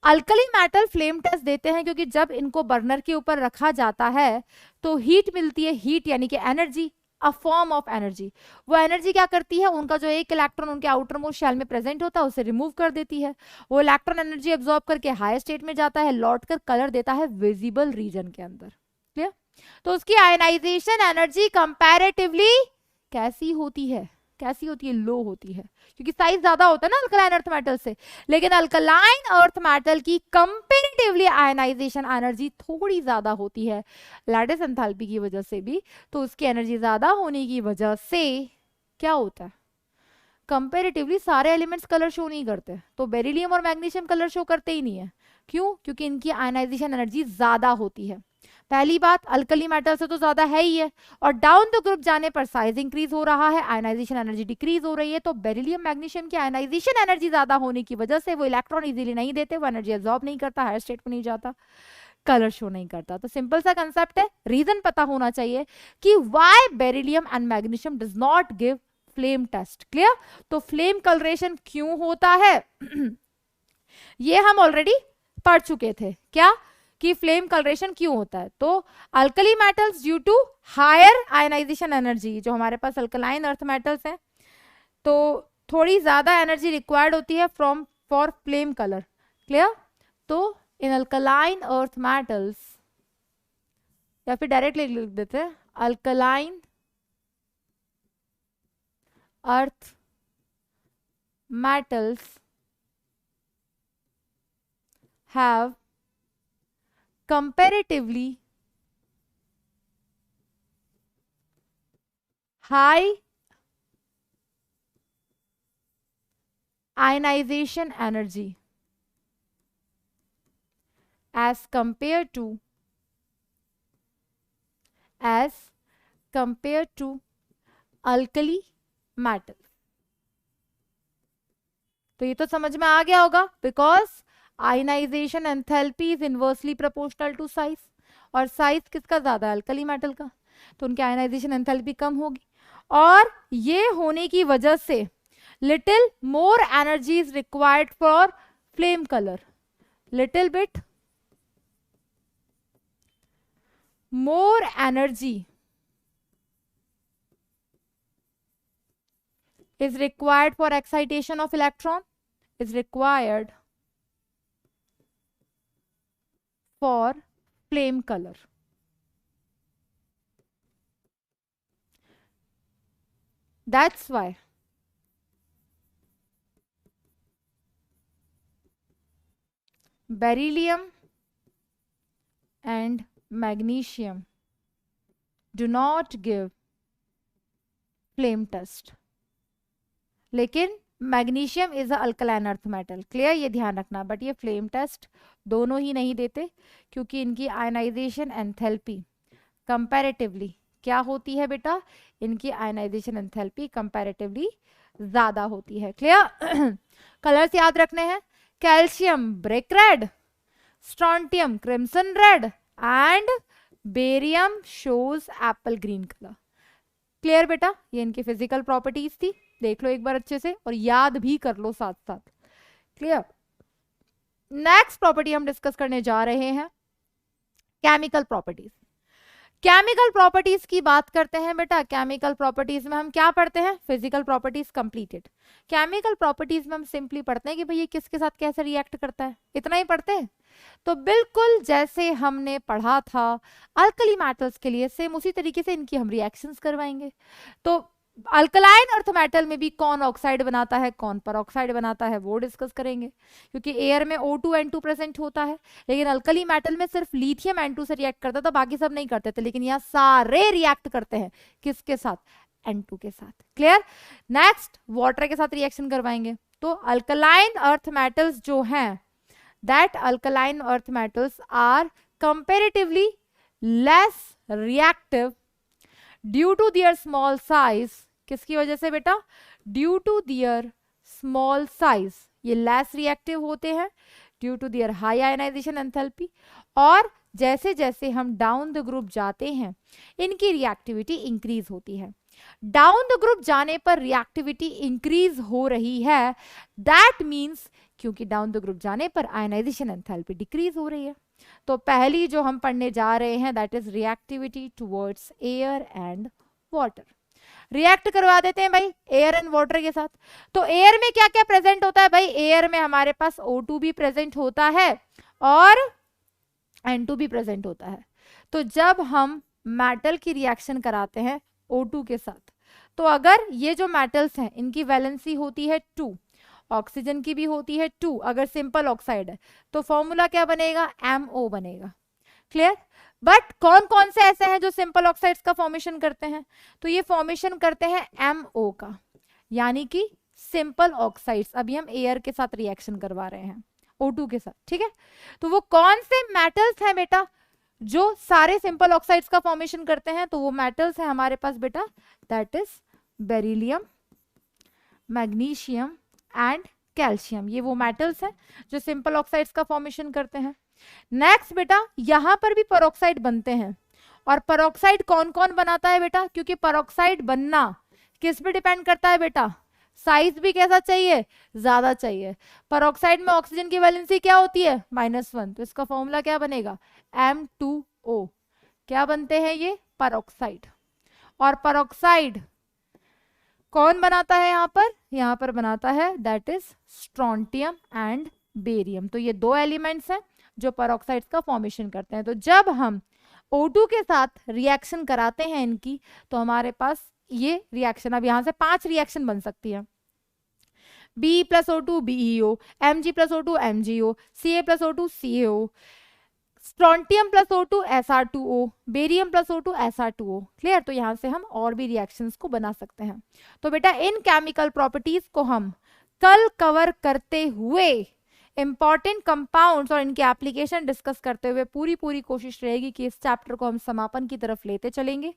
अल्कली मेटल फ्लेम टेस्ट देते हैं क्योंकि जब इनको बर्नर के ऊपर रखा जाता है तो हीट मिलती है, हीट यानी कि energy, a form of energy. वो एनर्जी क्या करती है, उनका जो एक इलेक्ट्रॉन उनके आउटर मोस्ट शेल में प्रेजेंट होता है उसे रिमूव कर देती है। वो इलेक्ट्रॉन एनर्जी एब्जॉर्ब करके हायर स्टेट में जाता है, लौट कर कलर देता है विजिबल रीजन के अंदर। क्लियर? तो उसकी आयनाइजेशन एनर्जी कंपैरेटिवली कैसी होती है, लो होती है, क्योंकि साइज ज्यादा होता है ना अल्कलाइन अर्थ मेटल से। लेकिन अल्कलाइन अर्थ मेटल की कंपैरेटिवली आयनाइजेशन एनर्जी थोड़ी ज्यादा होती है लैटिस एंथैल्पी की वजह से भी। तो उसकी एनर्जी ज्यादा होने की वजह से क्या होता है, कंपैरेटिवली सारे एलिमेंट्स कलर शो नहीं करते। तो बेरिलियम और मैग्नीशियम कलर शो करते ही नहीं है। क्यों? क्योंकि इनकी आयनाइजेशन एनर्जी ज्यादा होती है। पहली बात, अल्कली मेटल से तो ज्यादा है ही है, और डाउन द ग्रुप जाने पर साइज इंक्रीज हो रहा है, आयनाइजेशन एनर्जी डिक्रीज हो रही है। तो बेरिलियम मैग्नीशियम की आयनाइजेशन एनर्जी ज्यादा होने की वजह से वो इलेक्ट्रॉन इजीली नहीं देते, वो एनर्जी एब्जॉर्ब नहीं करता, हायर स्टेट में नहीं जाता, कलर शो नहीं करता। तो सिंपल सा कंसेप्ट है, रीजन पता होना चाहिए कि why beryllium and magnesium does not give flame test. Clear? तो फ्लेम कलरेशन क्यों होता है ये हम ऑलरेडी पढ़ चुके थे, क्या कि फ्लेम कलरेशन क्यों होता है। तो alkali metals due to higher ionisation energy, जो हमारे पास अल्कलाइन अर्थ मेटल्स हैं तो थोड़ी ज्यादा एनर्जी रिक्वायर्ड होती है फॉर फ्लेम कलर। क्लियर? तो इन अल्कलाइन अर्थ मेटल्स, या फिर डायरेक्ट लिख देते हैं, alkaline earth metals have comparatively high ionization energy as compared to alkali metals. तो ये तो समझ में आ गया होगा, because ionisation enthalpy is inversely proportional to size, और साइज किसका ज्यादा है, अल्कली मेटल का, तो उनकी आयनाइजेशन एंथैल्पी कम होगी, और ये होने की वजह से little more energy is required for flame colour, little bit more energy is required for excitation of electron, is required for flame color. That's why beryllium and magnesium do not give flame test, लेकिन magnesium is alkaline earth metal, clear, ये ध्यान रखना, but ये flame test दोनों ही नहीं देते, क्योंकि इनकी आयनाइजेशन एंथैल्पी कंपैरेटिवली क्या होती है बेटा, इनकी आयनाइजेशन एंथैल्पी कंपैरेटिवली ज्यादा होती है, क्लियर। कलर्स याद रखने हैं, calcium brick red, strontium crimson red and barium shows Apple green colour, clear बेटा। ये इनकी फिजिकल प्रॉपर्टीज थी, देख लो एक बार अच्छे से और याद भी कर लो साथ साथ, क्लियर। नेक्स्ट प्रॉपर्टी हम डिस्कस करने जा रहे हैं केमिकल प्रॉपर्टीज। केमिकल प्रॉपर्टीज की बात करते हैं बेटा, केमिकल प्रॉपर्टीज में हम क्या पढ़ते हैं, physical properties completed. Chemical properties में हम सिंपली पढ़ते हैं कि भाई ये किसके साथ कैसे रिएक्ट करता है, इतना ही पढ़ते हैं। तो बिल्कुल जैसे हमने पढ़ा था अल्कली मेटल्स के लिए, सेम उसी तरीके से इनकी हम रिएक्शंस करवाएंगे। तो अल्कलाइन अर्थ मेटल में भी कौन ऑक्साइड बनाता है, कौन पर ऑक्साइड बनाता है, वो डिस्कस करेंगे, क्योंकि एयर में O2 N2 प्रेजेंट होता है, लेकिन अल्कली मेटल में सिर्फ लिथियम N2 से रिएक्ट करता था, बाकी सब नहीं करते थे, लेकिन यहाँ सारे रिएक्ट करते हैं किसके साथ, N2 के साथ, क्लियर। नेक्स्ट वाटर के साथ रिएक्शन करवाएंगे। तो अल्कलाइन अर्थ मेटल्स जो हैं, that alkaline earth metals are comparatively less reactive due to their small size, किसकी वजह से बेटा, due to their small size, ये लेस रिएक्टिव होते हैं due to their high ionisation enthalpy, और जैसे जैसे हम डाउन द ग्रुप जाते हैं इनकी रिएक्टिविटी इंक्रीज होती है। डाउन द ग्रुप जाने पर रिएक्टिविटी इंक्रीज हो रही है, दैट मीन्स क्योंकि डाउन द ग्रुप जाने पर आयनाइजेशन एंथैल्पी डिक्रीज हो रही है। तो पहली जो हम पढ़ने जा रहे हैं that is reactivity towards air and water. React करवा देते हैं भाई एयर एंड वाटर के साथ। तो एयर में क्या क्या प्रेजेंट होता है भाई, एयर में हमारे पास O2 भी प्रेजेंट होता है और N2 भी प्रेजेंट होता है। तो जब हम मेटल की रिएक्शन कराते हैं O2 के साथ, तो अगर ये जो मेटल्स हैं इनकी वैलेंसी होती है 2, ऑक्सीजन की भी होती है 2, अगर सिंपल ऑक्साइड है तो फॉर्मूला क्या बनेगा, MO बनेगा, क्लियर। बट कौन कौन से ऐसे हैं जो सिंपल ऑक्साइड्स का फॉर्मेशन करते हैं, तो ये फॉर्मेशन करते हैं MO का, यानी कि सिंपल ऑक्साइड्स। अभी हम एयर के साथ रिएक्शन करवा रहे हैं O2 के साथ, ठीक है। तो वो कौन से मेटल्स हैं बेटा जो सारे सिंपल ऑक्साइड्स का फॉर्मेशन करते हैं, तो वो मेटल्स हैं हमारे पास बेटा, that is beryllium, magnesium and calcium. ये वो मेटल्स हैं जो सिंपल ऑक्साइड्स का फॉर्मेशन करते हैं। नेक्स्ट बेटा, यहां पर भी पेरोक्साइड बनते हैं, और पेरोक्साइड कौन कौन बनाता है बेटा, क्योंकि पेरोक्साइड बनना किस पे डिपेंड करता है बेटा, साइज भी कैसा चाहिए, ज्यादा चाहिए। पेरोक्साइड में ऑक्सीजन की वैलेंसी क्या होती है, -1, तो इसका फॉर्मूला क्या बनेगा, M2O। क्या बनते हैं ये, पेरोक्साइड। और पेरोक्साइड कौन बनाता है यहाँ पर बनाता है that is strontium and barium. तो ये दो एलिमेंट्स हैं जो पेरोक्साइड्स का फॉर्मेशन करते हैं। तो जब हम O2 के साथ रिएक्शन कराते हैं इनकी, तो हमारे पास ये रिएक्शन, अब यहां से 5 रिएक्शन बन सकती है। B+O2 BeO, Mg+O2 MgO, Ca+O2 CaO, strontium plus O2 Sr2O, barium plus O2 Sr2O। Clear? तो यहां से हम और भी रिएक्शंस को बना सकते हैं। तो बेटा इन केमिकल प्रॉपर्टीज को हम कल कवर करते हुए, इंपॉर्टेंट कंपाउंड्स और इनके एप्लीकेशन डिस्कस करते हुए पूरी कोशिश रहेगी कि इस चैप्टर को हम समापन की तरफ लेते चलेंगे।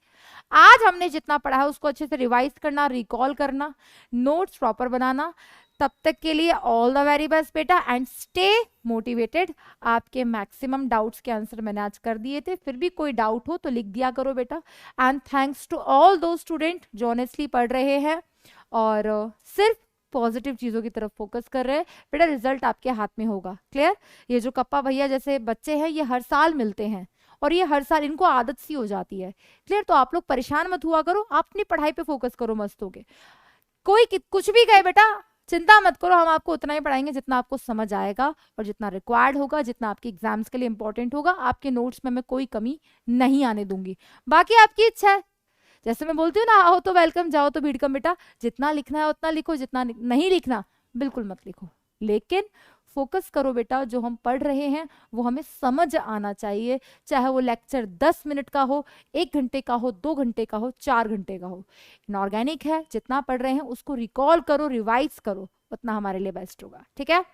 आज हमने जितना पढ़ा है उसको अच्छे से रिवाइज करना, रिकॉल करना, नोट्स प्रॉपर बनाना। तब तक के लिए ऑल द वेरी बेस्ट बेटा, एंड स्टे मोटिवेटेड। आपके मैक्सिमम डाउट्स के आंसर मैंने आज कर दिए थे, फिर भी कोई डाउट हो तो लिख दिया करो बेटा। एंड थैंक्स टू ऑल दो स्टूडेंट जो ऑनेस्टली पढ़ रहे हैं और सिर्फ पॉजिटिव चीजों की तरफ फोकस कर रहे हैं। बेटा रिजल्ट आपके हाथ में होगा। क्लियर? ये जो कप्पा भैया जैसे बच्चे हैं ये हर साल मिलते हैं और ये हर साल इनको आदत सी हो जाती है। क्लियर? तो आप लोग परेशान मत हुआ करो, आप अपनी पढ़ाई पे फोकस करो मस्त होके। कोई कुछ भी कहे बेटा चिंता मत करो, हम आपको उतना ही पढ़ाएंगे जितना आपको समझ आएगा और जितना रिक्वायर्ड होगा, जितना आपके एग्जाम्स के लिए इंपॉर्टेंट होगा। आपके नोट्स में मैं कोई कमी नहीं आने दूंगी। बाकी आपकी इच्छा है, जैसे मैं बोलती हूँ ना, आओ तो वेलकम, जाओ तो भीड़ कम। बेटा जितना लिखना है उतना लिखो, जितना नहीं लिखना बिल्कुल मत लिखो, लेकिन फोकस करो बेटा। जो हम पढ़ रहे हैं वो हमें समझ आना चाहिए, चाहे वो लेक्चर 10 मिनट का हो, 1 घंटे का हो, 2 घंटे का हो, 4 घंटे का हो। इनऑर्गेनिक है, जितना पढ़ रहे हैं उसको रिकॉल करो, रिवाइज करो, उतना हमारे लिए बेस्ट होगा। ठीक है?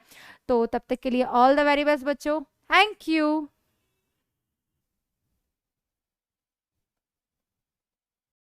तो तब तक के लिए ऑल द वेरी बेस्ट बच्चों, थैंक यू।